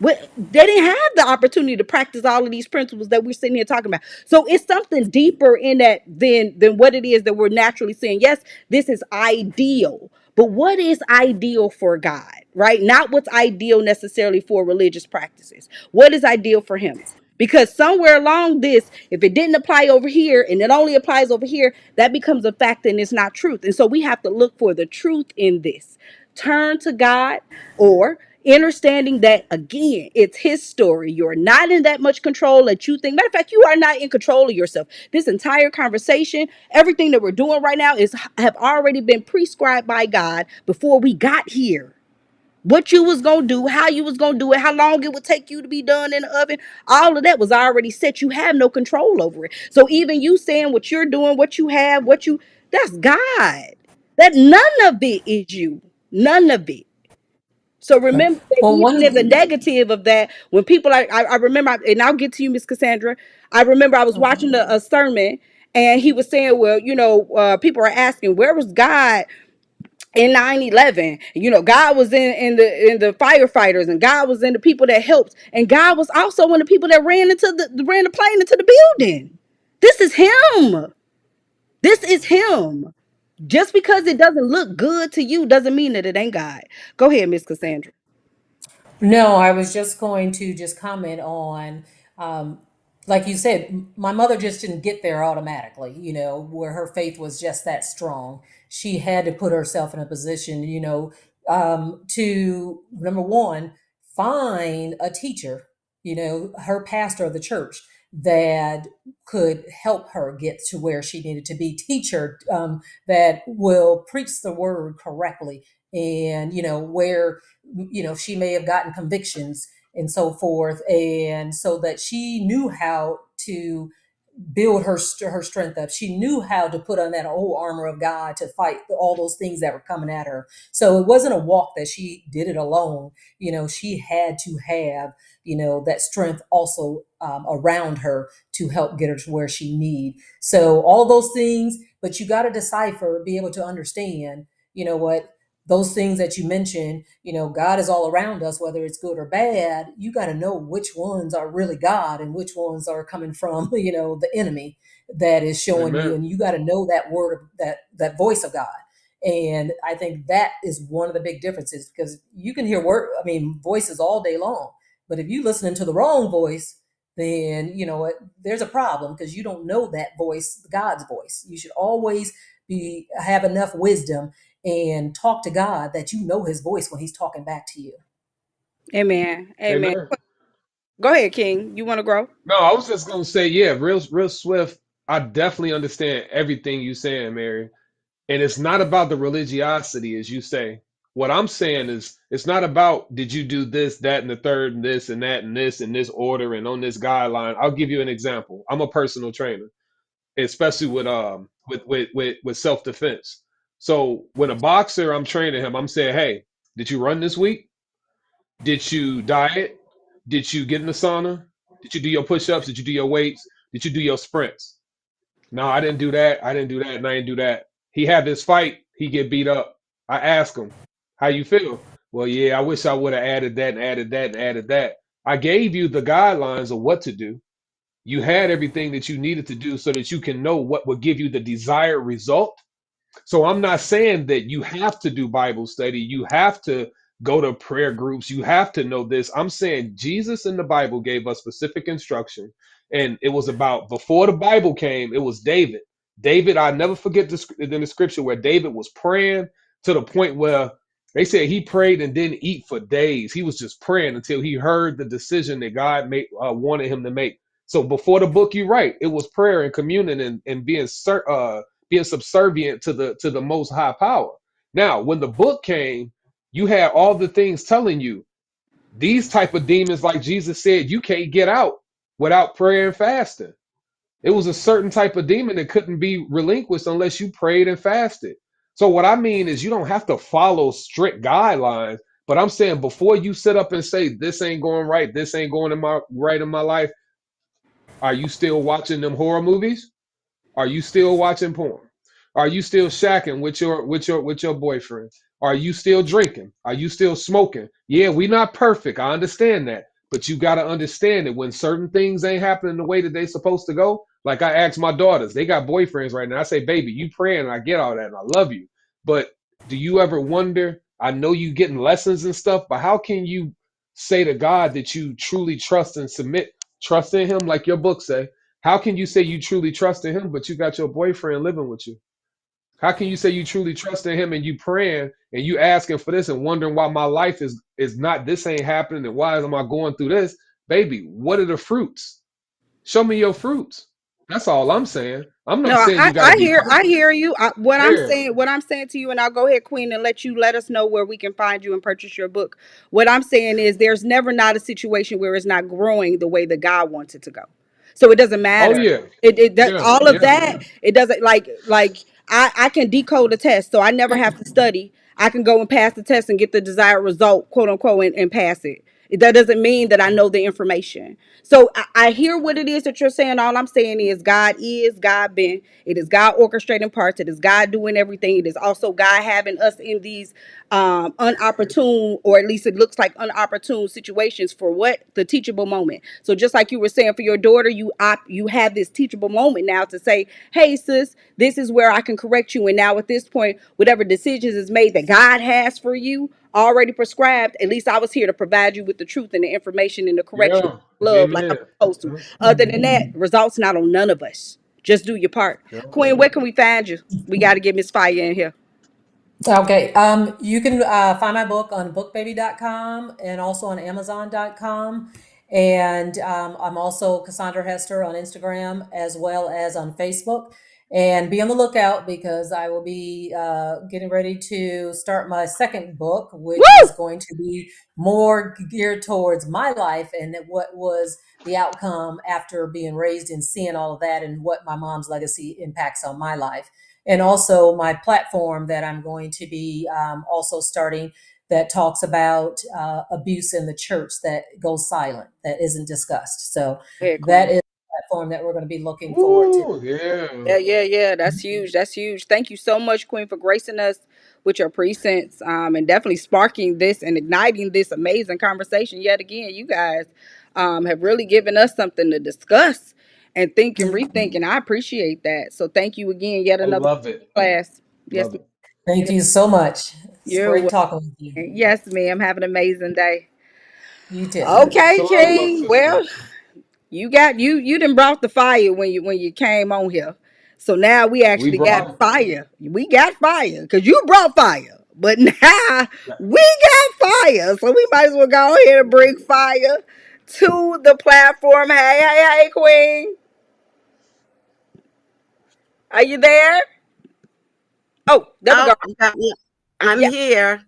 They didn't have the opportunity to practice all of these principles that we're sitting here talking about. So it's something deeper in that than what it is that we're naturally saying. Yes, this is ideal, but what is ideal for God, right? Not what's ideal necessarily for religious practices. What is ideal for Him? Because somewhere along this, if it didn't apply over here and it only applies over here, that becomes a fact and it's not truth. And so we have to look for the truth in this. Turn to God, or understanding that again, it's His story. You're not in that much control that you think. Matter of fact, you are not in control of yourself. This entire conversation, everything that we're doing right now have already been prescribed by God before we got here. What you was gonna do, how you was gonna do it, how long it would take you to be done in the oven, all of that was already set. You have no control over it. So even you saying what you're doing, what you have, that's God. That none of it is you. None of it. So remember that Well, even in the one. negative of that, when people are, I remember, and I'll get to you, Miss Cassandra. I remember I was watching a sermon, and he was saying, well, people are asking, where was God in 9/11? God was in the firefighters, and God was in the people that helped, and God was also one of the people that ran the plane into the building. This is Him. This is Him. Just because it doesn't look good to you doesn't mean that it ain't God. Go ahead, Miss Cassandra. No, I was just going to just comment on, um, like you said, my mother just didn't get there automatically, where her faith was just that strong. She had to put herself in a position, to, number one, find a teacher, her pastor of the church that could help her get to where she needed to be. Teacher that will preach the word correctly, and, where she may have gotten convictions and so forth, and so that she knew how to build her strength up. She knew how to put on that whole armor of God to fight all those things that were coming at her. So it wasn't a walk that she did it alone. She had to have that strength also around her to help get her to where she need. So all those things, but you got to decipher, be able to understand, what those things that you mentioned, God is all around us, whether it's good or bad. You got to know which ones are really God and which ones are coming from, the enemy that is showing you. Amen. And you got to know that word, that voice of God. And I think that is one of the big differences, because you can hear voices all day long. But if you listening to the wrong voice, then, there's a problem, because you don't know that voice, God's voice. You should always have enough wisdom and talk to God that you know his voice when he's talking back to you. Amen. Amen. Amen. Go ahead, King. You want to grow? No, I was just gonna say, yeah, real swift. I definitely understand everything you saying, Mary. And it's not about the religiosity, as you say. What I'm saying is, it's not about did you do this, that, and the third, and this, and that, and this, in this order, and on this guideline. I'll give you an example. I'm a personal trainer, especially with self defense. So when a boxer, I'm training him, I'm saying, hey, did you run this week? Did you diet? Did you get in the sauna? Did you do your push-ups? Did you do your weights? Did you do your sprints? No, I didn't do that. I didn't do that, and I didn't do that. He had this fight. He get beat up. I asked him, how you feel? Well, yeah, I wish I would have added that and added that and added that. I gave you the guidelines of what to do. You had everything that you needed to do so that you can know what would give you the desired result. So I'm not saying that you have to do Bible study, you have to go to prayer groups, you have to know this. I'm saying Jesus in the Bible gave us specific instruction. And it was about before the Bible came, it was David. David, I never forget in the scripture where David was praying to the point where they said he prayed and didn't eat for days. He was just praying until he heard the decision that God wanted him to make. So before the book you write, it was prayer and communion and being subservient to the most high power. Now, when the book came, you had all the things telling you these type of demons, like Jesus said, you can't get out without prayer and fasting. It was a certain type of demon that couldn't be relinquished unless you prayed and fasted. So what I mean is you don't have to follow strict guidelines, but I'm saying before you sit up and say this ain't going right, this ain't going in my life, are you still watching them horror movies? Are you still watching porn? Are you still shacking with your boyfriend? Are you still drinking? Are you still smoking? Yeah, we not perfect. I understand that. But you got to understand that when certain things ain't happening the way that they supposed to go, like I asked my daughters, they got boyfriends right now. I say, baby, you praying and I get all that and I love you. But do you ever wonder, I know you getting lessons and stuff, but how can you say to God that you truly trust and trust in him like your book say? How can you say you truly trust in him, but you got your boyfriend living with you? How can you say you truly trust in him and you praying and you asking for this and wondering why my life is not, this ain't happening and why am I going through this? Baby, what are the fruits? Show me your fruits. That's all I'm saying. I'm No, not saying I, you got to I be hear I perfect. hear you. Yeah. What I'm saying to you, and I'll go ahead, Queen, and let us know where we can find you and purchase your book. What I'm saying is there's never not a situation where it's not growing the way that God wants it to go. So it doesn't Oh matter. yeah. It does Yeah. all of Yeah. that. It doesn't like I can decode a test, so I never have to study. I can go and pass the test and get the desired result, quote unquote, and pass it. That doesn't mean that I know the information. So I hear what it is that you're saying. All I'm saying is God been. It is God orchestrating parts. It is God doing everything. It is also God having us in these unopportune, or at least it looks like unopportune situations for what? The teachable moment. So just like you were saying for your daughter, you have this teachable moment now to say, hey sis, this is where I can correct you. And now at this point, whatever decisions is made that God has for you, already prescribed, at least I was here to provide you with the truth and the information and the correction, Yeah. love, like I'm Amen. supposed to. Other than that, results not on none of us. Just do your part. Yeah. Queen, where can we find you? We got to get Miss Fyre in here. Okay. You can find my book on bookbaby.com and also on amazon.com. And I'm also Kassundra Hester on Instagram as well as on Facebook. And be on the lookout, because I will be getting ready to start my second book, which Woo! is going to be more geared towards my life and what was the outcome after being raised and seeing all of that and what my mom's legacy impacts on my life. And also my platform that I'm going to be also starting, that talks about abuse in the church that goes silent, that isn't discussed. So Hey, that Queen. is a platform that we're going to be looking forward to. Ooh, yeah. Yeah. That's huge. That's huge. Thank you so much, Queen, for gracing us with your presence, and definitely sparking this and igniting this amazing conversation yet again. You guys have really given us something to discuss and think and rethink, and I appreciate that. So thank you again. Yet I another love it. class. Yes, Love it. Thank you so much. It's you're great welcome. talking with you. Yes, ma'am. Have an amazing day. You too. Okay, So love, love, King. sister. Well, you done brought the fire when you came on here. So now we We actually got brought fire. We got fire because you brought fire. But now it. we got fire. So we might as well go ahead and bring fire to the platform. Hey, Queen. Are you there? Oh, there we Oh, go. I'm Yeah. here.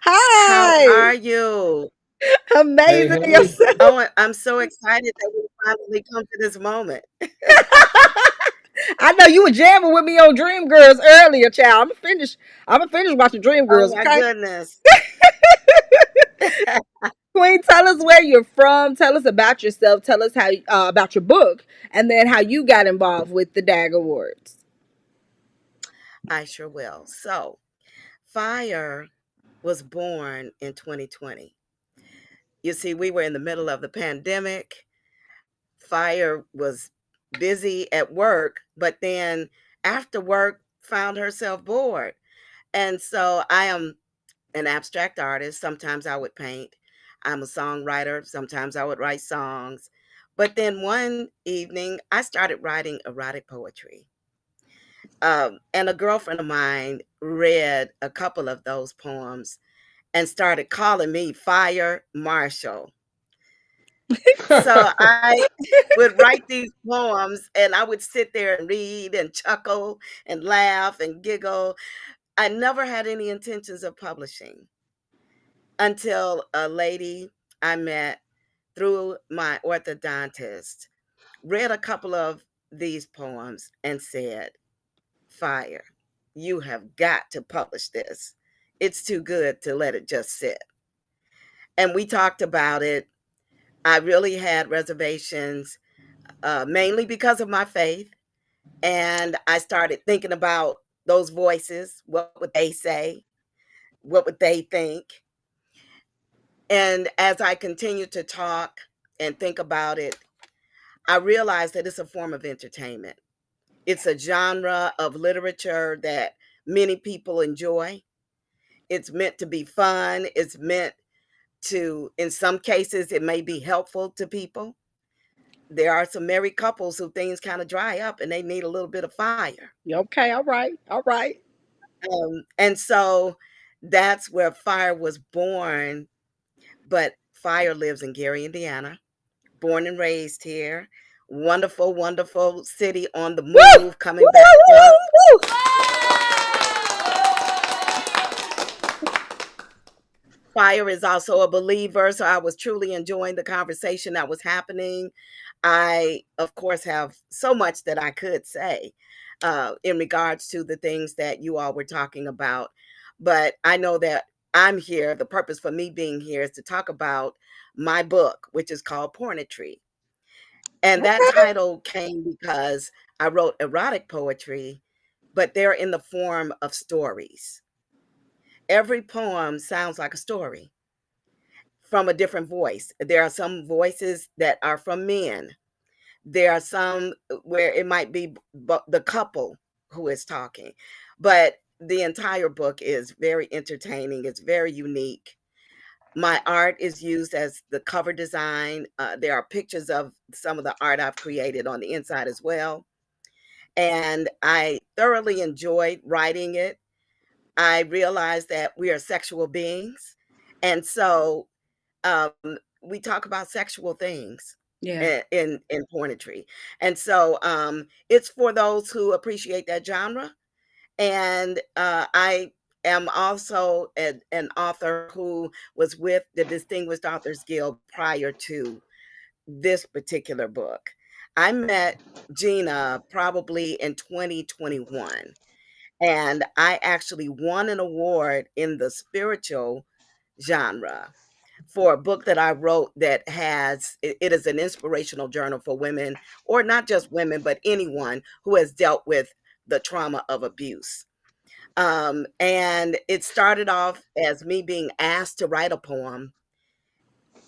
How Hi. are you? Hey, Amazing hey. yourself. Oh, I'm so excited that we finally come to this moment. I know you were jamming with me on Dream Girls earlier, child. I'm gonna finish watching Dream Oh Girls, my okay? goodness. Queen, tell us where you're from. Tell us about yourself. Tell us how about your book, and then how you got involved with the D.A.G Awards. I sure will. So, Fyre was born in 2020. You see, we were in the middle of the pandemic. Fyre was busy at work, but then after work found herself bored. And so I am an abstract artist. Sometimes I would paint. I'm a songwriter. Sometimes I would write songs. But then one evening, I started writing erotic poetry. And a girlfriend of mine read a couple of those poems and started calling me Fire Marshal. So I would write these poems and I would sit there and read and chuckle and laugh and giggle. I never had any intentions of publishing until a lady I met through my orthodontist read a couple of these poems and said, Fyre, you have got to publish this. It's too good to let it just sit. And we talked about it. I really had reservations, mainly because of my faith. And I started thinking about those voices. What would they say? What would they think? And as I continued to talk and think about it, I realized that it's a form of entertainment. It's a genre of literature that many people enjoy. It's meant to be fun. It's meant to, in some cases, it may be helpful to people. There are some married couples who things kind of dry up and they need a little bit of fire. Okay, all right, all right. And so that's where Fyre was born. But Fyre lives in Gary, Indiana, born and raised here. Wonderful, wonderful city on the Woo! Woo! move, Woo! coming back up. Woo! Woo! Fyre is also a believer, so I was truly enjoying the conversation that was happening. I, of course, have so much that I could say in regards to the things that you all were talking about. But I know that I'm here. The purpose for me being here is to talk about my book, which is called Pornetry. And that Okay. title came because I wrote erotic poetry, but they're in the form of stories. Every poem sounds like a story from a different voice. There are some voices that are from men. There are some where it might be the couple who is talking. But the entire book is very entertaining. It's very unique. My art is used as the cover design. There are pictures of some of the art I've created on the inside as well. And I thoroughly enjoyed writing it. I realized that we are sexual beings. And so um, we talk about sexual things Yeah. in pornetry. And so it's for those who appreciate that genre. And I am also an author who was with the Distinguished Authors Guild prior to this particular book. I met Gina probably in 2021, and I actually won an award in the spiritual genre for a book that I wrote that it is an inspirational journal for women, or not just women, but anyone who has dealt with the trauma of abuse. And it started off as me being asked to write a poem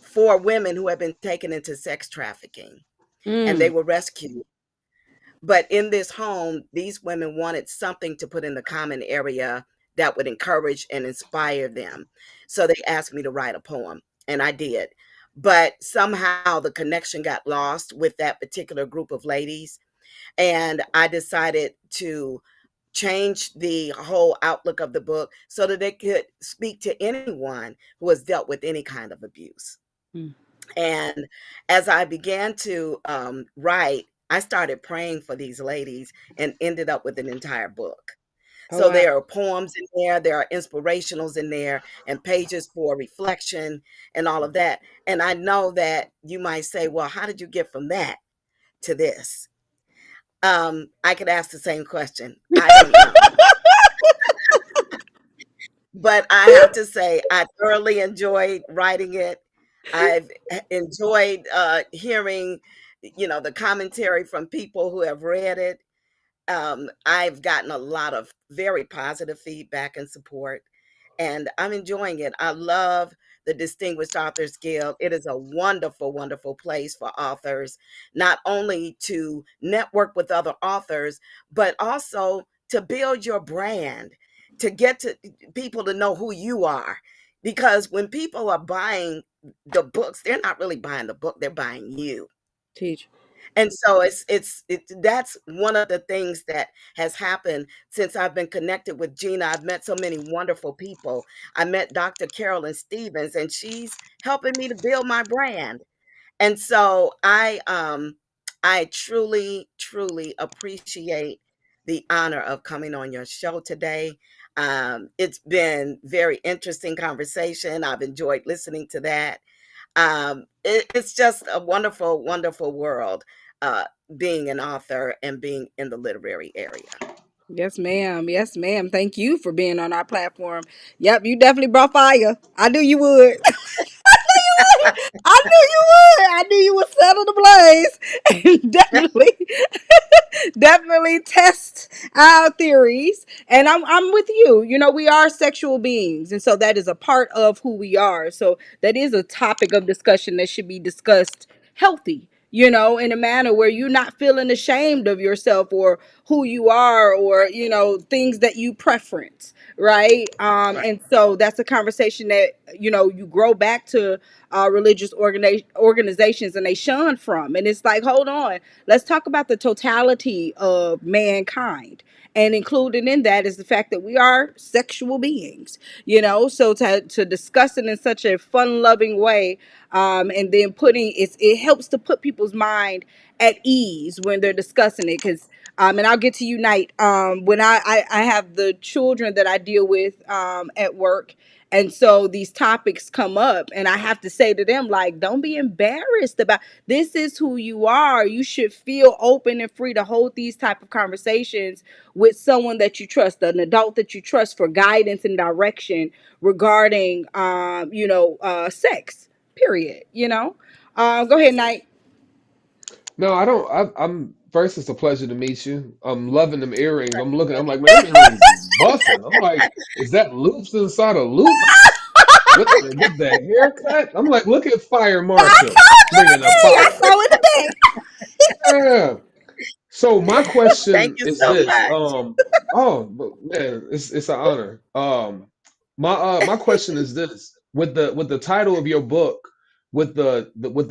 for women who have been taken into sex trafficking and they Mm, were rescued. But in this home, these women wanted something to put in the common area that would encourage and inspire them. So they asked me to write a poem, and I did. But somehow the connection got lost with that particular group of ladies. And I decided to change the whole outlook of the book so that it could speak to anyone who has dealt with any kind of abuse. mm. And as I began to write, I started praying for these ladies and ended up with an entire book. Oh So wow. there are poems in there are inspirationals in there, and pages for reflection and all of that. And I know that you might say, well, how did you get from that to this? I could ask the same question. I don't know. But I have to say, I thoroughly enjoyed writing it. I've enjoyed hearing, the commentary from people who have read it. I've gotten a lot of very positive feedback and support, and I'm enjoying it. I love the Distinguished Authors Guild. It is a wonderful, wonderful place for authors, not only to network with other authors, but also to build your brand, to get to people to know who you are. Because when people are buying the books, they're not really buying the book, they're buying you. Teach. And so that's one of the things that has happened since I've been connected with Gina. I've met so many wonderful people. I met Dr. Carolyn Stevens, and she's helping me to build my brand. And so I truly, truly appreciate the honor of coming on your show today. It's been very interesting conversation. I've enjoyed listening to that. It's just a wonderful, wonderful world, uh, being an author and being in the literary area. Yes, ma'am. Yes, ma'am. Thank you for being on our platform. Yep, you definitely brought fire. I knew you would. I knew you would. I knew you would settle the blaze and definitely, definitely test our theories. And I'm with you. You know, we are sexual beings, and so that is a part of who we are. So that is a topic of discussion that should be discussed healthy. You know, in a manner where you're not feeling ashamed of yourself or who you are, or things that you preference, right? Right. And so that's a conversation that you grow back to religious organizations and they shun from. And it's like, hold on, let's talk about the totality of mankind. And included in that is the fact that we are sexual beings, so to discuss it in such a fun loving way, and then it helps to put people's mind at ease when they're discussing it. Because and I'll get to unite when I have the children that I deal with at work, and so these topics come up, and I have to say to them, like, don't be embarrassed about this. Is who you are. You should feel open and free to hold these type of conversations with someone that you trust, an adult that you trust, for guidance and direction regarding, sex. Period. Go ahead, Knight. No, I don't. I'm first. It's a pleasure to meet you. I'm loving them earrings. I'm looking. I'm Brother. like, man, them earrings is busting. I'm like, is that loops inside of loops with the haircut? I'm like, look at Fire I Marshal told you bringing the today. I fire. saw it today. Yeah. So my Thank question you is so this. much. Oh, but man, it's an honor. My question is this. With the title of your book, with the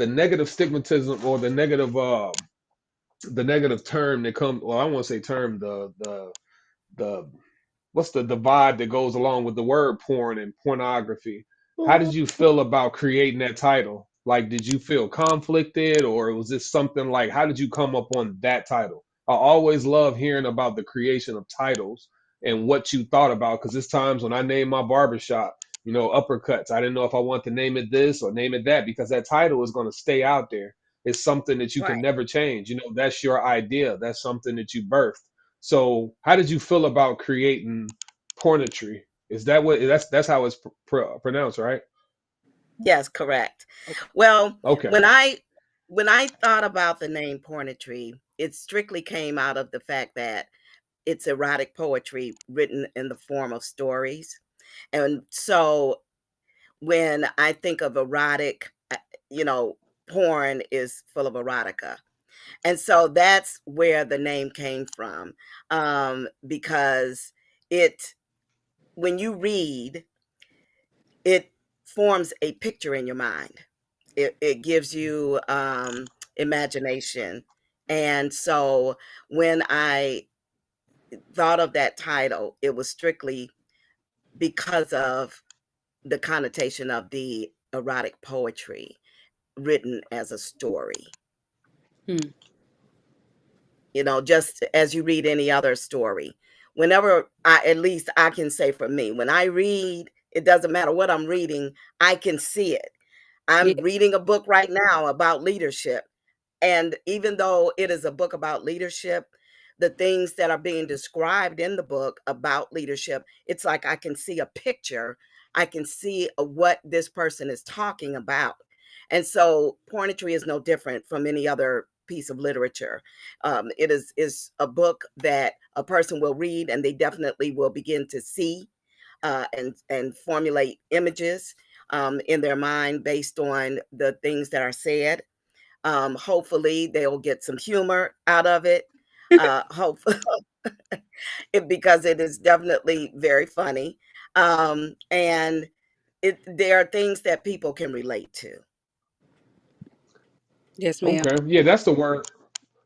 negative stigmatism, or the negative term that comes, well, I won't say term, the what's the vibe that goes along with the word porn and pornography. How did you feel about creating that title? Like, did you feel conflicted, or was this something like, how did you come up on that title? I always love hearing about the creation of titles and what you thought about, because there's times when I name my barbershop, uppercuts. I didn't know if I want to name it this or name it that, because that title is going to stay out there. It's something that you can Right. never change. That's your idea. That's something that you birthed. So, how did you feel about creating pornetry? Is that what that's how it's pronounced, right? Yes, correct. Well, Okay. when I thought about the name Pornetry, it strictly came out of the fact that it's erotic poetry written in the form of stories. And so when I think of erotic, you know, porn is full of erotica. And so that's where the name came from. Because it, when you read, it forms a picture in your mind. It gives you imagination. And so when I thought of that title, it was strictly because of the connotation of the erotic poetry written as a story. Hmm. Just as you read any other story. Whenever at least I can say for me, when I read, it doesn't matter what I'm reading, I can see it. Yeah. I'm reading a book right now about leadership. And even though it is a book about leadership, the things that are being described in the book about leadership, it's like I can see a picture. I can see what this person is talking about. And so poetry is no different from any other piece of literature. It is a book that a person will read and they definitely will begin to see and formulate images in their mind based on the things that are said. Hopefully, they'll get some humor out of it. Hopefully, because it is definitely very funny, and there are things that people can relate to. Yes, ma'am. Okay. Yeah, that's the word.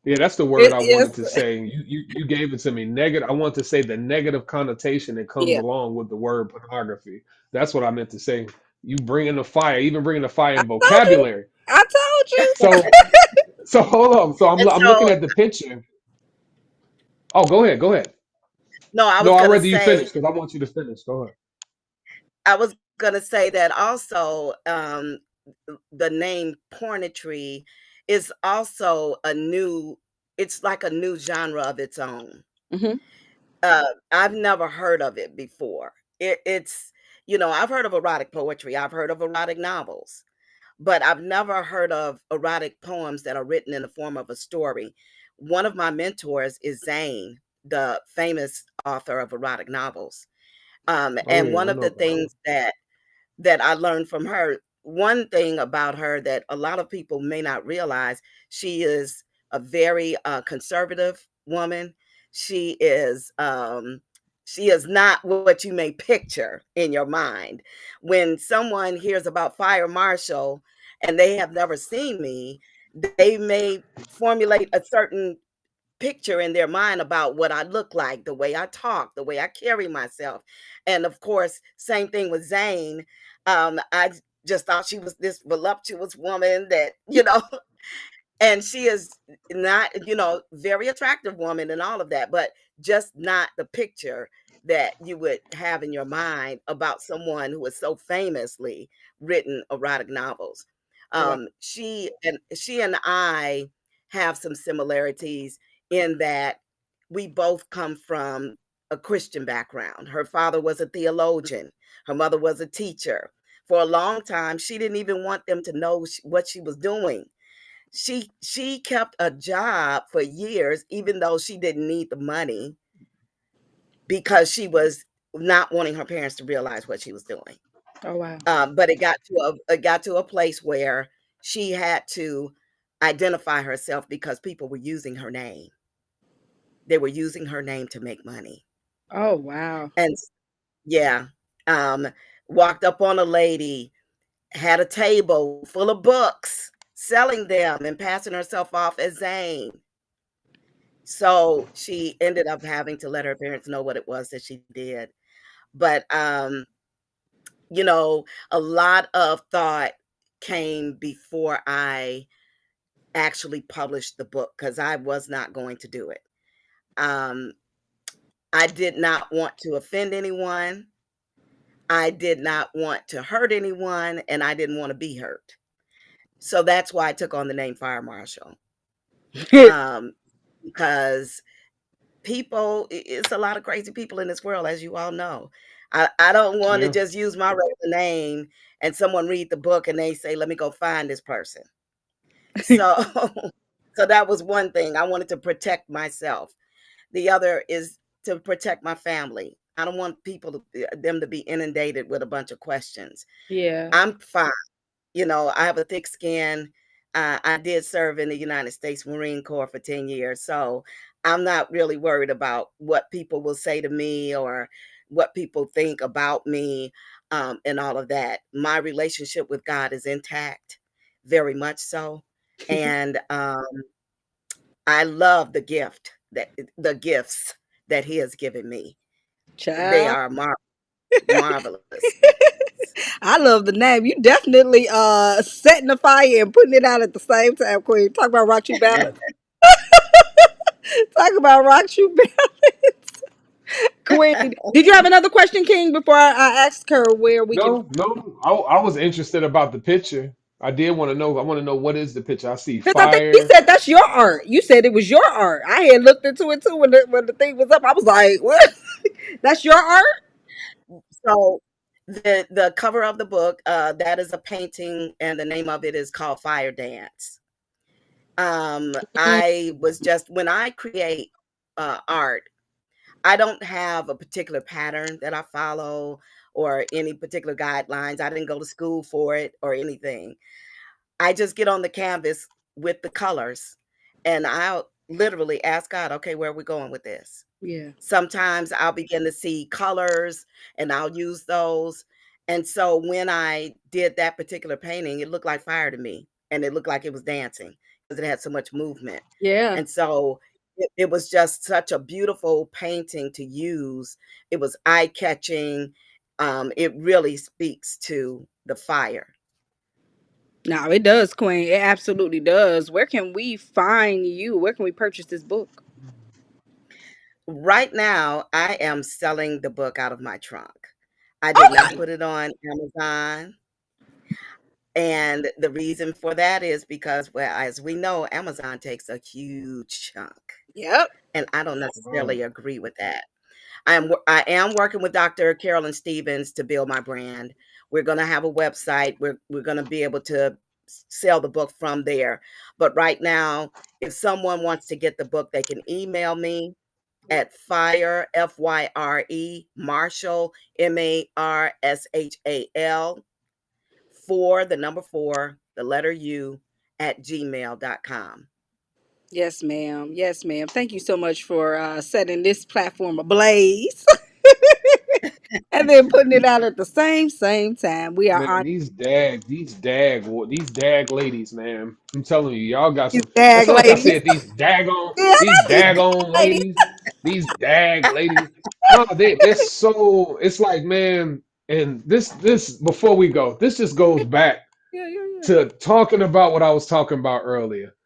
Yeah, that's the word It, I yes. wanted to say. You gave it to me. Negative. I want to say the negative connotation that comes Yeah. along with the word pornography. That's what I meant to say. You bringing the fire, even bringing the fire I in told you. vocabulary. I told you. So so hold on. So And I'm looking so, at the picture. Oh, go ahead. Go ahead. no, I No, was I'd gonna rather you say, finish because I want you to finish. Go ahead. that also, the name pornetry is also a new. It's like a new genre of its own. Hmm. I've never heard of it before. I've heard of erotic poetry, I've heard of erotic novels, but I've never heard of erotic poems that are written in the form of a story. One of my mentors is Zane, the famous author of erotic novels. Oh And yeah, one I of know the about things that I learned from her. One thing about her that a lot of people may not realize, she is a very conservative woman. She is she is not what you may picture in your mind. When someone hears about Fire Marshal and they have never seen me, they may formulate a certain picture in their mind about what I look like, the way I talk, the way I carry myself. And of course, same thing with Zane. I just thought she was this voluptuous woman that, and she is not, very attractive woman and all of that, but just not the picture that you would have in your mind about someone who has so famously written erotic novels. Oh, wow. She and I have some similarities in that we both come from a Christian background. Her father was a theologian, her mother was a teacher. For a long time, she didn't even want them to know what she was doing. She kept a job for years, even though she didn't need the money, because she was not wanting her parents to realize what she was doing. Oh, wow. But it got to a place where she had to identify herself because people were using her name. They were using her name to make money. Oh, wow. And yeah, um, walked up on a lady, had a table full of books, selling them and passing herself off as Zane. So she ended up having to let her parents know what it was that she did. But a lot of thought came before I actually published the book because I was not going to do it. Um, I did not want to offend anyone. I did not want to hurt anyone, and I didn't want to be hurt. So that's why I took on the name Fire Marshal. Um, because it's a lot of crazy people in this world, as you all know. I don't want to Yeah. just use my regular name and someone read the book and they say, let me go find this person. So, so that was one thing. I wanted to protect myself. The other is to protect my family. I don't want them to be inundated with a bunch of questions. Yeah. I'm fine. You know, I have a thick skin. I did serve in the United States Marine Corps for 10 years. So I'm not really worried about what people will say to me or what people think about me, and all of that. My relationship with God is intact, very much so. And I love the gifts that He has given me. They Child. are marvelous. I love the name. You definitely setting the fire and putting it out at the same time, Queen. Talk about rock true balance. Talk about rock true balance. Queen. Did you have another question, King, before I asked her where we can? No, no. I was interested about the picture. I did want to know. I want to know what is the picture. I see Because I think you fire. said that's your art. You said it was your art. I had looked into it too when the thing was up. I was like, what? That's your art? So the cover of the book, that is a painting, and the name of it is called Fire Dance. I was just when I create art, I don't have a particular pattern that I follow or any particular guidelines. I didn't go to school for it or anything. I just get on the canvas with the colors and I'll literally ask God, okay, where are we going with this? Yeah. Sometimes I'll begin to see colors and I'll use those. And so when I did that particular painting, it looked like fire to me and it looked like it was dancing because it had so much movement. Yeah. And so it was just such a beautiful painting to use. It was eye catching. It really speaks to the fire. No, it does, Queen. It absolutely does. Where can we find you? Where can we purchase this book? Right now, I am selling the book out of my trunk. I did not Okay. put it on Amazon. And the reason for that is because, well, as we know, Amazon takes a huge chunk. Yep. And I don't Wow. necessarily agree with that. I am working with Dr. Carolyn Stevens to build my brand. We're going to have a website. We're going to be able to sell the book from there. But right now, if someone wants to get the book, they can email me at Fyre, Fyre, Marshal, Marshal, for the number 4, the letter U, at gmail.com. Yes, ma'am. Yes, ma'am. Thank you so much for setting this platform ablaze and then putting it out at the same time. We are Man, on these dag ladies, man. I'm telling you, y'all got these some. That's dag like I ladies. said, Yeah, I these got these dag daggone ladies. ladies, these dag ladies. No, they're so. It's like, man, and this before we go, this just goes back Yeah, yeah, yeah. to talking about what I was talking about earlier.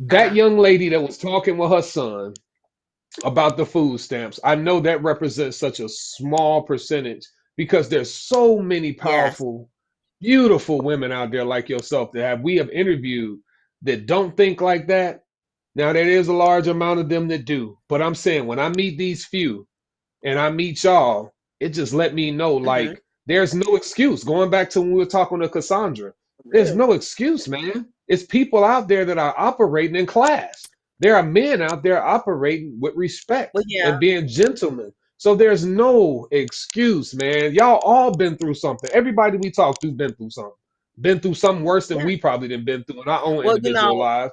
That Uh-huh. young lady that was talking with her son about the food stamps. I know that represents such a small percentage because there's so many Yes. powerful, beautiful women out there like yourself that we have interviewed that don't think like that. Now there is a large amount of them that do, but I'm saying when I meet these few, and I meet y'all, it just let me know Hmm. like there's no excuse. Going back to when we were talking to Kassundra, For there's real. no excuse, man. It's people out there that are operating in class. There are men out there operating with Well, respect yeah, and being gentlemen. So there's no excuse, man. Y'all all been through something. Everybody we talk to been through something. Been through something worse than yeah. we probably done been through in our own Well, individual lives.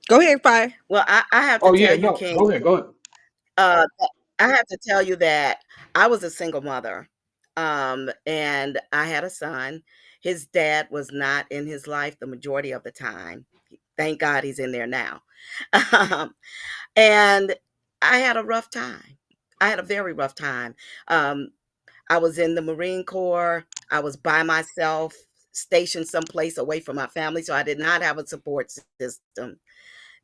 Go ahead, Fire. I have to Oh yeah, tell you, no, King, go ahead, go ahead. uh, I have to tell you that I was a single mother, and I had a son. His dad was not in his life the majority of the time. Thank God he's in there now. Um, and I had a rough time. I had a very rough time. Um, I was in the Marine Corps. I was by myself, stationed someplace away from my family, so I did not have a support system.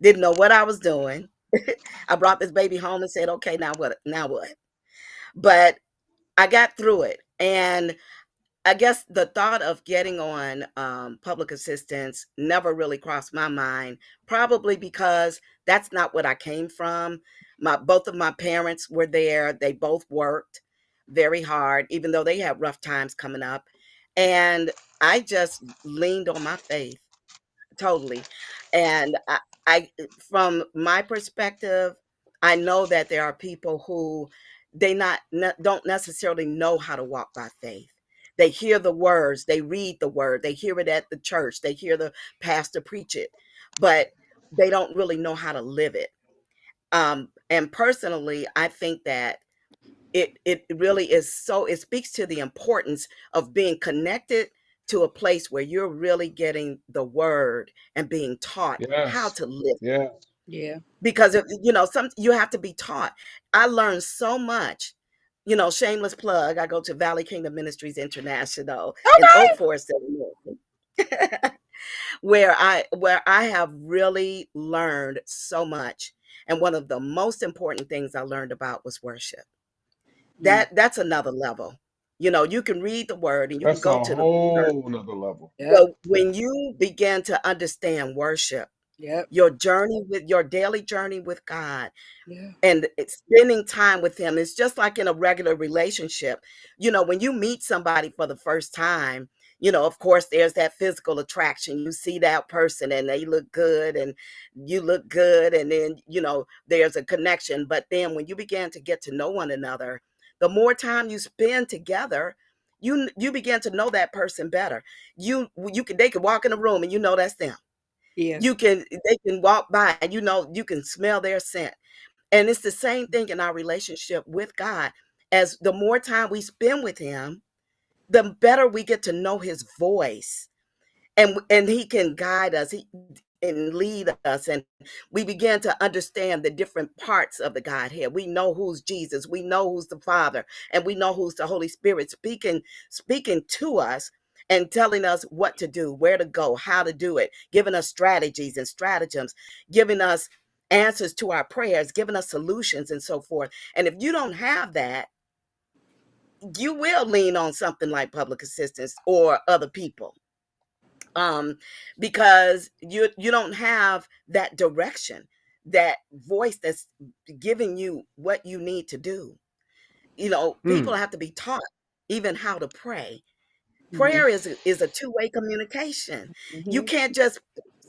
Didn't know what I was doing. I brought this baby home and said, "Okay, now what? Now what?" But I got through it, and I guess the thought of getting on public assistance never really crossed my mind, probably because that's not what I came from. Both of my parents were there. They both worked very hard, even though they had rough times coming up. And I just leaned on my faith totally. And I from my perspective, I know that there are people who don't necessarily know how to walk by faith. They hear the words, they read the word, they hear it at the church, they hear the pastor preach it, but they don't really know how to live it. And personally, I think that it really is, so it speaks to the importance of being connected to a place where you're really getting the word and being taught how Yes. to live. Yeah. Yeah. Because some you have to be taught. I learned so much. Shameless plug, I go to Valley Kingdom Ministries International in Oak Okay. Forest, Illinois, where I have really learned so much. And one of the most important things I learned about was worship. Mm. That's another level. You can read the word and you can That's go a to the church, whole nother level. Yep. but when you begin to understand worship, Yep. your daily journey with God, Yeah. and it's spending time with him, it's just like in a regular relationship. When you meet somebody for the first time, of course there's that physical attraction. You see that person and they look good and you look good, and then there's a connection. But then when you begin to get to know one another, the more time you spend together, you begin to know that person better. They could walk in a room and that's them. Yeah. They can walk by and you can smell their scent. And it's the same thing in our relationship with God. As the more time we spend with him, the better we get to know his voice. And he can guide us, and lead us, and we begin to understand the different parts of the Godhead. We know who's Jesus, we know who's the Father, and we know who's the Holy Spirit speaking to us and telling us what to do, where to go, how to do it, giving us strategies and stratagems, giving us answers to our prayers, giving us solutions and so forth. And if you don't have that, you will lean on something like public assistance or other people, because you don't have that direction, that voice that's giving you what you need to do. People Mm. have to be taught even how to pray. Hmm. Prayer is a two-way communication. You Hmm. can't just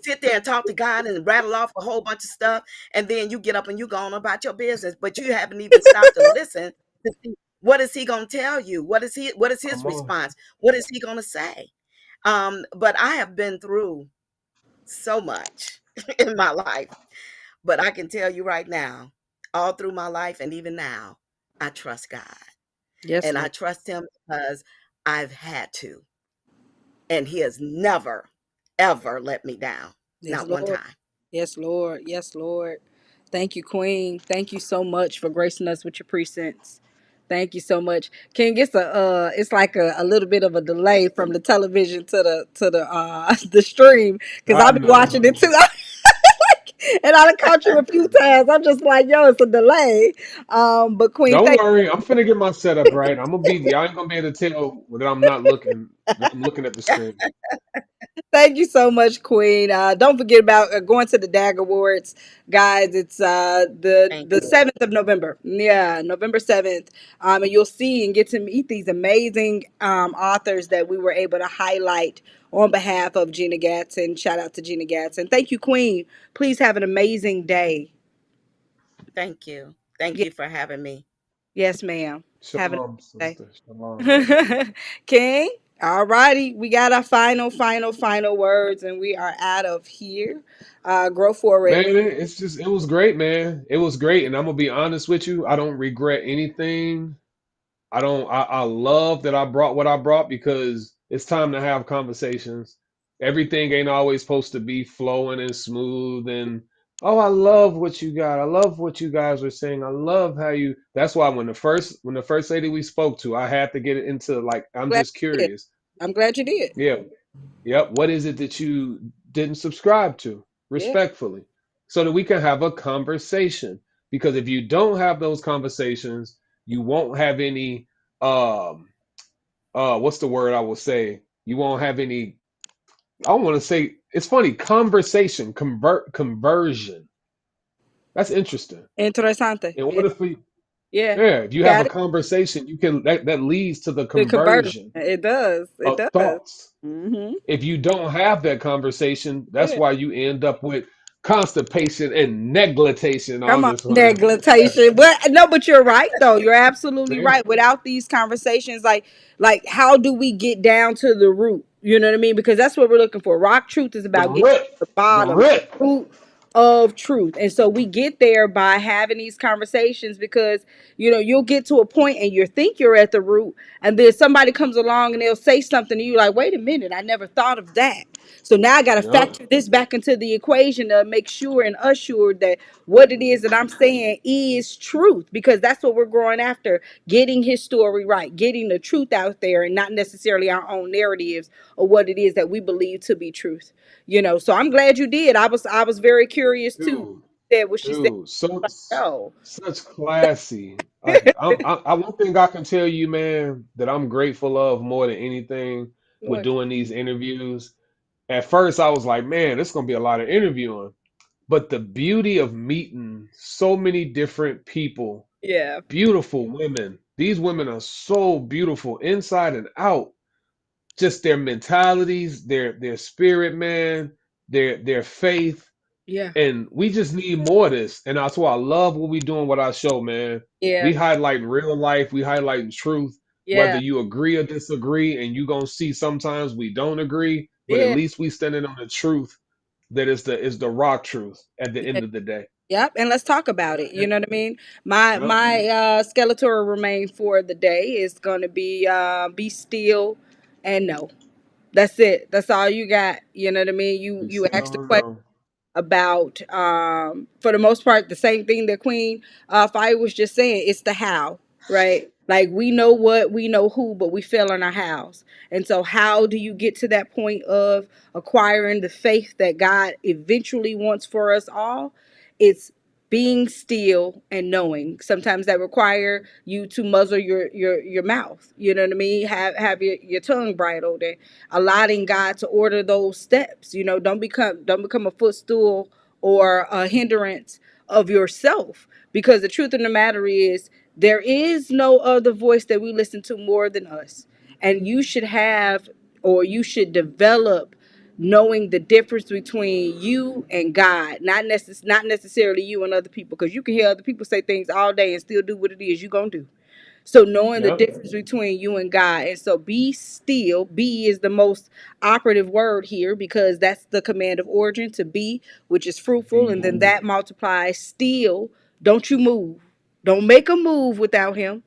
sit there and talk to God and rattle off a whole bunch of stuff, and then you get up and you go on about your business, but you haven't even stopped to listen to see what is he going to tell you, what is his Come on. response, what is he going to say. But I have been through so much in my life. But I can tell you right now, all through my life and even now, I trust God. Yes, And I Lord. trust him because I've had to. And he has never, ever let me down. Yes, Not one Lord. time. Yes, Lord. Yes, Lord. Thank you, Queen. Thank you so much for gracing us with your presence. Thank you so much. King, it's like a little bit of a delay from the television to the the stream because I I've been watching it know. too. And I done caught you a few times. I'm just like, yo, it's a delay. But Queen, Don't thank worry, I'm finna get my setup right. I'm gonna be. Y'all ain't gonna be able to tell that I'm not looking. That I'm looking at the screen. Thank you so much, Queen. Don't forget about going to the DAG Awards, guys. It's the Thank the you. 7th of November. Yeah, November 7th. And you'll see and get to meet these amazing authors that we were able to highlight on behalf of Gina Gatson. Shout out to Gina Gatson. Thank you, Queen. Please have an amazing day. Thank you. Thank Ye- you for having me. Yes, ma'am. Have an Shalom, amazing sister. Shalom. day. King. All righty. We got our final words, and we are out of here. Grow for Man, it. it was great, man. It was great, and I'm gonna be honest with you. I don't regret anything. I don't. I love that I brought what I brought because it's time to have conversations. Everything ain't always supposed to be flowing and smooth. And oh, I love what you got. I love what you guys were saying. I love how you. That's why when the first lady we spoke to, I had to get it into like I'm Glad just you did. curious. I'm glad you did. Yeah, yep. What is it that you didn't subscribe to? Yeah. Respectfully, so that we can have a conversation. Because if you don't have those conversations, you won't have any um what's the word I will say? You won't have any, I want to say, it's funny, conversation, conversion. That's interesting. Interesante. In order for you, Yeah. yeah, if you have a Got it. conversation, you can that leads to the The conversion. conversion It does. It of does. thoughts. Mm-hmm. If you don't have that conversation, that's Yeah. why you end up with constipation and neglitation. Come I'm on, just playing. negligation. But no, but you're right though. You're absolutely right. Without these conversations, like how do we get down to the root? You know what I mean? Because that's what we're looking for. Rock truth is The about getting root, to the the bottom, the root. root of truth. And so we get there by having these conversations because you'll get to a point and you think you're at the root, and then somebody comes along and they'll say something and you're like, wait a minute, I never thought of that. So now I got to Yep. factor this back into the equation to make sure and assure that what it is that I'm saying is truth, because that's what we're growing after, getting his story right, getting the truth out there and not necessarily our own narratives or what it is that we believe to be truth. So I'm glad you did. I was very curious too. Dude, That what she said, dude, so like, oh, such classy. Like one thing I can tell you, man, that I'm grateful of more than anything with what? doing these interviews. At first, I was like, man, it's gonna be a lot of interviewing. But the beauty of meeting so many different people, Yeah, beautiful women. These women are so beautiful inside and out. Just their mentalities, their spirit, man, their faith. yeah, And we just need more of this. And that's why I love what we doing with our show, man. yeah, We highlighting real life, we highlighting truth, whether yeah, you agree or disagree, and you gonna see sometimes we don't agree, but at yeah, least we standing on the truth that is the rock truth at the yeah. end of the day. Yep, and let's talk about it. You And- know what I mean? My skeletal remain for the day is gonna be still and no. That's it. That's all you got. You know what I mean? You be you still asked the and question know. about for the most part the same thing that Queen Fyre was just saying. It's the how, right? Like we know what, we know who, but we fail on our hows. And so how do you get to that point of acquiring the faith that God eventually wants for us all? It's being still and knowing. Sometimes that require you to muzzle your mouth. You know what I mean? Have your tongue bridled and allowing God to order those steps. Don't become a footstool or a hindrance of yourself, because the truth of the matter is there is no other voice that we listen to more than us. And you should have, or you should develop, knowing the difference between you and God, not necessarily you and other people, because you can hear other people say things all day and still do what it is you're gonna do. So knowing the Yep. difference between you and God. And so be still. Be is the most operative word here, because that's the command of origin, to be, which is fruitful. And then that multiplies still. Don't you move. Don't make a move without him.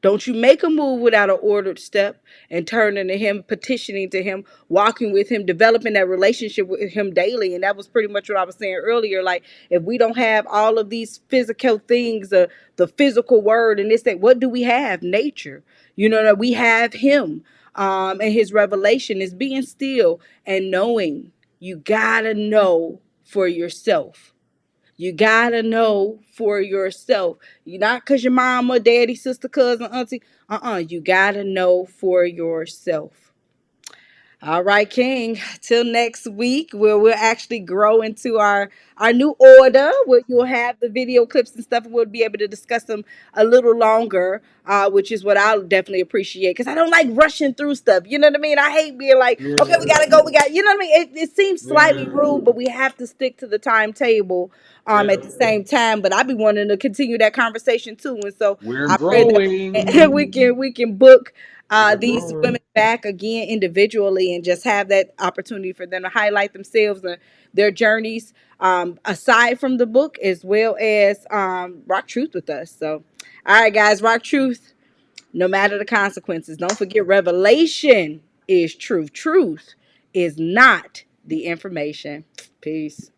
Don't you make a move without an ordered step, and turning to him, petitioning to him, walking with him, developing that relationship with him daily. And that was pretty much what I was saying earlier. Like, if we don't have all of these physical things, the physical word and this thing, what do we have? Nature. That we have him. And his revelation is being still and knowing. You gotta know for yourself. You gotta know for yourself. You not because your mama, daddy, sister, cousin, auntie. You gotta know for yourself. All right, King. Till next week, where we'll actually grow into our new order, where you'll have the video clips and stuff, and we'll be able to discuss them a little longer, which is what I'll definitely appreciate, because I don't like rushing through stuff. You know what I mean? I hate being like, okay, we Yeah. gotta go, we got. You know what I mean? It seems slightly Yeah. rude, but we have to stick to the timetable. Yeah. At the same time, but I be wanting to continue that conversation too, and so We're I pray growing. that we can book We're these growing. women back again individually, and just have that opportunity for them to highlight themselves and their journeys, aside from the book, as well as rock truth with us. So, all right, guys, rock truth, no matter the consequences. Don't forget, revelation is truth. Truth is not the information. Peace.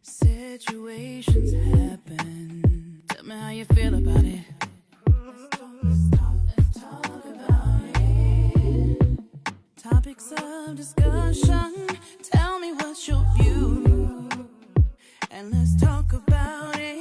Situations happen. Tell me how you feel about it. Let's talk about it. Topics of discussion. Tell me what's your view. And let's talk about it.